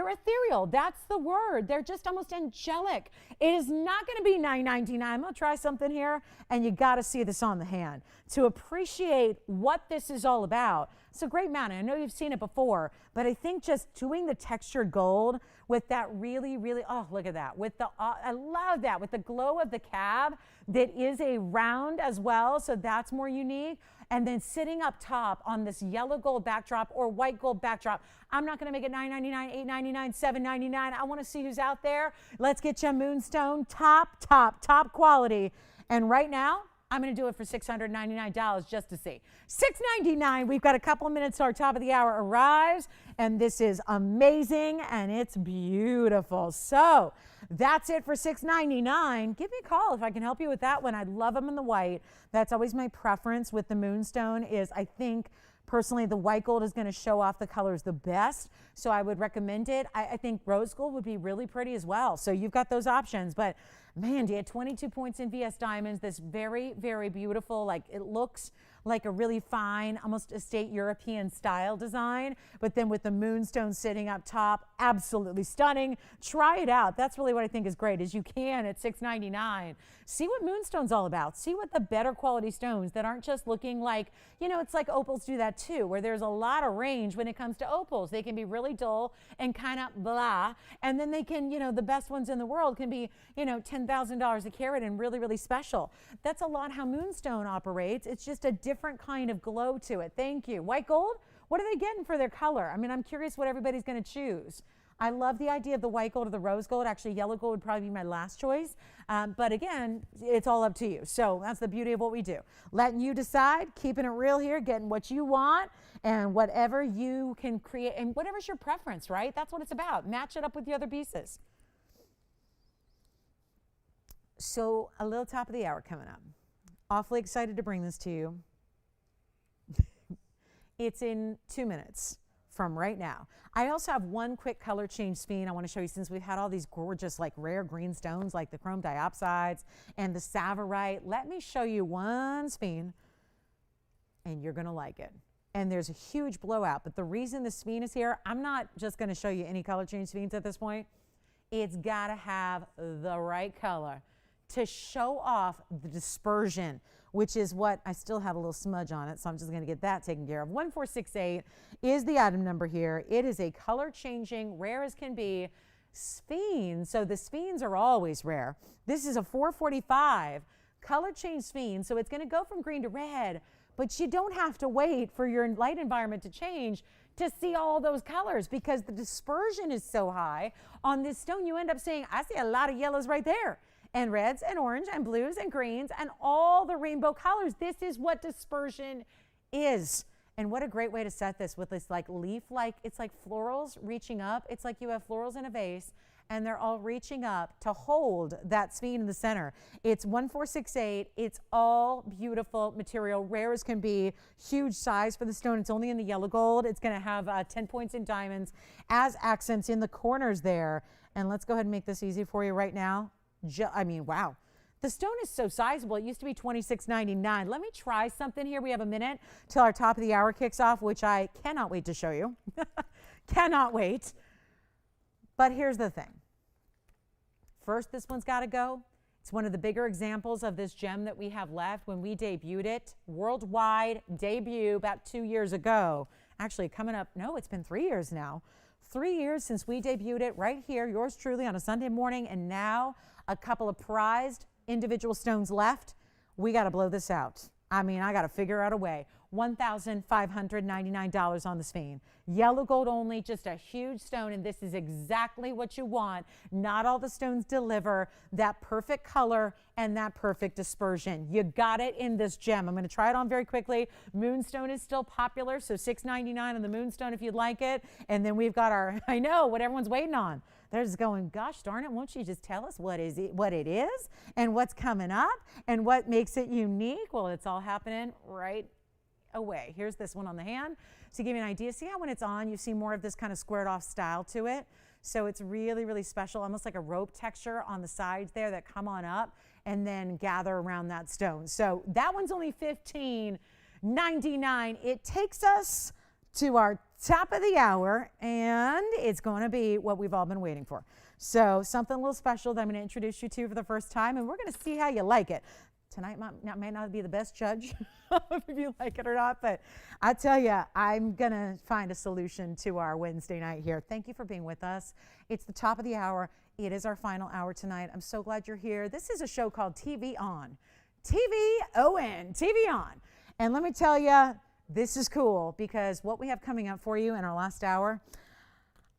ethereal. That's the word. They're just almost angelic. It is not going to be $9.99. I'm going to try something here, and you got to see this on the hand to appreciate what this is all about. It's a great mountain. I know you've seen it before, but I think just doing the textured gold with that really, really, oh, look at that. With the, I love that. With the glow of the cab that is a round as well, so that's more unique. And then sitting up top on this yellow gold backdrop or white gold backdrop. I'm not going to make it $9.99, $8.99, $7.99. I want to see who's out there. Let's get you a moonstone, top quality. And right now, I'm going to do it for $699 just to see. $699. We've got a couple of minutes till our top of the hour arrives, and this is amazing and it's beautiful. So that's it for $699. Give me a call if I can help you with that one. I love them in the white. That's always my preference with the moonstone. Is I think personally the white gold is going to show off the colors the best, so I would recommend it. I think rose gold would be really pretty as well. So you've got those options, but man, you had 22 points in VS diamonds. This very, very beautiful, like it looks like a really fine, almost estate European style design, but then with the moonstone sitting up top, absolutely stunning. Try it out. That's really what I think is great, is you can at $6.99 see what Moonstone's all about. See what the better quality stones that aren't just looking like, you know, it's like opals do that too, where there's a lot of range when it comes to opals. They can be really dull and kind of blah, and then they can, you know, the best ones in the world can be, you know, $10,000 a carat and really, really special. That's a lot how Moonstone operates. It's just a different kind of glow to it. Thank you. White gold, what are they getting for their color? I mean, I'm curious what everybody's going to choose. I love the idea of the white gold or the rose gold. Actually, yellow gold would probably be my last choice. But again, it's all up to you. So that's the beauty of what we do. Letting you decide, keeping it real here, getting what you want and whatever you can create and whatever's your preference, right? That's what it's about. Match it up with the other pieces. So a little top of the hour coming up. Awfully excited to bring this to you. It's in 2 minutes from right now. I also have one quick color change sphene I want to show you, since we've had all these gorgeous like rare green stones like the chrome diopsides and the Savorite. Let me show you one sphene and you're going to like it. And there's a huge blowout, but the reason the sphene is here, I'm not just going to show you any color change sphenes at this point. It's got to have the right color to show off the dispersion, which is what I still have a little smudge on it, so I'm just going to get that taken care of. 1468 is the item number here. It is a color changing, rare as can be sphene. So the sphenes are always rare. This is a 445 color change sphene, so it's going to go from green to red, but you don't have to wait for your light environment to change to see all those colors, because the dispersion is so high on this stone. You end up seeing, I see a lot of yellows right there, and reds and orange and blues and greens and all the rainbow colors. This is what dispersion is. And what a great way to set this with this like leaf, like it's like florals reaching up. It's like you have florals in a vase and they're all reaching up to hold that sphene in the center. It's 1468. It's all beautiful material, rare as can be, huge size for the stone. It's only in the yellow gold. It's going to have 10 points in diamonds as accents in the corners there. And let's go ahead and make this easy for you right now. I mean, wow. The stone is so sizable. It used to be $26.99. Let me try something here. We have a minute till our top of the hour kicks off, which I cannot wait to show you. Cannot wait. But here's the thing. First, this one's got to go. It's one of the bigger examples of this gem that we have left. When we debuted it, worldwide debut about 2 years ago. Actually, coming up, no, it's been 3 years now. 3 years since we debuted it right here, yours truly, on a Sunday morning, and now a couple of prized individual stones left. We got to blow this out. I mean, I got to figure out a way. $1,599 on the sphene. Yellow gold only, just a huge stone, and this is exactly what you want. Not all the stones deliver that perfect color and that perfect dispersion. You got it in this gem. I'm going to try it on very quickly. Moonstone is still popular, so $6.99 on the Moonstone if you'd like it. And then we've got our, I know, what everyone's waiting on. They're just going, gosh darn it, won't you just tell us what it is and what's coming up and what makes it unique? Well, it's all happening right away. Here's this one on the hand to give you an idea. See how when it's on, you see more of this kind of squared off style to it. So it's really, really special, almost like a rope texture on the sides there that come on up and then gather around that stone. So that one's only $15.99. It takes us to our top of the hour, and it's going to be what we've all been waiting for. So something a little special that I'm going to introduce you to for the first time, and we're going to see how you like it. Tonight may not be the best judge if you like it or not, but I tell you, I'm going to find a solution to our Wednesday night here. Thank you for being with us. It's the top of the hour. It is our final hour tonight. I'm so glad you're here. This is a show called TVON. TVON. TVON. And let me tell you, this is cool because what we have coming up for you in our last hour,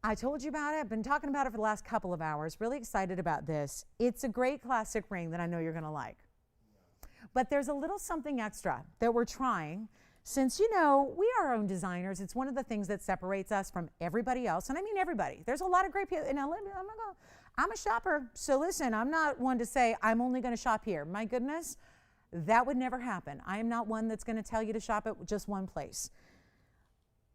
I told you about it. I've been talking about it for the last couple of hours. Really excited about this. It's a great classic ring that I know you're going to like. But there's a little something extra that we're trying. Since, you know, we are our own designers, it's one of the things that separates us from everybody else. And I mean everybody. There's a lot of great people. And I'm a shopper. So listen, I'm not one to say I'm only going to shop here. My goodness, that would never happen. I am not one that's going to tell you to shop at just one place.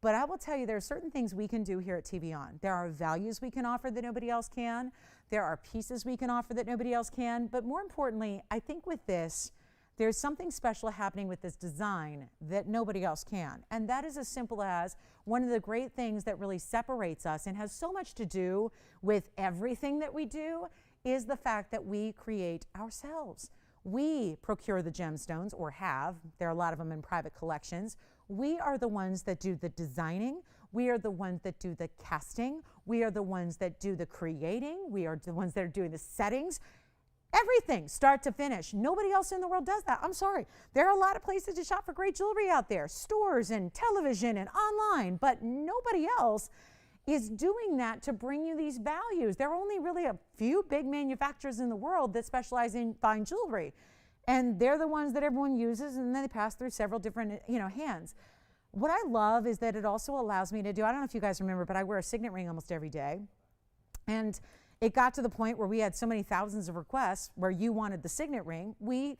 But I will tell you, there are certain things we can do here at TVON. There are values we can offer that nobody else can. There are pieces we can offer that nobody else can. But more importantly, I think with this, there's something special happening with this design that nobody else can. And that is as simple as one of the great things that really separates us and has so much to do with everything that we do is the fact that we create ourselves. We procure the gemstones, or have. There are a lot of them in private collections. We are the ones that do the designing. We are the ones that do the casting. We are the ones that do the creating. We are the ones that are doing the settings. Everything, start to finish. Nobody else in the world does that. I'm sorry. There are a lot of places to shop for great jewelry out there, stores and television and online, but nobody else is doing that to bring you these values. There are only really a few big manufacturers in the world that specialize in fine jewelry, and they're the ones that everyone uses, and then they pass through several different, hands. What I love is that it also allows me to do, I don't know if you guys remember, but I wear a signet ring almost every day, and it got to the point where we had so many thousands of requests where you wanted the signet ring. We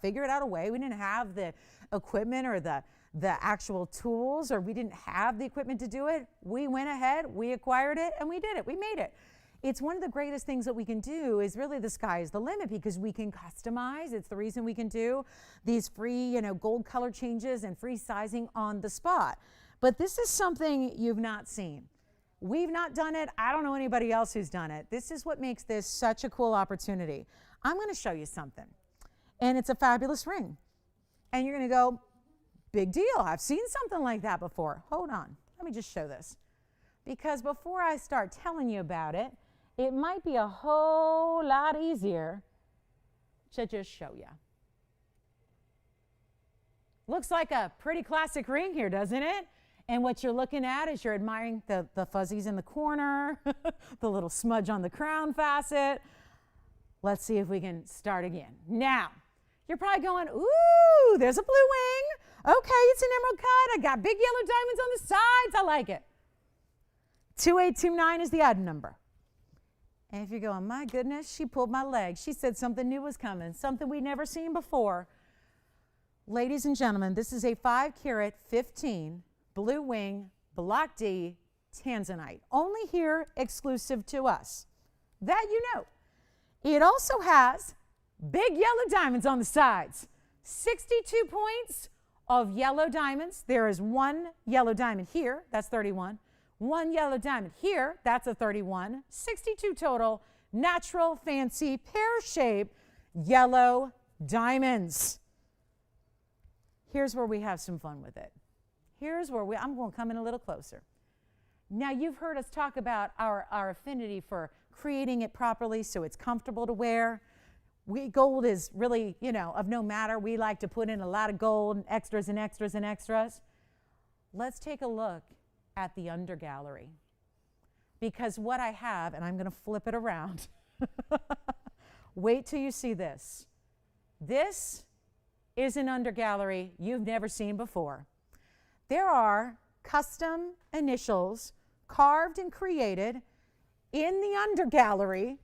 figured out a way. We didn't have the equipment or the actual tools, or we didn't have the equipment to do it. We went ahead, we acquired it, and we did it. We made it. It's one of the greatest things that we can do. Is really the sky is the limit, because we can customize. It's the reason we can do these free, gold color changes and free sizing on the spot. But this is something you've not seen. We've not done it. I don't know anybody else who's done it. This is what makes this such a cool opportunity. I'm going to show you something, and it's a fabulous ring. And you're going to go, big deal. I've seen something like that before. Hold on. Let me just show this. Because before I start telling you about it, it might be a whole lot easier to just show you. Looks like a pretty classic ring here, doesn't it? And what you're looking at is you're admiring the fuzzies in the corner, the little smudge on the crown facet. Let's see if we can start again. Now, you're probably going, ooh, there's a blue wing. Okay, it's an emerald cut. I got big yellow diamonds on the sides. I like it. 2829 is the item number. And if you're going, my goodness, she pulled my leg. She said something new was coming, something we'd never seen before. Ladies and gentlemen, this is a 5-carat 15 blue wing, block D, tanzanite. Only here, exclusive to us. That you know. It also has big yellow diamonds on the sides. 62 points of yellow diamonds. There is one yellow diamond here, that's 31. One yellow diamond here, that's a 31. 62 total, natural, fancy, pear-shaped yellow diamonds. Here's where we have some fun with it. Here's where I'm going to come in a little closer. Now, you've heard us talk about our affinity for creating it properly so it's comfortable to wear. Gold is really, of no matter. We like to put in a lot of gold and extras and extras and extras. Let's take a look at the undergallery. Because what I have, and I'm going to flip it around. Wait till you see this. This is an undergallery you've never seen before. There are custom initials carved and created in the undergallery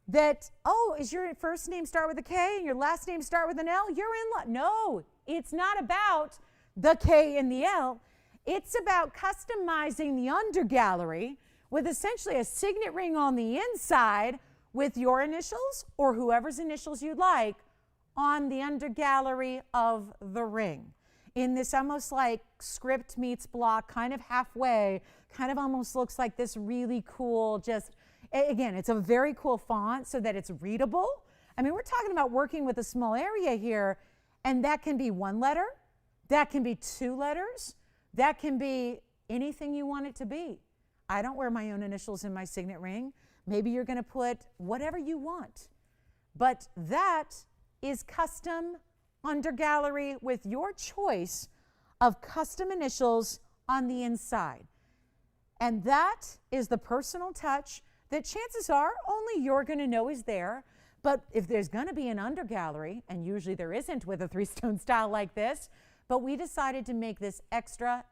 that, is your first name start with a K and your last name start with an L? You're in luck. No, it's not about the K and the L. It's about customizing the undergallery with essentially a signet ring on the inside with your initials or whoever's initials you'd like on the undergallery of the ring. In this almost like script meets block, kind of halfway, kind of almost looks like this really cool, again, it's a very cool font so that it's readable. I mean, we're talking about working with a small area here, and that can be one letter, that can be 2 letters, that can be anything you want it to be. I don't wear my own initials in my signet ring. Maybe you're going to put whatever you want. But that is custom undergallery with your choice of custom initials on the inside. And that is the personal touch that chances are only you're going to know is there. But if there's going to be an undergallery, and usually there isn't with a 3-stone style like this, but we decided to make this extra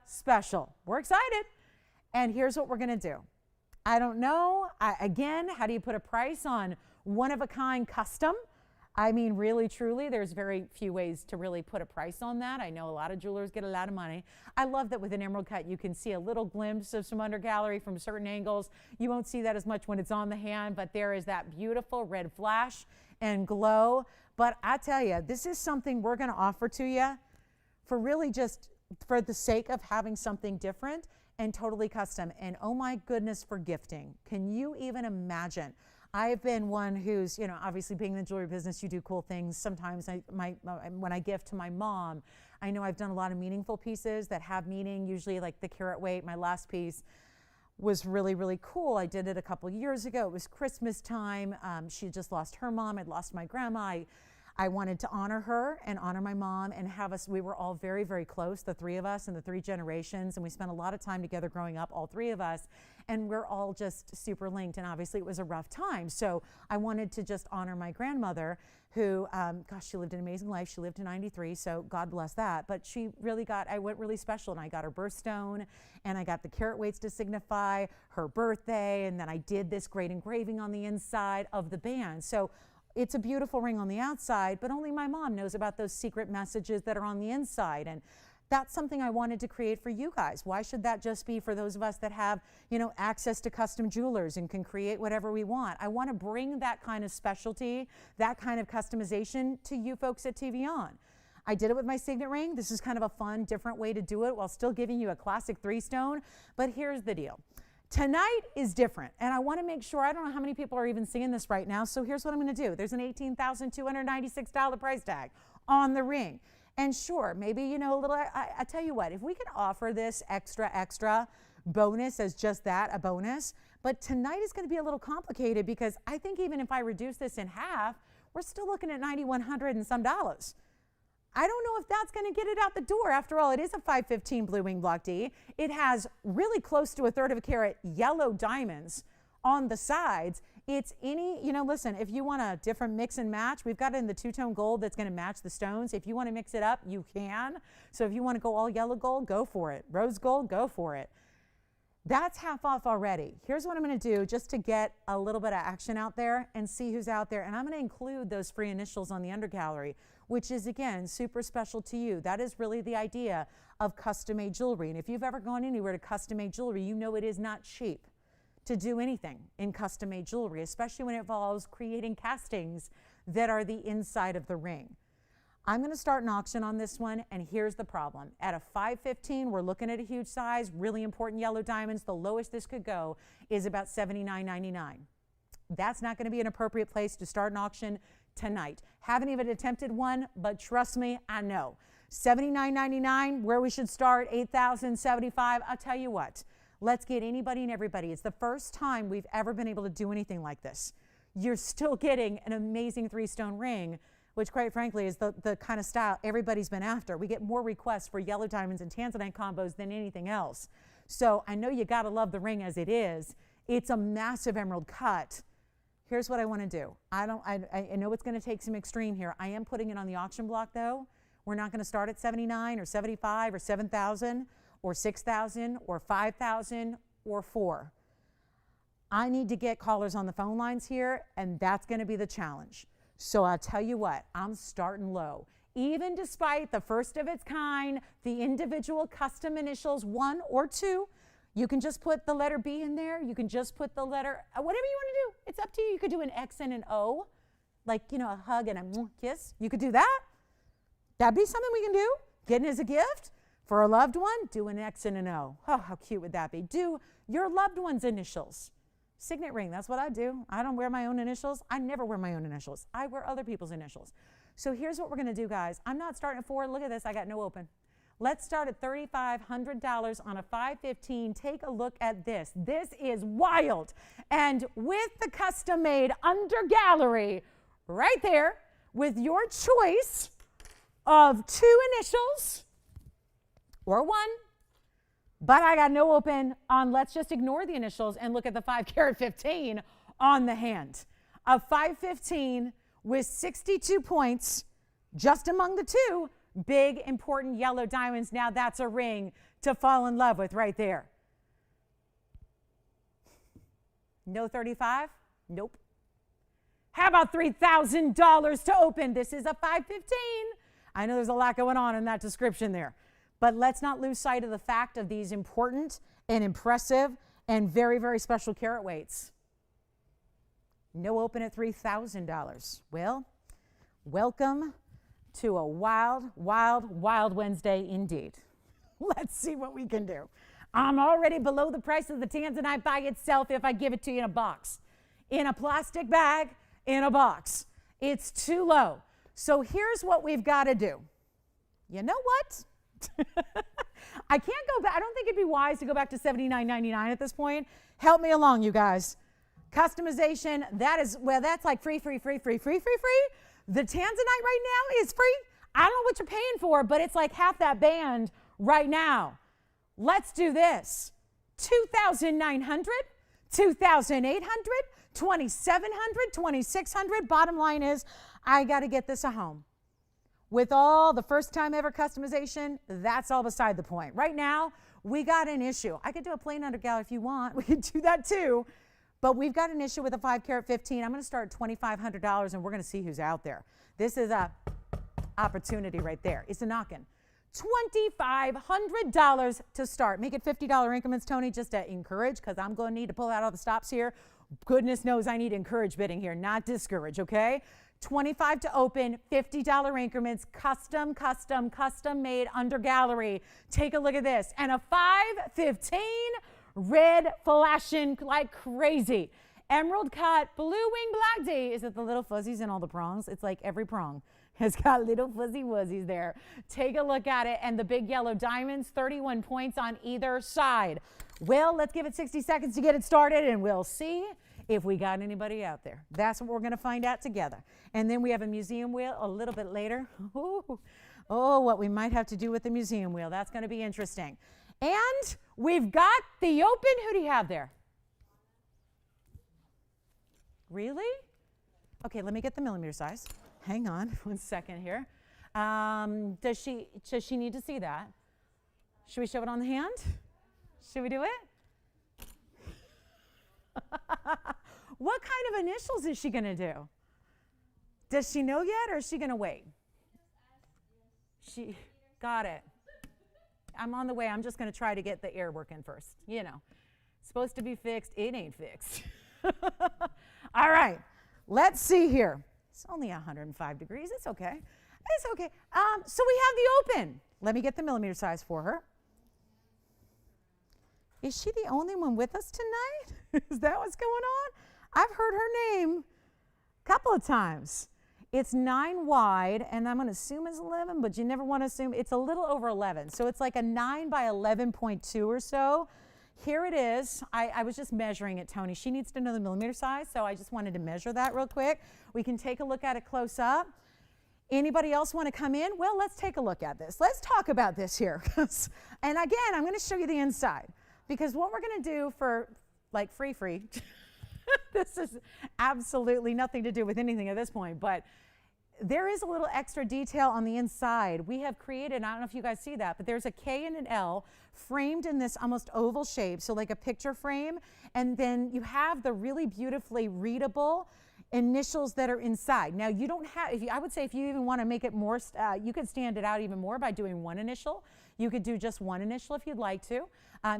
special. We're excited. And here's what we're going to do. I don't know, again, how do you put a price on one-of-a-kind custom? I mean, really, truly, there's very few ways to really put a price on that. I know a lot of jewelers get a lot of money. I love that with an emerald cut, you can see a little glimpse of some undergallery from certain angles. You won't see that as much when it's on the hand, but there is that beautiful red flash and glow. But I tell you, this is something we're going to offer to you for really just for the sake of having something different and totally custom. And oh my goodness, for gifting. Can you even imagine? I've been one who's, you know, obviously being in the jewelry business, you do cool things. Sometimes when I gift to my mom, I know I've done a lot of meaningful pieces that have meaning, usually like the carat weight. My last piece was really, really cool. I did it a couple years ago. It was Christmas time. She had just lost her mom. I'd lost my grandma. I wanted to honor her and honor my mom and have us, we were all very, very close, the three of us and the three generations. And we spent a lot of time together growing up, all three of us. And we're all just super linked. And obviously it was a rough time. So I wanted to just honor my grandmother who, gosh, she lived an amazing life. She lived to 93, so God bless that. But she really I went really special, and I got her birthstone, and I got the carat weights to signify her birthday, and then I did this great engraving on the inside of the band. So it's a beautiful ring on the outside, but only my mom knows about those secret messages that are on the inside. And that's something I wanted to create for you guys. Why should that just be for those of us that have, you know, access to custom jewelers and can create whatever we want? I want to bring that kind of specialty, that kind of customization to you folks at TVON. I did it with my signet ring. This is kind of a fun, different way to do it while still giving you a classic 3-stone. But here's the deal. Tonight is different, and I want to make sure, I don't know how many people are even seeing this right now, so here's what I'm going to do. There's an $18,296 price tag on the ring. And sure, maybe, you know, a little, I tell you what, if we could offer this extra bonus as just that, a bonus, but tonight is going to be a little complicated because I think even if I reduce this in half, we're still looking at $9,100 and some dollars. I don't know if that's going to get it out the door. After all, it is a 515 blue wing block D. It has really close to 1/3 of a carat yellow diamonds on the sides. It's any, you know, listen, if you want a different mix and match, we've got it in the two-tone gold that's going to match the stones. If you want to mix it up, you can. So if you want to go all yellow gold, go for it. Rose gold, go for it. That's half off already. Here's what I'm going to do just to get a little bit of action out there and see who's out there. And I'm going to include those free initials on the undergallery, which is, again, super special to you. That is really the idea of custom-made jewelry. And if you've ever gone anywhere to custom-made jewelry, you know it is not cheap to do anything in custom-made jewelry, especially when it involves creating castings that are the inside of the ring. I'm going to start an auction on this one, and here's the problem. At a 515, we're looking at a huge size, really important yellow diamonds. The lowest this could go is about $79.99. That's not going to be an appropriate place to start an auction tonight. Haven't even attempted one, but trust me, I know. $79.99, where we should start, $8,075. I'll tell you what, let's get anybody and everybody. It's the first time we've ever been able to do anything like this. You're still getting an amazing 3-stone ring, which quite frankly is the kind of style everybody's been after. We get more requests for yellow diamonds and tanzanite combos than anything else. So I know you gotta love the ring as it is. It's a massive emerald cut. Here's what I wanna do. I know it's gonna take some extreme here. I am putting it on the auction block though. We're not gonna start at 79 or 75 or 7,000 or 6,000 or 5,000 or 4. I need to get callers on the phone lines here, and that's gonna be the challenge. So I'll tell you what, I'm starting low. Even despite the first of its kind, the individual custom initials, 1 or 2, you can just put the letter B in there. You can just put the letter, whatever you want to do. It's up to you. You could do an X and an O, like, you know, a hug and a kiss. You could do that. That'd be something we can do. Getting as a gift for a loved one, do an X and an O. Oh, how cute would that be? Do your loved one's initials. Signet ring, that's what I do. I don't wear my own initials. I never wear my own initials. I wear other people's initials. So here's what we're gonna do, guys. I'm not starting at 4. Look at this, I got no open. Let's start at $3,500 on a 515. Take a look at this. This is wild. And with the custom-made undergallery right there, with your choice of 2 initials or 1, but I got no open on, let's just ignore the initials and look at the 5 15 on the hand. A 515 with 62 points just among the 2 big, important yellow diamonds. Now that's a ring to fall in love with right there. No 35? Nope. How about $3,000 to open? This is a 515. I know there's a lot going on in that description there, but let's not lose sight of the fact of these important and impressive and very, very special carat weights. No open at $3,000. Well, welcome to a wild, wild, wild Wednesday indeed. Let's see what we can do. I'm already below the price of the tanzanite by itself if I give it to you in a box. In a plastic bag, in a box. It's too low. So here's what we've got to do. You know what? I can't go back. I don't think it'd be wise to go back to $79.99 at this point. Help me along, you guys. Customization, that's like free. The tanzanite right now is free. I don't know what you're paying for, but it's like half that band right now. Let's do this. $2,900, $2,800, $2,700, $2,600. Bottom line is, I got to get this a home. With all the first time ever customization, that's all beside the point. Right now, we got an issue. I could do a plain undergalley if you want. We could do that too. But we've got an issue with a 5 carat 15. I'm going to start at $2,500 and we're going to see who's out there. This is a opportunity right there. It's a knockin'. $2,500 to start. Make it $50 increments, Tony, just to encourage, because I'm going to need to pull out all the stops here. Goodness knows I need encourage bidding here, not discourage, okay? $25 to open, $50 increments, custom made under gallery. Take a look at this. And a 515 red flashing like crazy. Emerald cut, blue wing black D. Is it the little fuzzies in all the prongs? It's like every prong has got little fuzzy wuzzies there. Take a look at it. And the big yellow diamonds, 31 points on either side. Well, let's give it 60 seconds to get it started and we'll see if we got anybody out there. That's what we're going to find out together. And then we have a museum wheel a little bit later. Ooh. Oh, what we might have to do with the museum wheel. That's going to be interesting. And we've got the open. Who do you have there? Really? Okay, let me get the millimeter size. Hang on 1 second here. Does she need to see that? Should we show it on the hand? Should we do it? What kind of initials is she going to do? Does she know yet, or is she going to wait? She got it. I'm on the way. I'm just going to try to get the air working first. You know, it's supposed to be fixed. It ain't fixed. All right. Let's see here. It's only 105 degrees. It's okay. It's okay. So we have the open. Let me get the millimeter size for her. Is she the only one with us tonight? Is that what's going on? I've heard her name a couple of times. It's 9 wide, and I'm going to assume it's 11, but you never want to assume. It's a little over 11, so it's like a 9 by 11.2 or so. Here it is. I was just measuring it, Tony. She needs to know the millimeter size, so I just wanted to measure that real quick. We can take a look at it close up. Anybody else want to come in? Well, let's take a look at this. Let's talk about this here. And again, I'm going to show you the inside, because what we're going to do for like free, this is absolutely nothing to do with anything at this point, but there is a little extra detail on the inside. We have created, I don't know if you guys see that, but there's a K and an L framed in this almost oval shape, so like a picture frame, and then you have the really beautifully readable initials that are inside. Now you don't have, I would say if you even want to make it more, you could stand it out even more by doing one initial. You could do just one initial if you'd like to.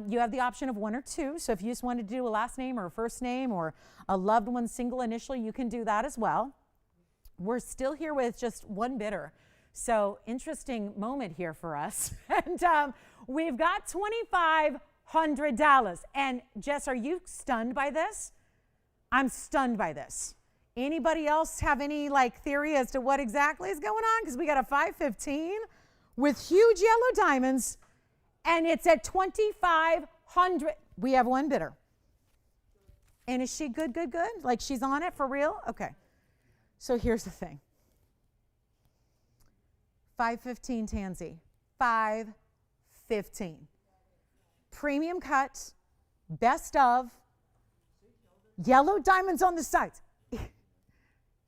You have the option of 1 or 2, so if you just wanted to do a last name or a first name or a loved one's single initial, you can do that as well. We're still here with just one bidder, so interesting moment here for us. And we've got $2,500. And Jess, are you stunned by this? I'm stunned by this. Anybody else have any like theory as to what exactly is going on? Because we got a 515 with huge yellow diamonds, and it's at $2,500. We have one bidder. And is she good? Like she's on it for real? Okay. So here's the thing. 515 tansy. 515. Premium cut, best of, yellow diamonds on the sides.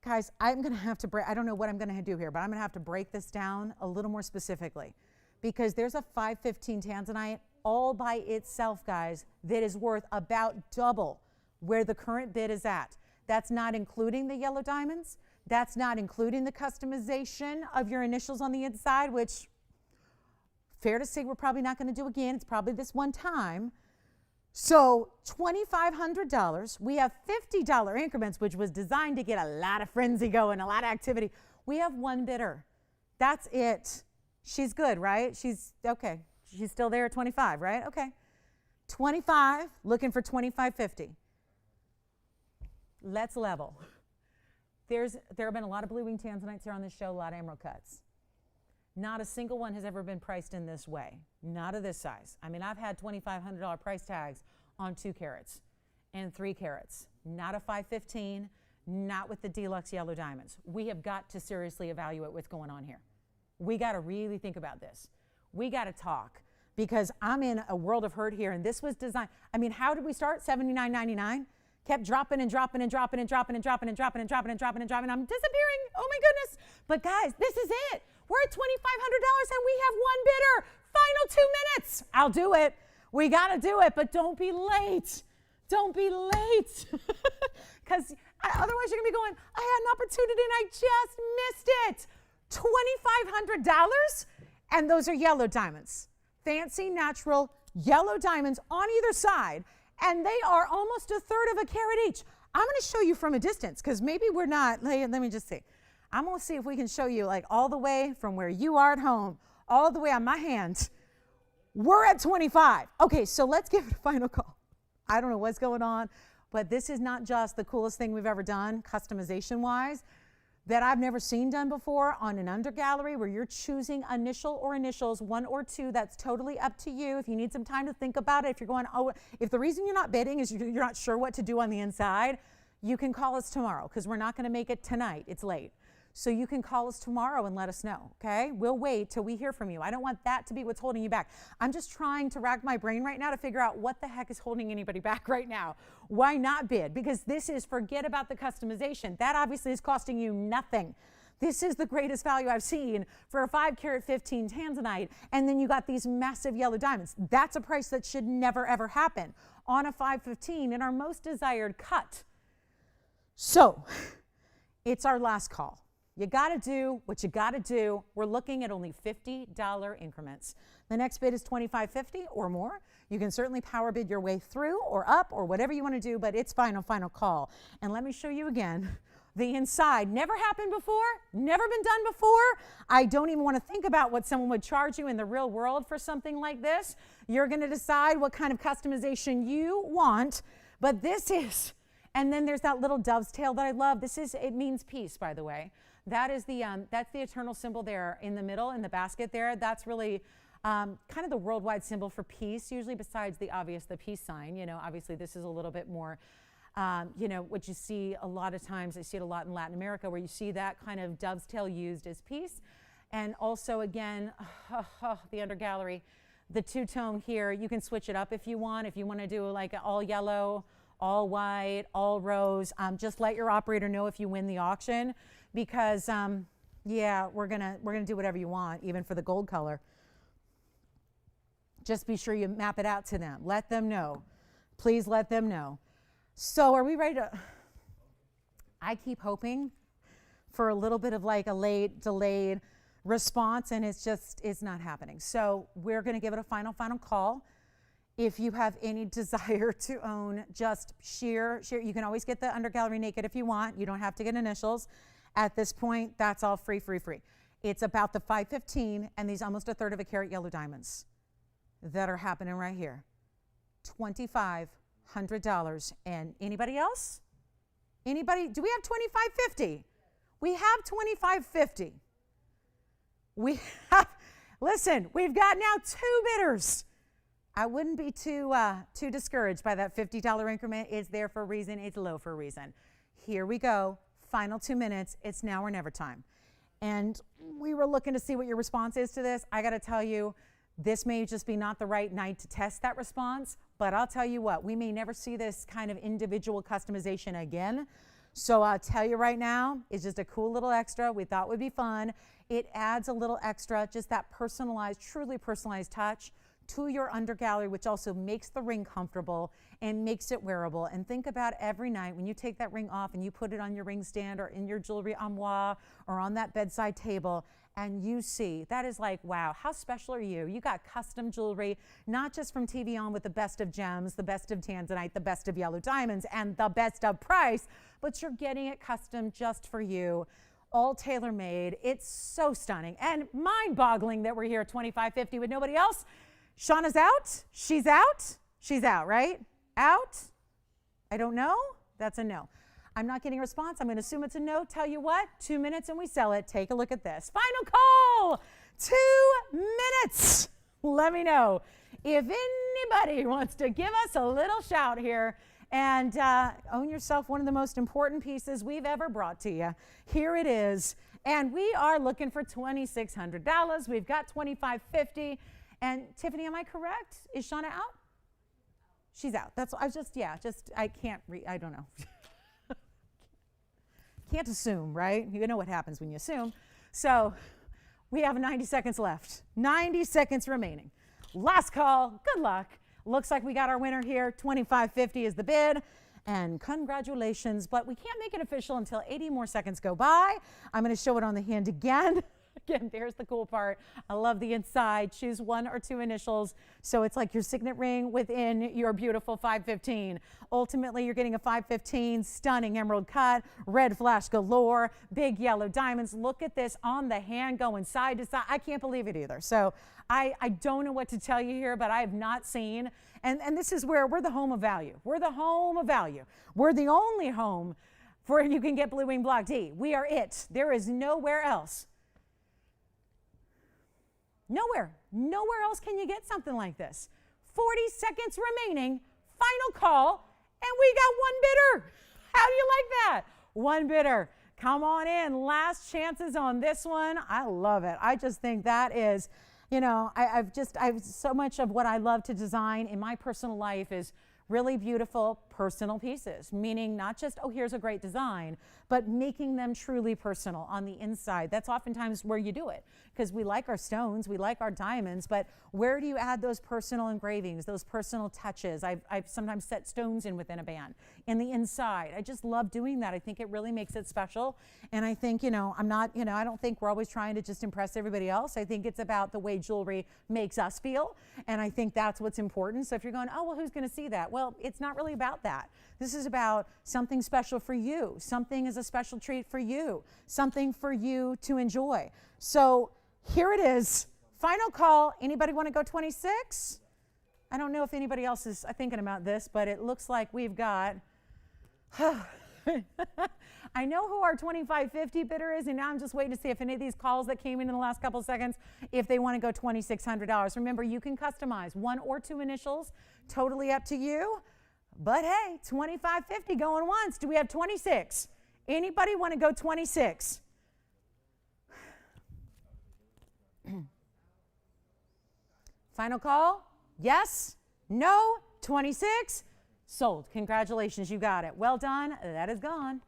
Guys, I'm going to have to break, I don't know what I'm going to do here, but I'm going to have to break this down a little more specifically, because there's a 515 tanzanite all by itself, guys, that is worth about double where the current bid is at. That's not including the yellow diamonds. That's not including the customization of your initials on the inside, which, fair to say, we're probably not going to do again. It's probably this one time. So $2,500. We have $50 increments, which was designed to get a lot of frenzy going, a lot of activity. We have one bidder. That's it. She's good, right? She's okay. She's still there at 25, right? Okay. 25, looking for 25.50. Let's level. There have been a lot of blue wing tanzanites here on this show, a lot of emerald cuts. Not a single one has ever been priced in this way. Not of this size. I mean, I've had $2,500 price tags on 2 carats and 3 carats. Not a 515, not with the deluxe yellow diamonds. We have got to seriously evaluate what's going on here. We got to really think about this. We got to talk, because I'm in a world of hurt here, and this was designed. I mean, how did we start? $79.99. Kept dropping and dropping and dropping and dropping and dropping and dropping and dropping and dropping and dropping. I'm disappearing. Oh my goodness. But guys, this is it. We're at $2,500 and we have one bidder. Final 2 minutes. I'll do it. We got to do it, but don't be late. Don't be late. Because otherwise you're going to be going, I had an opportunity and I just missed it. $2,500, and those are yellow diamonds. Fancy, natural, yellow diamonds on either side. And they are almost a third of a carat each. I'm going to show you from a distance, because maybe we're not. Let me just see. I'm going to see if we can show you, like, all the way from where you are at home, all the way on my hand. We're at 25. Okay, so let's give it a final call. I don't know what's going on, but this is not just the coolest thing we've ever done, customization-wise, that I've never seen done before on an undergallery, where you're choosing initial or initials, 1 or 2. That's totally up to you. If you need some time to think about it, if you're going, oh, if the reason you're not bidding is you're not sure what to do on the inside, you can call us tomorrow, because we're not going to make it tonight. It's late. So you can call us tomorrow and let us know, okay? We'll wait till we hear from you. I don't want that to be what's holding you back. I'm just trying to rack my brain right now to figure out what the heck is holding anybody back right now. Why not bid? Because this is, forget about the customization. That obviously is costing you nothing. This is the greatest value I've seen for a 5 carat 15 tanzanite, and then you got these massive yellow diamonds. That's a price that should never ever happen on a 515 in our most desired cut. So it's our last call. You got to do what you got to do. We're looking at only $50 increments. The next bid is $25.50 or more. You can certainly power bid your way through or up or whatever you want to do, but it's final call. And let me show you again. The inside, never happened before, never been done before. I don't even want to think about what someone would charge you in the real world for something like this. You're going to decide what kind of customization you want, but this is, and then there's that little dove's tail that I love. It means peace, by the way. That is that's the eternal symbol there in the middle, in the basket there. That's really kind of the worldwide symbol for peace, usually besides the obvious, the peace sign. You know, obviously this is a little bit more, you know, what you see a lot of times. I see it a lot in Latin America, where you see that kind of dove's tail used as peace. And also, again, the undergallery, the two-tone here, you can switch it up if you want. If you want to do like all yellow, all white, all rose, just let your operator know if you win the auction. Because, yeah, we're gonna do whatever you want, even for the gold color. Just be sure you map it out to them. Let them know. Please let them know. So are we ready to? I keep hoping for a little bit of like a late, delayed response, and it's not happening. So we're going to give it a final call. If you have any desire to own just sheer, you can always get the undergallery naked if you want. You don't have to get initials. At this point, that's all free. It's about the 515 and these almost a third of a carat yellow diamonds that are happening right here. $2,500. And anybody else? Anybody? Do we have $2,550? We have $2,550. We have, listen, we've got now 2 bidders. I wouldn't be too discouraged by that $50 increment. It's there for a reason. It's low for a reason. Here we go. Final 2 minutes. It's now or never time. And we were looking to see what your response is to this. I got to tell you, this may just be not the right night to test that response, but I'll tell you what, we may never see this kind of individual customization again. So I'll tell you right now, it's just a cool little extra we thought would be fun. It adds a little extra, just that personalized, truly personalized touch to your undergallery, which also makes the ring comfortable and makes it wearable. And think about every night when you take that ring off and you put it on your ring stand or in your jewelry armoire or on that bedside table, and you see, that is like, wow, how special are you? You got custom jewelry, not just from TVON with the best of gems, the best of tanzanite, the best of yellow diamonds, and the best of price, but you're getting it custom just for you, all tailor-made. It's so stunning and mind-boggling that we're here at $25.50 with nobody else. Shauna's out. She's out. She's out, right? Out? I don't know. That's a no. I'm not getting a response. I'm going to assume it's a no. Tell you what, 2 minutes and we sell it. Take a look at this. Final call. 2 minutes. Let me know if anybody wants to give us a little shout here and own yourself one of the most important pieces we've ever brought to you. Here it is. And we are looking for $2,600. We've got $25.50. And Tiffany, am I correct? Is Shauna out? She's out. That's, I can't I don't know. Can't assume, right? You know what happens when you assume. So we have 90 seconds left. 90 seconds remaining. Last call. Good luck. Looks like we got our winner here. $25.50 is the bid. And congratulations, but we can't make it official until 80 more seconds go by. I'm going to show it on the hand again. Again, there's the cool part. I love the inside. Choose 1 or 2 initials. So it's like your signet ring within your beautiful 515. Ultimately, you're getting a 515, stunning emerald cut, red flash galore, big yellow diamonds. Look at this on the hand going side to side. I can't believe it either. So I don't know what to tell you here, but I have not seen. And this is where we're the home of value. We're the home of value. We're the only home for you can get Blue Wing Block D. We are it. There is nowhere else. Nowhere else can you get something like this. 40 seconds remaining, final call, and we got 1 bidder. How do you like that? 1 bidder. Come on in. Last chances on this one. I love it. I just think that is, you know, I've so much of what I love to design in my personal life is really beautiful personal pieces, meaning not just, oh, here's a great design, but making them truly personal on the inside. That's oftentimes where you do it, because we like our stones, we like our diamonds, but where do you add those personal engravings, those personal touches? I've sometimes set stones in within a band, in the inside. I just love doing that. I think it really makes it special. And I think, you know, I don't think we're always trying to just impress everybody else. I think it's about the way jewelry makes us feel. And I think that's what's important. So if you're going, oh, well, who's going to see that? Well, it's not really about that. This is about something special for you. Something is a special treat for you. Something for you to enjoy. So here it is. Final call. Anybody want to go 26? I don't know if anybody else is thinking about this, but it looks like we've got... I know who our $25.50 bidder is, and now I'm just waiting to see if any of these calls that came in the last couple of seconds, if they want to go $2,600. Remember, you can customize 1 or 2 initials. Totally up to you. But hey, $25.50 going once. Do we have 26? Anybody want to go 26? Final call? Yes? No? 26? Sold. Congratulations, you got it. Well done. That is gone.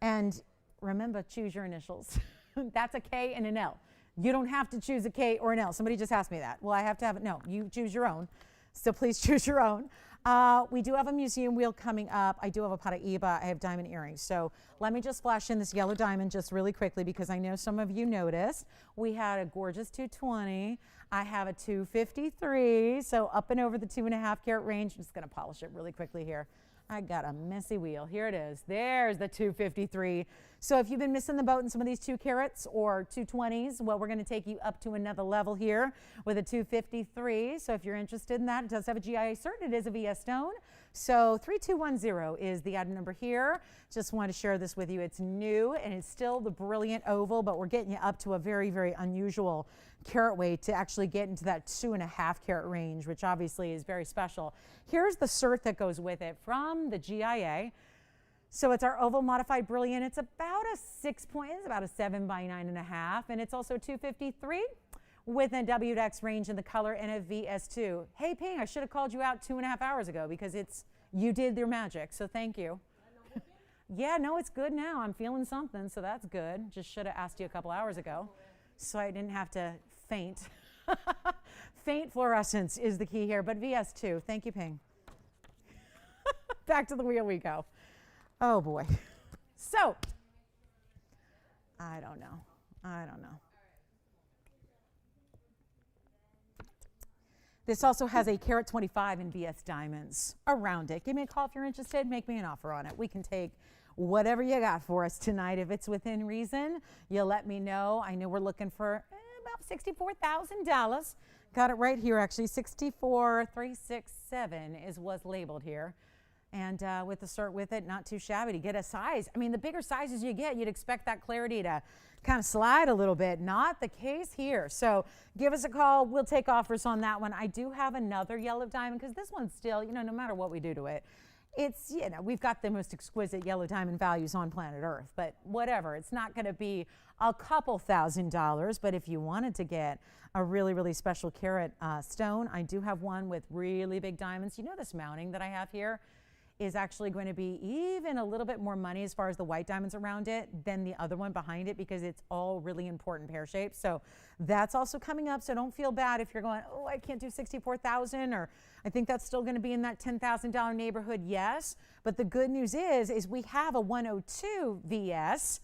And remember, choose your initials. That's a K and an L. You don't have to choose a K or an L. Somebody just asked me that. Well, I have to have it. No, you choose your own. So please choose your own. We do have a museum wheel coming up. I do have a Padparasha. I have diamond earrings. So let me just flash in this yellow diamond just really quickly because I know some of you noticed. We had a gorgeous 220. I have a 253. So up and over the 2.5 carat range. I'm just going to polish it really quickly here. I got a messy wheel. Here it is. There's the 253. So if you've been missing the boat in some of these 2 carats or 220s, well, we're going to take you up to another level here with a 253. So if you're interested in that, it does have a GIA cert. It is a VS stone. So 3210 is the item number here. Just wanted to share this with you. It's new and it's still the brilliant oval, but we're getting you up to a very, very unusual carat weight to actually get into that 2.5 carat range, which obviously is very special. Here's the cert that goes with it from the GIA. So it's our oval modified brilliant. It's about a 6 point, it's about a 7 by 9.5, and it's also 253 with a WX range in the color and a VS2. Hey, Ping, I should have called you out 2.5 hours ago because you did your magic, so thank you. Yeah, no, it's good now. I'm feeling something, so that's good. Just should have asked you a couple hours ago so I didn't have to faint. Faint fluorescence is the key here, but VS2. Thank you, Ping. Back to the wheel we go. Oh, boy. So, I don't know. This also has a carat 25 in VS diamonds around it. Give me a call if you're interested. Make me an offer on it. We can take whatever you got for us tonight. If it's within reason, you let me know. I know we're looking for about $64,000. Got it right here, actually. 64,367 is what's labeled here. And with the start with it, not too shabby to get a size. I mean, the bigger sizes you get, you'd expect that clarity to kind of slide a little bit. Not the case here. So give us a call. We'll take offers on that one. I do have another yellow diamond because this one's still, no matter what we do to it, it's, we've got the most exquisite yellow diamond values on planet Earth. But whatever, it's not going to be a couple $1,000s. But if you wanted to get a really, really special carat stone, I do have one with really big diamonds. This mounting that I have here is actually going to be even a little bit more money as far as the white diamonds around it than the other one behind it because it's all really important pear shapes. So that's also coming up. So don't feel bad if you're going, oh, I can't do 64,000, or I think that's still going to be in that $10,000 neighborhood. Yes, but the good news is we have a 102 VS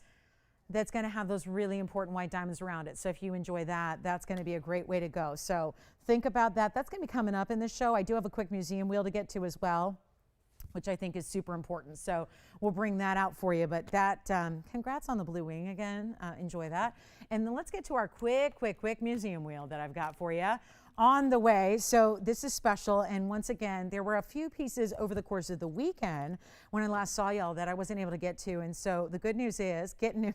that's going to have those really important white diamonds around it. So if you enjoy that, that's going to be a great way to go. So think about that. That's going to be coming up in this show. I do have a quick museum wheel to get to as well, which I think is super important. So we'll bring that out for you. But that, congrats on the blue wing again. Enjoy that. And then let's get to our quick museum wheel that I've got for you on the way. So this is special. And once again, there were a few pieces over the course of the weekend when I last saw y'all that I wasn't able to get to. And so the good news is, getting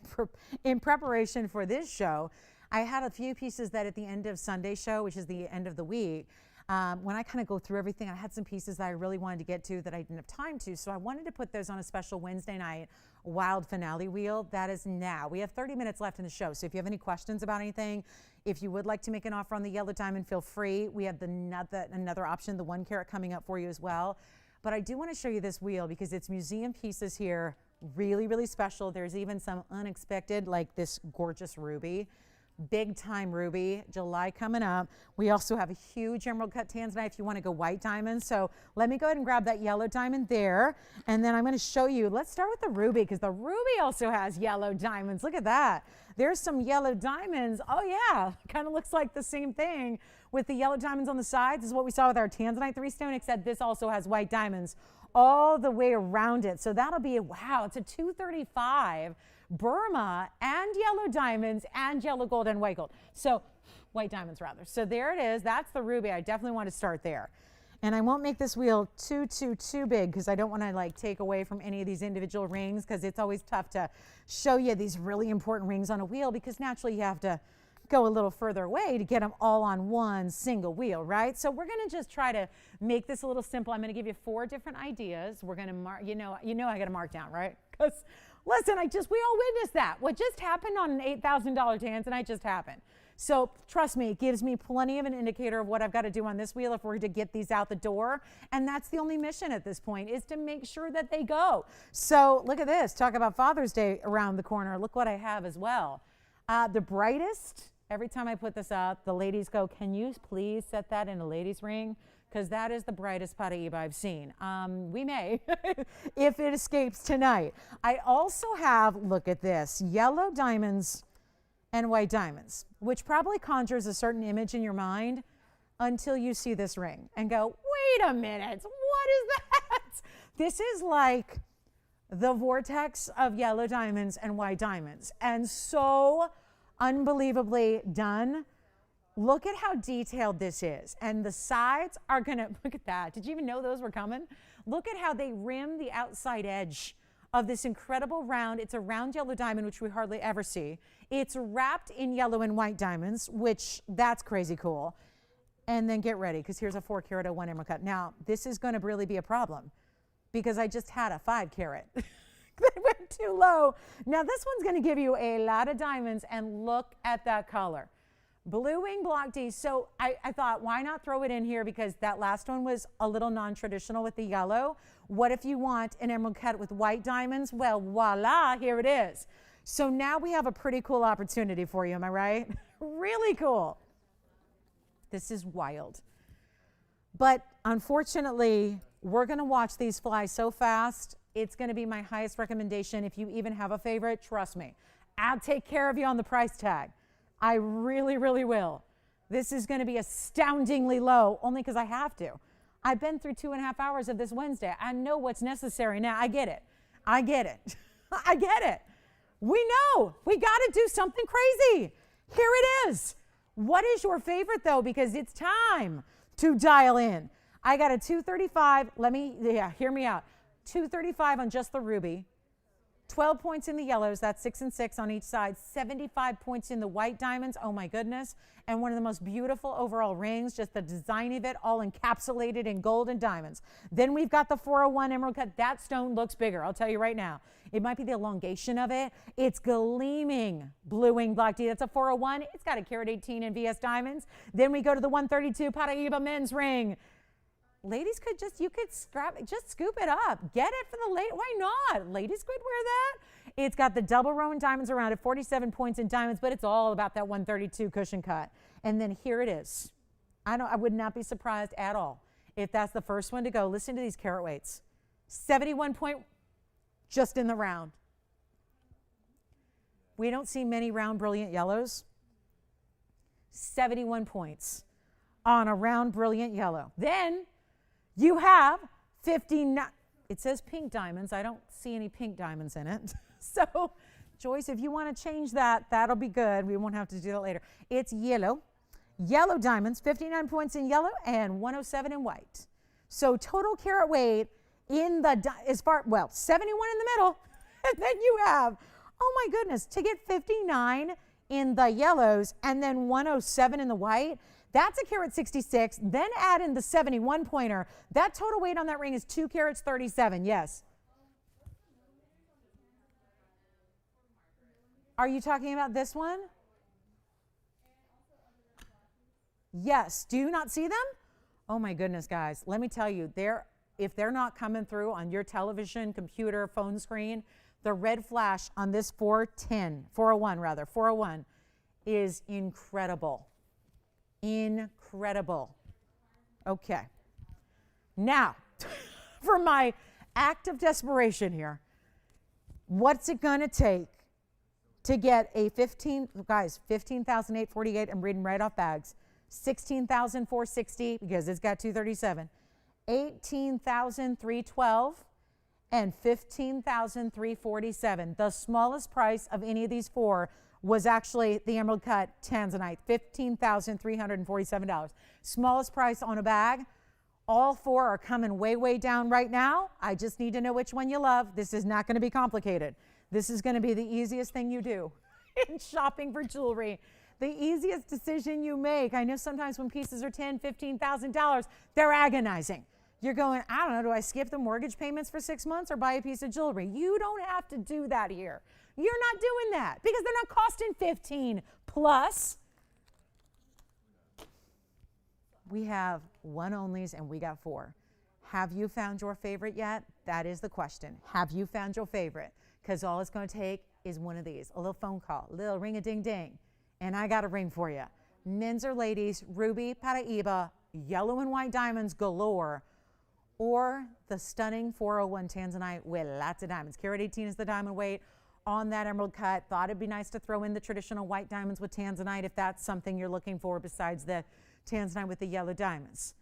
in preparation for this show, I had a few pieces that at the end of Sunday show, which is the end of the week, when I kind of go through everything, I had some pieces that I really wanted to get to that I didn't have time to. So I wanted to put those on a special Wednesday night wild finale wheel. That is now. We have 30 minutes left in the show. So if you have any questions about anything, if you would like to make an offer on the yellow diamond, feel free. We have another option, the 1 carat, coming up for you as well. But I do want to show you this wheel because it's museum pieces here. Really, really special. There's even some unexpected, like this gorgeous ruby. Big time ruby, July coming up. We also have a huge emerald cut tanzanite if you want to go white diamonds. So let me go ahead and grab that yellow diamond there. And then I'm going to show you, let's start with the ruby because the ruby also has yellow diamonds. Look at that. There's some yellow diamonds. Oh yeah, kind of looks like the same thing with the yellow diamonds on the sides. This is what we saw with our tanzanite 3-stone, except this also has white diamonds all the way around it. So that'll be, wow, it's a 235. Burma and yellow diamonds and yellow gold and white gold. So white diamonds rather. So there it is. That's the ruby. I definitely want to start there. And I won't make this wheel too big because I don't want to like take away from any of these individual rings because it's always tough to show you these really important rings on a wheel because naturally you have to go a little further away to get them all on one single wheel, right? So we're going to just try to make this a little simple. I'm going to give you 4 different ideas. We're going to mark, I got to mark down, right? Because listen, we all witnessed that. What just happened on an $8,000 tanzanite just happened. So trust me, it gives me plenty of an indicator of what I've got to do on this wheel if we're to get these out the door. And that's the only mission at this point, is to make sure that they go. So look at this. Talk about Father's Day around the corner. Look what I have as well. The brightest, every time I put this up, the ladies go, can you please set that in a lady's ring? Because that is the brightest Paraíba I've seen. We may, if it escapes tonight. I also have, look at this, yellow diamonds and white diamonds, which probably conjures a certain image in your mind until you see this ring and go, wait a minute, what is that? This is like the vortex of yellow diamonds and white diamonds, and so unbelievably done. Look at how detailed this is. And the sides are gonna, look at that. Did you even know those were coming? Look at how they rim the outside edge of this incredible round. It's a round yellow diamond, which we hardly ever see. It's wrapped in yellow and white diamonds, which that's crazy cool. And then get ready, because here's a 4 carat 01 emerald cut. Now, this is gonna really be a problem because I just had a 5 carat. They went too low. Now this one's gonna give you a lot of diamonds, and look at that color. Blue wing block D. So I thought, why not throw it in here, because that last one was a little non-traditional with the yellow. What if you want an emerald cut with white diamonds? Well, voila, here it is. So now we have a pretty cool opportunity for you, am I right? Really cool. This is wild. But unfortunately, we're going to watch these fly so fast. It's going to be my highest recommendation. If you even have a favorite, trust me, I'll take care of you on the price tag. I really, really will. This is going to be astoundingly low, only because I have to. I've been through 2.5 hours of this Wednesday. I know what's necessary now. I get it. I get it. I get it. We know. We got to do something crazy. Here it is. What is your favorite, though? Because it's time to dial in. I got a 235. Hear me out. 235 on just the ruby. 12 points in the yellows, that's 6 and 6 on each side. 75 points in the white diamonds, oh my goodness. And one of the most beautiful overall rings, just the design of it, all encapsulated in gold and diamonds. Then we've got the 401 emerald cut. That stone looks bigger, I'll tell you right now. It might be the elongation of it. It's gleaming blue wing black tea. That's a 401. It's got a carat 18 in VS diamonds. Then we go to the 132 Padparasha men's ring. Ladies you could just scoop it up. Get it for the lady. Why not? Ladies could wear that. It's got the double Roman diamonds around it, 47 points in diamonds, but it's all about that 132 cushion cut. And then here it is. I would not be surprised at all if that's the first one to go. Listen to these carat weights. 71 point just in the round. We don't see many round brilliant yellows. 71 points on a round brilliant yellow. Then you have 59, it says pink diamonds. I don't see any pink diamonds in it. So, Joyce, if you want to change that, that'll be good. We won't have to do that later. It's yellow. Yellow diamonds, 59 points in yellow and 107 in white. So total carat weight in the, 71 in the middle. And then you have, oh my goodness, to get 59 in the yellows and then 107 in the white. That's a carat 66. Then add in the 71 pointer. That total weight on that ring is 2 carats 37. Yes. Are you talking about this one? Yes. Do you not see them? Oh my goodness, guys. Let me tell you, if they're not coming through on your television, computer, phone screen, the red flash on this 401 is incredible. Incredible. Okay. Now, for my act of desperation here, what's it going to take to get a 15,848, I'm reading right off bags, 16,460 because it's got 237, 18,312, and 15,347. The smallest price of any of these four was actually the emerald cut tanzanite, $15,347. Smallest price on a bag. All four are coming way, way down right now. I just need to know which one you love. This is not going to be complicated. This is going to be the easiest thing you do in shopping for jewelry. The easiest decision you make. I know sometimes when pieces are $10,000, $15,000, they're agonizing. You're going, I don't know, do I skip the mortgage payments for 6 months or buy a piece of jewelry? You don't have to do that here. You're not doing that because they're not costing 15 plus. We have one onlys and we got 4. Have you found your favorite yet? That is the question. Have you found your favorite? Because all it's going to take is one of these, a little phone call, a little ring-a-ding-ding, and I got a ring for you. Men's or ladies, ruby, Padparasha, yellow and white diamonds galore, or the stunning 401 tanzanite with lots of diamonds. Carat 18 is the diamond weight on that emerald cut. Thought it'd be nice to throw in the traditional white diamonds with tanzanite if that's something you're looking for besides the tanzanite with the yellow diamonds.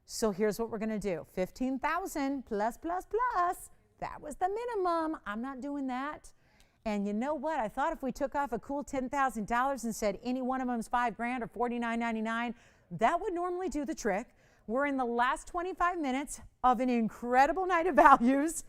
So here's what we're going to do. 15,000 plus, plus, plus. That was the minimum. I'm not doing that. And you know what? I thought if we took off a cool $10,000 and said any one of them is $5,000 or $49.99, that would normally do the trick. We're in the last 25 minutes of an incredible night of values,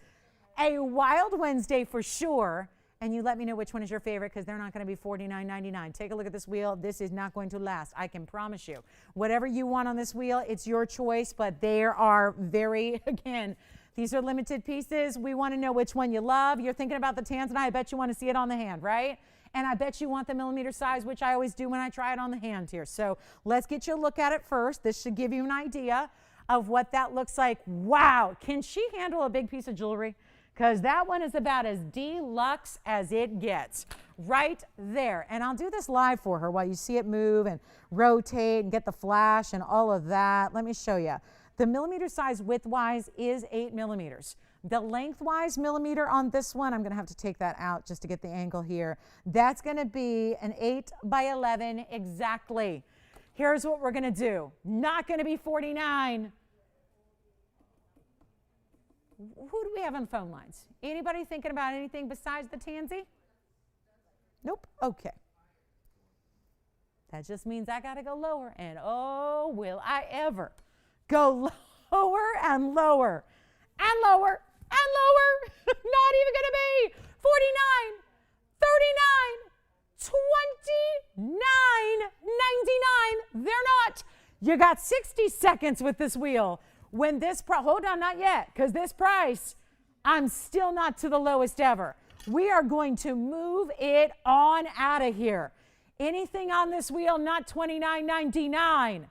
a wild Wednesday for sure. And you let me know which one is your favorite because they're not going to be $49.99. Take a look at this wheel. This is not going to last. I can promise you. Whatever you want on this wheel, it's your choice, but they are very, again, these are limited pieces. We want to know which one you love. You're thinking about the tanzanite. I bet you want to see it on the hand, right? And I bet you want the millimeter size, which I always do when I try it on the hand here. So let's get you a look at it first. This should give you an idea of what that looks like. Wow. Can she handle a big piece of jewelry? because that one is about as deluxe as it gets right there. And I'll do this live for her while you see it move and rotate and get the flash and all of that. Let me show you. The millimeter size width-wise is 8 millimeters. The lengthwise millimeter on this one, I'm going to have to take that out just to get the angle here. That's going to be an 8 by 11 exactly. Here's what we're going to do. Not going to be 49. Who do we have on phone lines? Anybody thinking about anything besides the tansy? Nope. Okay. That just means I got to go lower. And oh, will I ever go lower and lower and lower and lower. Not even going to be 49, 39, 29, 99. They're not. You got 60 seconds with this wheel. When this hold on, not yet, because this price, I'm still not to the lowest ever. We are going to move it on out of here. Anything on this wheel, not $29.99.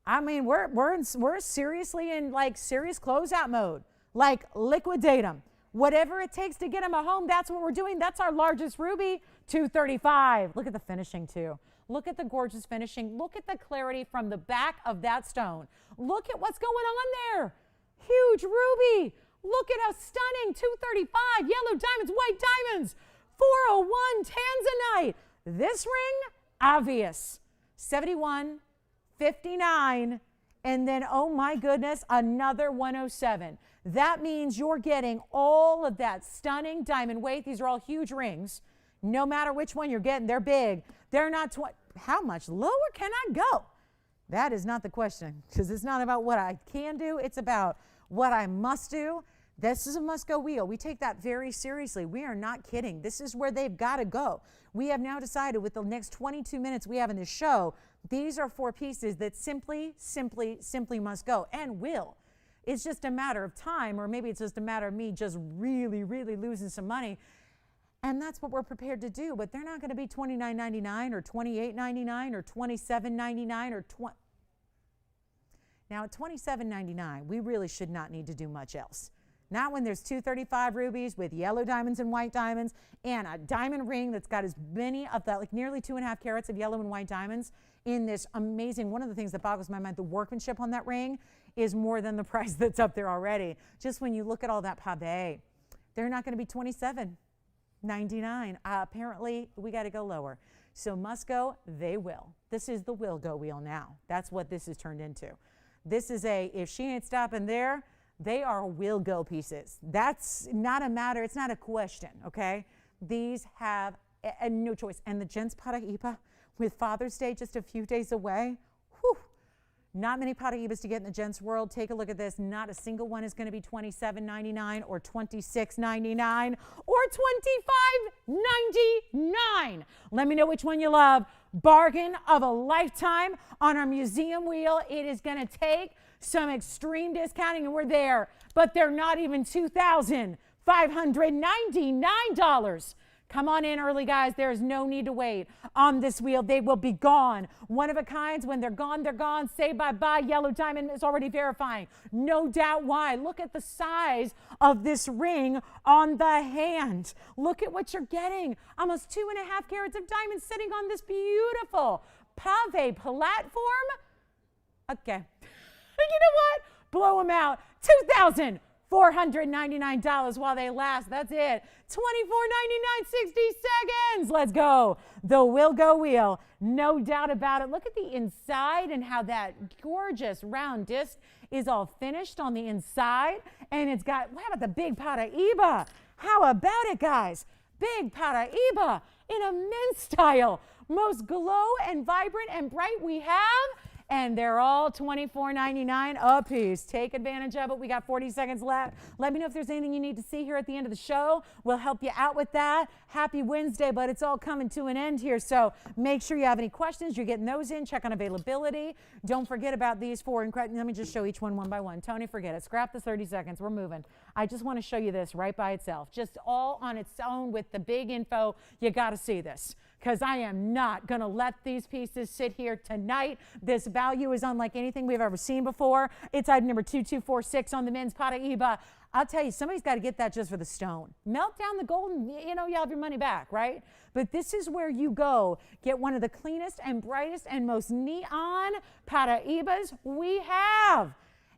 I mean, we're seriously in like serious closeout mode. Like liquidate them. Whatever it takes to get them a home, that's what we're doing. That's our largest ruby, $235. Look at the finishing too. Look at the gorgeous finishing. Look at the clarity from the back of that stone. Look at what's going on there. Huge ruby. Look at how stunning. $235. Yellow diamonds, white diamonds. 401 tanzanite. This ring, obvious. 71, 59, and then, oh my goodness, another 107. That means you're getting all of that stunning diamond weight. These are all huge rings. No matter which one you're getting, they're big. They're not, how much lower can I go? That is not the question, because it's not about what I can do. It's about what I must do. This is a must-go wheel. We take that very seriously. We are not kidding. This is where they've got to go. We have now decided with the next 22 minutes we have in this show, these are 4 pieces that simply must go and will. It's just a matter of time, or maybe it's just a matter of me just really losing some money. And that's what we're prepared to do. But they're not going to be $29.99 or $28.99 or $27.99 or $20. Now at $27.99, we really should not need to do much else. Not when there's 235 rubies with yellow diamonds and white diamonds and a diamond ring that's got as many of that, like nearly 2.5 carats of yellow and white diamonds in this amazing, one of the things that boggles my mind, the workmanship on that ring is more than the price that's up there already. Just when you look at all that pave, they're not going to be $27.99. Apparently, we got to go lower. So must go, they will. This is the will go wheel now. That's what this has turned into. This is a, if she ain't stopping there, they are will go pieces. That's not a matter, it's not a question, okay? These have no choice. And the Gents Paraíba with Father's Day just a few days away, whew, not many Paraíbas to get in the Gents world. Take a look at this. Not a single one is going to be $27.99 or $26.99 or $25.99. Let me know which one you love. Bargain of a lifetime on our museum wheel. It is going to take some extreme discounting, and we're there, but they're not even $2,599. Come on in early, guys. There's no need to wait on this wheel. They will be gone. One of a kinds. When they're gone, they're gone. Say bye-bye. Yellow diamond is already verifying. No doubt why. Look at the size of this ring on the hand. Look at what you're getting. Almost 2.5 carats of diamonds sitting on this beautiful pave platform. Okay. You know what? Blow them out. $2,499 while they last. That's it. $24.99, 60 seconds. Let's go. The will go wheel. No doubt about it. Look at the inside and how that gorgeous round disc is all finished on the inside. And it's got, how about the big Paraíba? How about it, guys? Big Paraíba in a men's style. Most glow and vibrant and bright we have. And they're all $24.99 a piece. Take advantage of it. We got 40 seconds left. Let me know if there's anything you need to see here at the end of the show. We'll help you out with that. Happy Wednesday, but it's all coming to an end here. So make sure you have any questions. You're getting those in. Check on availability. Don't forget about these 4. Let me just show each one by one. Tony, forget it. Scrap the 30 seconds. We're moving. I just want to show you this right by itself. Just all on its own with the big info. You got to see this, because I am not going to let these pieces sit here tonight. This value is unlike anything we've ever seen before. It's item number 2246 on the men's Paraíba. I'll tell you, somebody's got to get that just for the stone. Melt down the gold and, you know, you have your money back, right? But this is where you go get one of the cleanest and brightest and most neon Paraibas we have.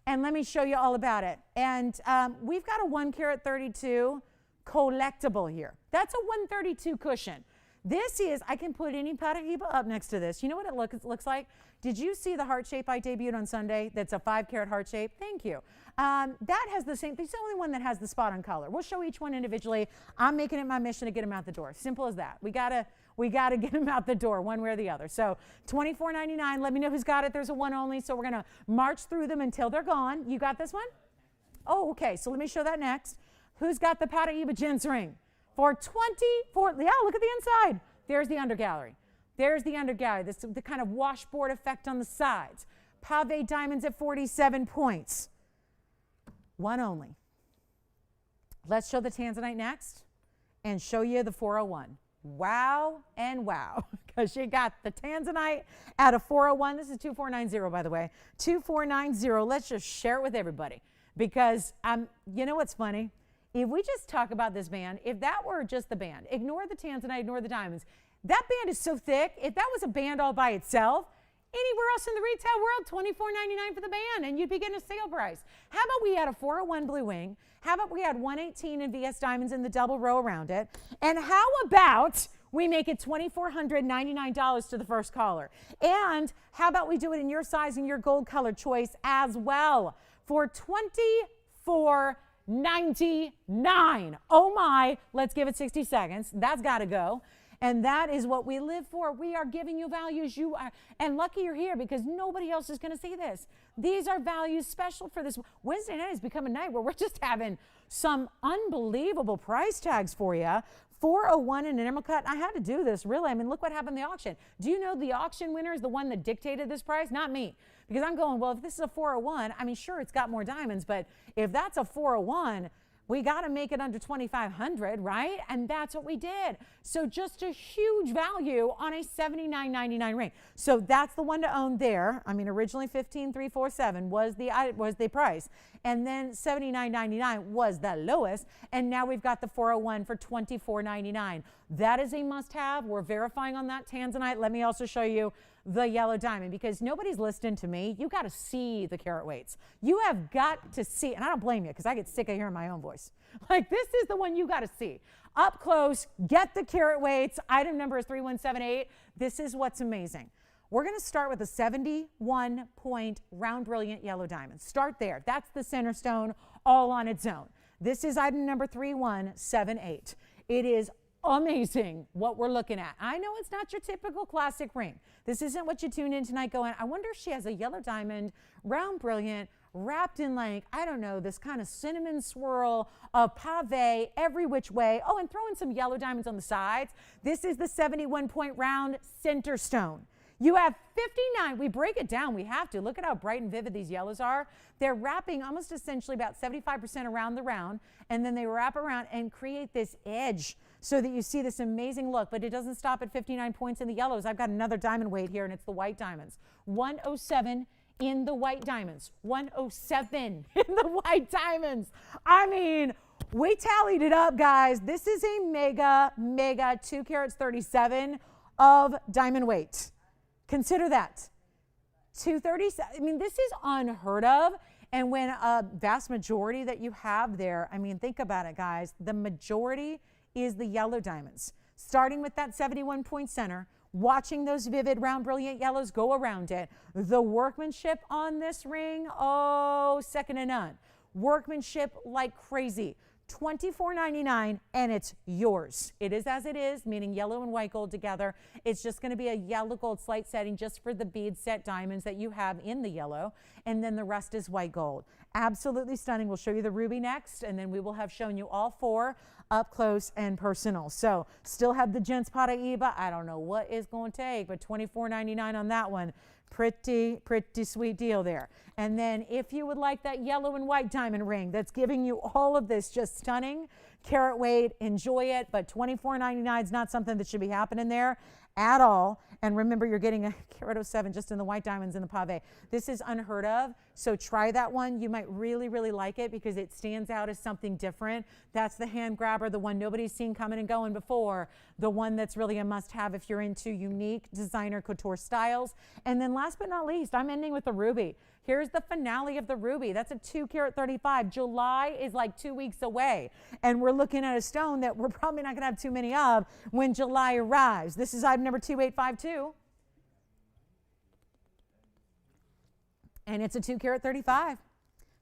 And let me show you all about it. And we've got a 1 carat 32 collectible here. That's a 132 cushion. This is, I can put any Paraiba up next to this. You know what it looks like? Did you see the heart shape I debuted on Sunday? That's a 5 carat heart shape. Thank you. That has the same, it's the only one that has the spot on color. We'll show each one individually. I'm making it my mission to get them out the door. Simple as that. We gotta get them out the door one way or the other. So $24.99. Let me know who's got it. There's a one only. So we're gonna march through them until they're gone. You got this one? Oh, okay. So let me show that next. Who's got the Paraiba Gents ring? For 24, yeah, look at the inside. There's the undergallery. There's the undergallery. This the kind of washboard effect on the sides. Pave diamonds at 47 points. One only. Let's show the tanzanite next and show you the 401. Wow and wow, because you got the tanzanite at a 401. This is 2490, by the way. 2490. Let's just share it with everybody because you know what's funny? If we just talk about this band, if that were just the band, ignore the tanzanite, ignore the diamonds. That band is so thick. If that was a band all by itself, anywhere else in the retail world, $24.99 for the band, and you'd be getting a sale price. How about we had a 401 blue wing? How about we had 118 in VS diamonds in the double row around it? And how about we make it $2,499 to the first caller? And how about we do it in your size and your gold color choice as well for $24.99. Oh my, let's give it 60 seconds. That's got to go. And that is what we live for. We are giving you values. You are, and lucky you're here because nobody else is going to see this. These are values special for this. Wednesday night has become a night where we're just having some unbelievable price tags for you. 401 in an emerald cut. I had to do this, really. I mean, look what happened in the auction. Do you know the auction winner is the one that dictated this price? Not me. Because I'm going, well, if this is a 401, I mean, sure, it's got more diamonds, but if that's a 401, we got to make it under 2,500, right? And that's what we did. So just a huge value on a $79.99 ring. So that's the one to own there. I mean, originally $15,347 was the price, and then $79.99 was the lowest. And now we've got the 401 for $24.99. That is a must-have. We're verifying on that tanzanite. Let me also show you the yellow diamond because nobody's listening to me. You got to see the carat weights. You have got to see, and I don't blame you because I get sick of hearing my own voice. Like, this is the one you got to see. Up close, get the carat weights. Item number is 3178. This is what's amazing. We're going to start with a 71-point round brilliant yellow diamond. Start there. That's the center stone all on its own. This is item number 3178. It is amazing what we're looking at. I know it's not your typical classic ring. This isn't what you tuned in tonight going, I wonder if she has a yellow diamond, round brilliant, wrapped in like, I don't know, this kind of cinnamon swirl of pave every which way. Oh, and throw in some yellow diamonds on the sides. This is the 71-point round center stone. You have 59. We break it down. We have to. Look at how bright and vivid these yellows are. They're wrapping almost essentially about 75% around the round, and then they wrap around and create this edge so that you see this amazing look, but it doesn't stop at 59 points in the yellows. I've got another diamond weight here, and it's the white diamonds. 107 in the white diamonds. 107 in the white diamonds. I mean, we tallied it up, guys. This is a mega 2 carats 37 of diamond weight. Consider that. 237. I mean, this is unheard of. And when a vast majority that you have there, I mean, think about it, guys. The majority is the yellow diamonds. Starting with that 71-point center, watching those vivid, round, brilliant yellows go around it. The workmanship on this ring, oh, second to none. Workmanship like crazy. $24.99, and it's yours. It is as it is, meaning yellow and white gold together. It's just going to be a yellow gold slate setting just for the bead set diamonds that you have in the yellow, and then the rest is white gold. Absolutely stunning. We'll show you the ruby next, and then we will have shown you all four up close and personal. So still have the Gents Paraiba. I don't know what it's going to take, but $24.99 on that one. Pretty sweet deal there. And then if you would like that yellow and white diamond ring that's giving you all of this just stunning, carat weight, enjoy it, but $24.99 is not something that should be happening there at all. And remember, you're getting a carat 07 just in the white diamonds in the pave. This is unheard of, so try that one. You might really, really like it because it stands out as something different. That's the hand grabber, the one nobody's seen coming and going before, the one that's really a must-have if you're into unique designer couture styles. And then last but not least, I'm ending with the ruby. Here's the finale of the ruby. That's a 2 carat 35. July is like 2 weeks away, and we're looking at a stone that we're probably not going to have too many of when July arrives. This is item number 2852, and it's a 2 carat 35.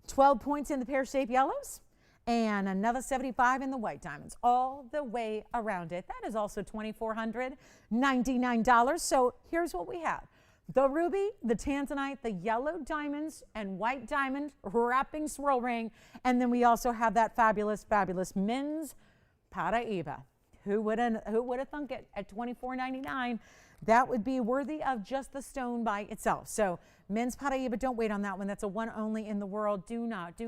12 points in the pear-shaped yellows, and another 75 in the white diamonds all the way around it. That is also $2,499. So here's what we have. The ruby, the tanzanite, the yellow diamonds, and white diamond wrapping swirl ring. And then we also have that fabulous, fabulous men's Padparasha. Who would have thunk it at $24.99? That would be worthy of just the stone by itself. So men's Padparasha, but don't wait on that one. That's a one only in the world. Do not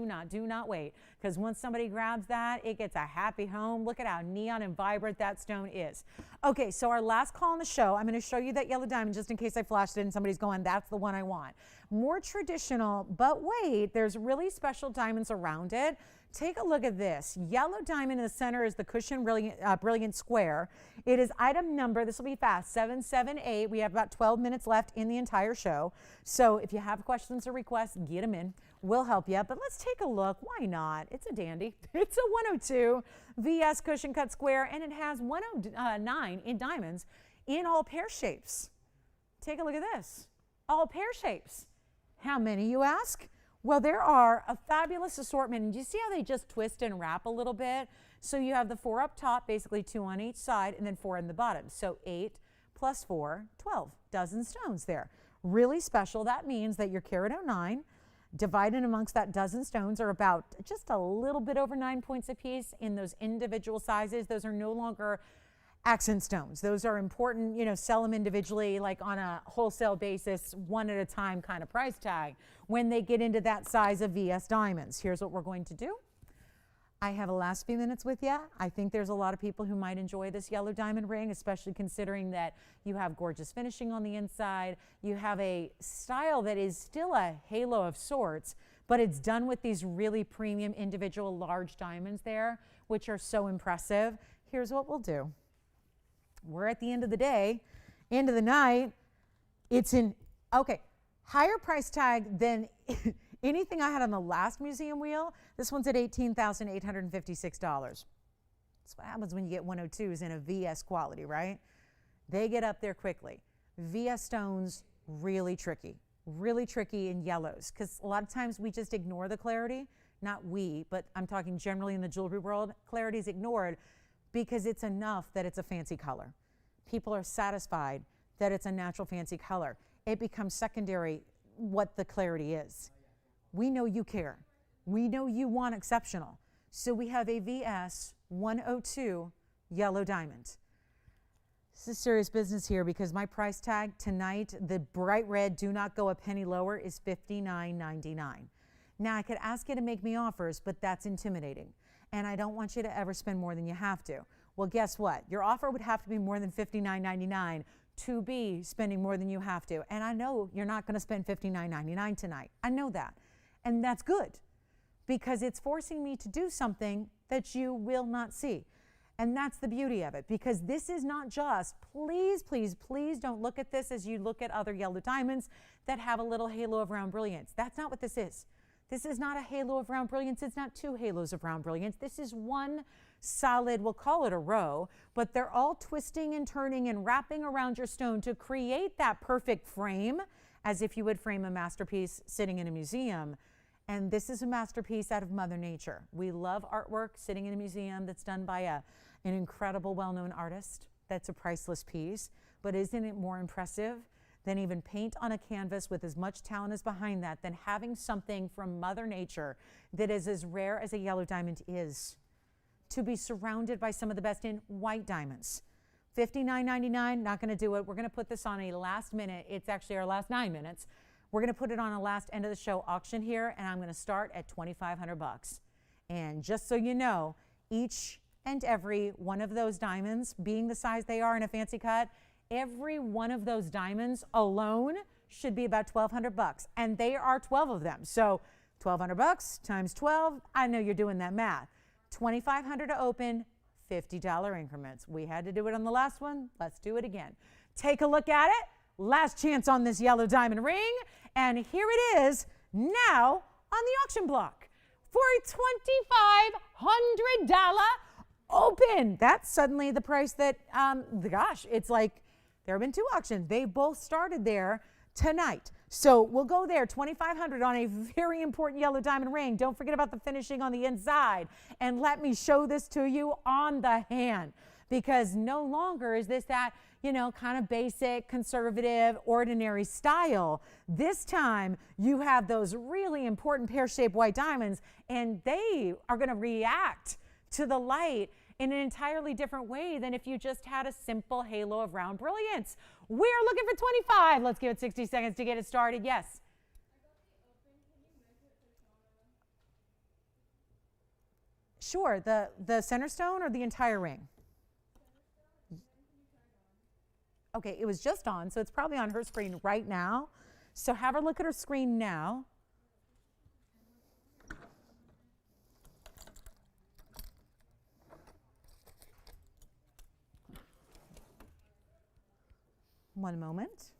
wait. Because once somebody grabs that, it gets a happy home. Look at how neon and vibrant that stone is. Okay, so our last call on the show, I'm going to show you that yellow diamond just in case I flashed it and somebody's going, that's the one I want. More traditional, but wait, there's really special diamonds around it. Take a look at this. Yellow diamond in the center is the cushion brilliant square. It is item number, this will be fast, 778. We have about 12 minutes left in the entire show. So if you have questions or requests, get them in. We'll help you. But let's take a look. Why not? It's a dandy. It's a 102 VS cushion cut square, and it has 109 in diamonds in all pear shapes. Take a look at this. All pear shapes. How many, you ask? Well, there are a fabulous assortment. And you see how they just twist and wrap a little bit? So you have the 4 up top, basically 2 on each side, and then 4 in the bottom. So 8 plus 4, 12 dozen stones there. Really special. That means that your carat 09 divided amongst that dozen stones are about just a little bit over 9 points apiece in those individual sizes. Those are no longer accent stones. Those are important, sell them individually, like on a wholesale basis, one at a time kind of price tag when they get into that size of VS diamonds. Here's what we're going to do. I have the last few minutes with you. I think there's a lot of people who might enjoy this yellow diamond ring, especially considering that you have gorgeous finishing on the inside. You have a style that is still a halo of sorts, but it's done with these really premium individual large diamonds there, which are so impressive. Here's what we'll do. We're at the end of the day, end of the night. It's higher price tag than anything I had on the last museum wheel. This one's at $18,856. That's what happens when you get 102s in a VS quality, right? They get up there quickly. VS stones, really tricky in yellows, because a lot of times we just ignore the clarity. Not we, but I'm talking generally in the jewelry world. Clarity is ignored because it's enough that it's a fancy color. People are satisfied that it's a natural fancy color. It becomes secondary what the clarity is. We know you care. We know you want exceptional. So we have a VS 102 yellow diamond. This is serious business here because my price tag tonight, the bright red, do not go a penny lower, is $59.99. Now I could ask you to make me offers, but that's intimidating. And I don't want you to ever spend more than you have to. Well, guess what? Your offer would have to be more than $59.99 to be spending more than you have to. And I know you're not going to spend $59.99 tonight. I know that. And that's good because it's forcing me to do something that you will not see. And that's the beauty of it, because this is not just, please, please, please don't look at this as you look at other yellow diamonds that have a little halo of round brilliance. That's not what this is. This is not a halo of round brilliance. It's not 2 halos of round brilliance. This is one solid, we'll call it a row, but they're all twisting and turning and wrapping around your stone to create that perfect frame, as if you would frame a masterpiece sitting in a museum. And this is a masterpiece out of Mother Nature. We love artwork sitting in a museum that's done by an incredible, well-known artist. That's a priceless piece. But isn't it more impressive than even paint on a canvas with as much talent as behind that, than having something from Mother Nature that is as rare as a yellow diamond is, to be surrounded by some of the best in white diamonds? $59.99, not going to do it. We're going to put this on a last minute. It's actually our last 9 minutes. We're going to put it on a last end of the show auction here, and I'm going to start at $2,500. And just so you know, each and every one of those diamonds, being the size they are in a fancy cut, every one of those diamonds alone should be about $1,200, and there are 12 of them. So $1,200 times 12, I know you're doing that math. $2,500 to open, $50 increments. We had to do it on the last one. Let's do it again. Take a look at it. Last chance on this yellow diamond ring, and here it is now on the auction block for a $2,500 open. That's suddenly the price that, gosh, it's like there have been 2 auctions. They both started there tonight. So we'll go there, $2,500 on a very important yellow diamond ring. Don't forget about the finishing on the inside. And let me show this to you on the hand, because no longer is this that, you know, kind of basic, conservative, ordinary style. This time you have those really important pear-shaped white diamonds, and they are going to react to the light in an entirely different way than if you just had a simple halo of round brilliance. We're looking for 25. Let's give it 60 seconds to get it started. Yes. Sure. The center stone or the entire ring? Okay, it was just on, so it's probably on her screen right now. So have her look at her screen now. One moment.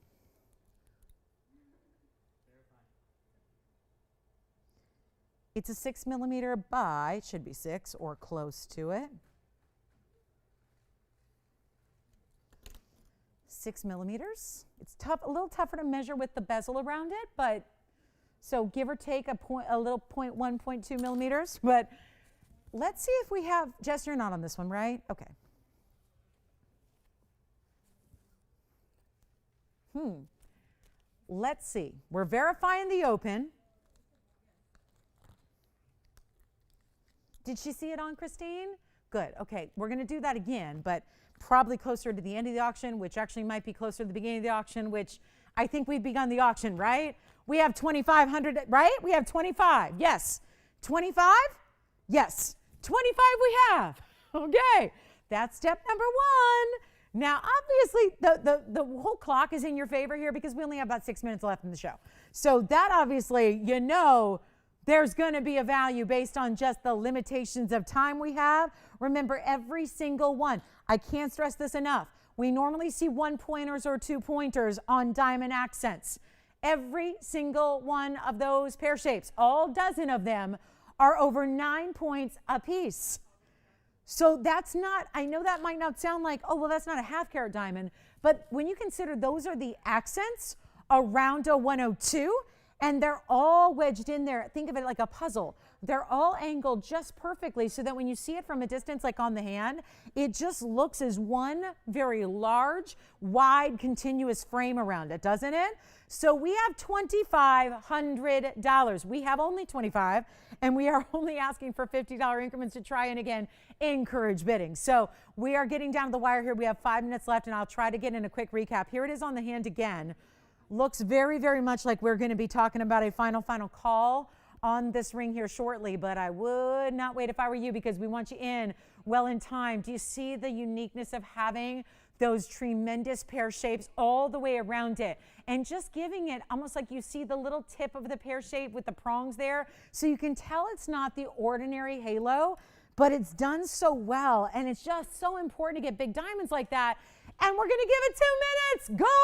It's a 6mm by, it should be 6 or close to it. 6mm. It's tough, a little tougher to measure with the bezel around it, but so give or take a little 0.1, 0.2 millimeters. But let's see if we have, Jess, you're not on this one, right? Okay. Let's see. We're verifying the open. Did she see it on, Christine? Good. Okay, we're going to do that again, but probably closer to the end of the auction, which actually might be closer to the beginning of the auction, which I think we've begun the auction, right? We have 2,500, right? We have 25. Yes. 25? Yes. 25 we have. Okay. That's step number 1. Now, obviously, the whole clock is in your favor here because we only have about 6 minutes left in the show. So that obviously, you know, there's going to be a value based on just the limitations of time we have. Remember, every single one. I can't stress this enough. We normally see 1-pointers or 2-pointers on diamond accents. Every single one of those pear shapes, all dozen of them, are over 9 points apiece. So that's not, I know that might not sound like, oh, well, that's not a half-carat diamond, but when you consider those are the accents around a 102, and they're all wedged in there, think of it like a puzzle. They're all angled just perfectly so that when you see it from a distance, like on the hand, it just looks as one very large, wide, continuous frame around it, doesn't it? So we have $2,500. We have only 25, and we are only asking for $50 increments to try and, again, encourage bidding. So we are getting down to the wire here. We have 5 minutes left, and I'll try to get in a quick recap. Here it is on the hand again. Looks very, very much like we're going to be talking about a final call on this ring here shortly, but I would not wait if I were you because we want you in well in time. Do you see the uniqueness of having those tremendous pear shapes all the way around it and just giving it almost like you see the little tip of the pear shape with the prongs there, so you can tell it's not the ordinary halo, but it's done so well, and it's just so important to get big diamonds like that. And we're going to give it 2 minutes. Go.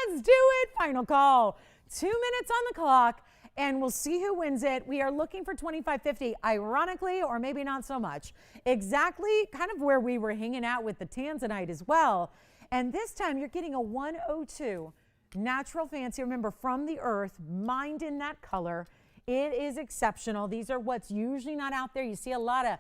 Let's do it. Final call. 2 minutes on the clock, and we'll see who wins it. We are looking for $2,550, ironically, or maybe not so much. Exactly kind of where we were hanging out with the tanzanite as well. And this time you're getting a 102 natural fancy. Remember, from the earth, mined in that color. It is exceptional. These are what's usually not out there. You see a lot of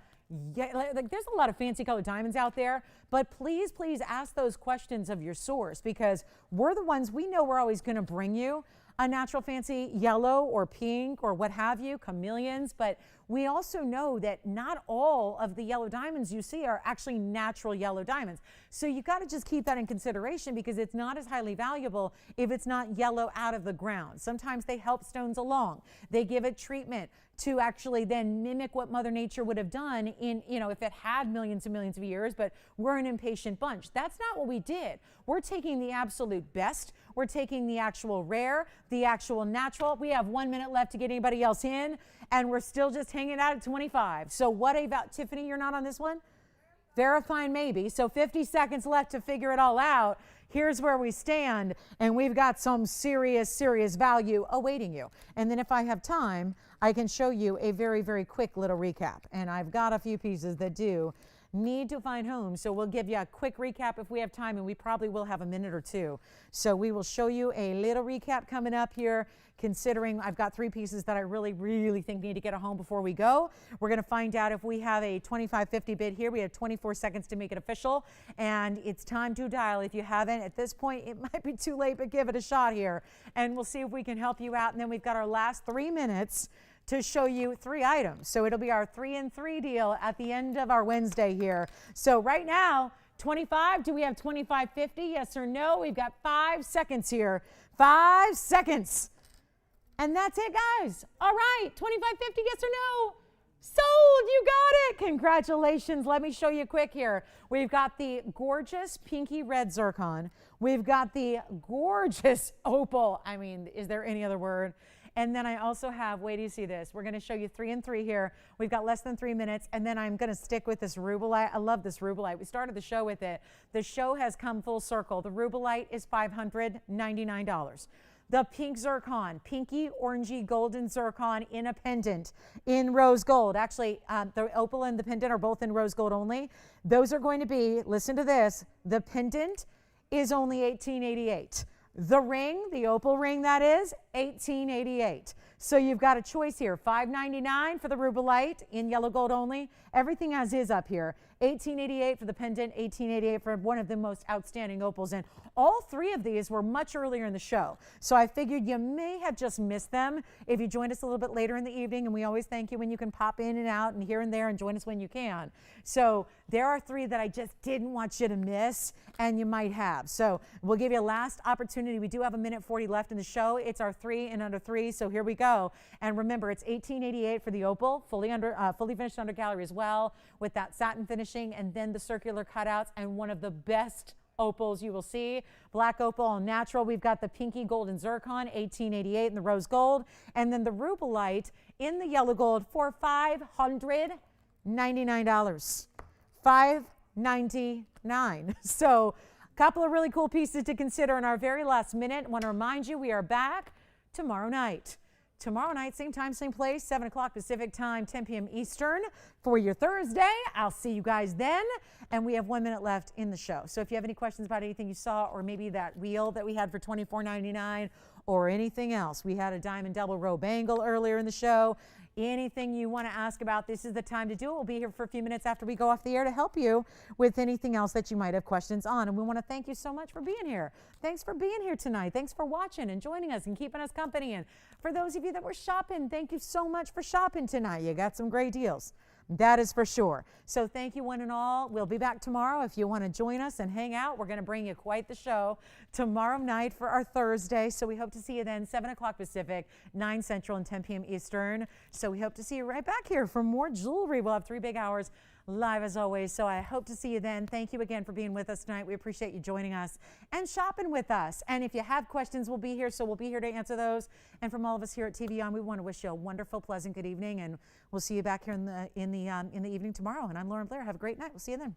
there's a lot of fancy colored diamonds out there, but please ask those questions of your source, because we're the ones, we know we're always going to bring you a natural fancy yellow or pink or what have you, chameleons, but We also know that not all of the yellow diamonds you see are actually natural yellow diamonds. So you've got to just keep that in consideration, because it's not as highly valuable if it's not yellow out of the ground. Sometimes they help stones along. They give it treatment to actually then mimic what Mother Nature would have done in, if it had millions and millions of years, but we're an impatient bunch. That's not what we did. We're taking the absolute best. We're taking the actual rare, the actual natural. We have 1 minute left to get anybody else in, and we're still just hanging out at 25. So what about Tiffany? You're not on this one? Verifying maybe. So 50 seconds left to figure it all out. Here's where we stand, and we've got some serious, serious value awaiting you. And then if I have time, I can show you a very, very quick little recap. And I've got a few pieces that do need to find homes, so we'll give you a quick recap if we have time, and we probably will have a minute or two. So we will show you a little recap coming up here, considering I've got 3 pieces that I really, really think need to get a home before we go. We're going to find out if we have a 25-50 bid here. We have 24 seconds to make it official, and it's time to dial. If you haven't, at this point, it might be too late, but give it a shot here, and we'll see if we can help you out. And then we've got our last 3 minutes to show you 3 items. So it'll be our 3 and 3 deal at the end of our Wednesday here. So right now, 25, do we have 25.50? Yes or no? We've got 5 seconds here. 5 seconds. And that's it, guys. All right, 25.50, yes or no? Sold, you got it. Congratulations. Let me show you quick here. We've got the gorgeous pinky red zircon. We've got the gorgeous opal. I mean, is there any other word? And then I also have, wait till you see this. We're going to show you 3 and 3 here. We've got less than 3 minutes. And then I'm going to stick with this Rubellite. I love this Rubellite. We started the show with it. The show has come full circle. The Rubellite is $599. The pink zircon, pinky, orangey, golden zircon in a pendant in rose gold. Actually, the opal and the pendant are both in rose gold only. Those are going to be, listen to this, the pendant is only $18.88. The ring, the opal ring that is, $18.88. So you've got a choice here. $5.99 for the Rubellite in yellow gold only. Everything as is up here. $18.88 for the pendant, $18.88 for one of the most outstanding opals. And all 3 of these were much earlier in the show. So I figured you may have just missed them if you joined us a little bit later in the evening. And we always thank you when you can pop in and out and here and there and join us when you can. So there are 3 that I just didn't want you to miss, and you might have. So we'll give you a last opportunity. We do have 1:40 left in the show. It's our 3 and under 3. So here we go. And remember, it's $18.88 for the opal, fully finished under gallery as well, with that satin finishing, and then the circular cutouts, and one of the best opals you will see. Black opal, all natural. We've got the pinky golden zircon, $18.88 in the rose gold, and then the Rubellite in the yellow gold for $599. $599. So a couple of really cool pieces to consider in our very last minute. I want to remind you, we are back tomorrow night. Tomorrow night, same time, same place, 7 o'clock Pacific time, 10 p.m. Eastern for your Thursday. I'll see you guys then. And we have 1 minute left in the show. So if you have any questions about anything you saw, or maybe that wheel that we had for $24.99 or anything else, we had a diamond double row bangle earlier in the show. Anything you want to ask about, this is the time to do it. We'll be here for a few minutes after we go off the air to help you with anything else that you might have questions on. And we want to thank you so much for being here. Thanks for being here tonight. Thanks for watching and joining us and keeping us company. And for those of you that were shopping, thank you so much for shopping tonight. You got some great deals. That is for sure. So thank you one and all. We'll be back tomorrow. If you want to join us and hang out, we're going to bring you quite the show tomorrow night for our Thursday. So we hope to see you then, 7 o'clock Pacific, 9 Central and 10 p.m. Eastern. So we hope to see you right back here for more jewelry. We'll have 3 big hours live as always. So I hope to see you then. Thank you again for being with us tonight. We appreciate you joining us and shopping with us. And if you have questions, we'll be here. So we'll be here to answer those. And from all of us here at TVON, we want to wish you a wonderful, pleasant good evening. And we'll see you back here in the evening tomorrow. And I'm Lauren Blair. Have a great night. We'll see you then.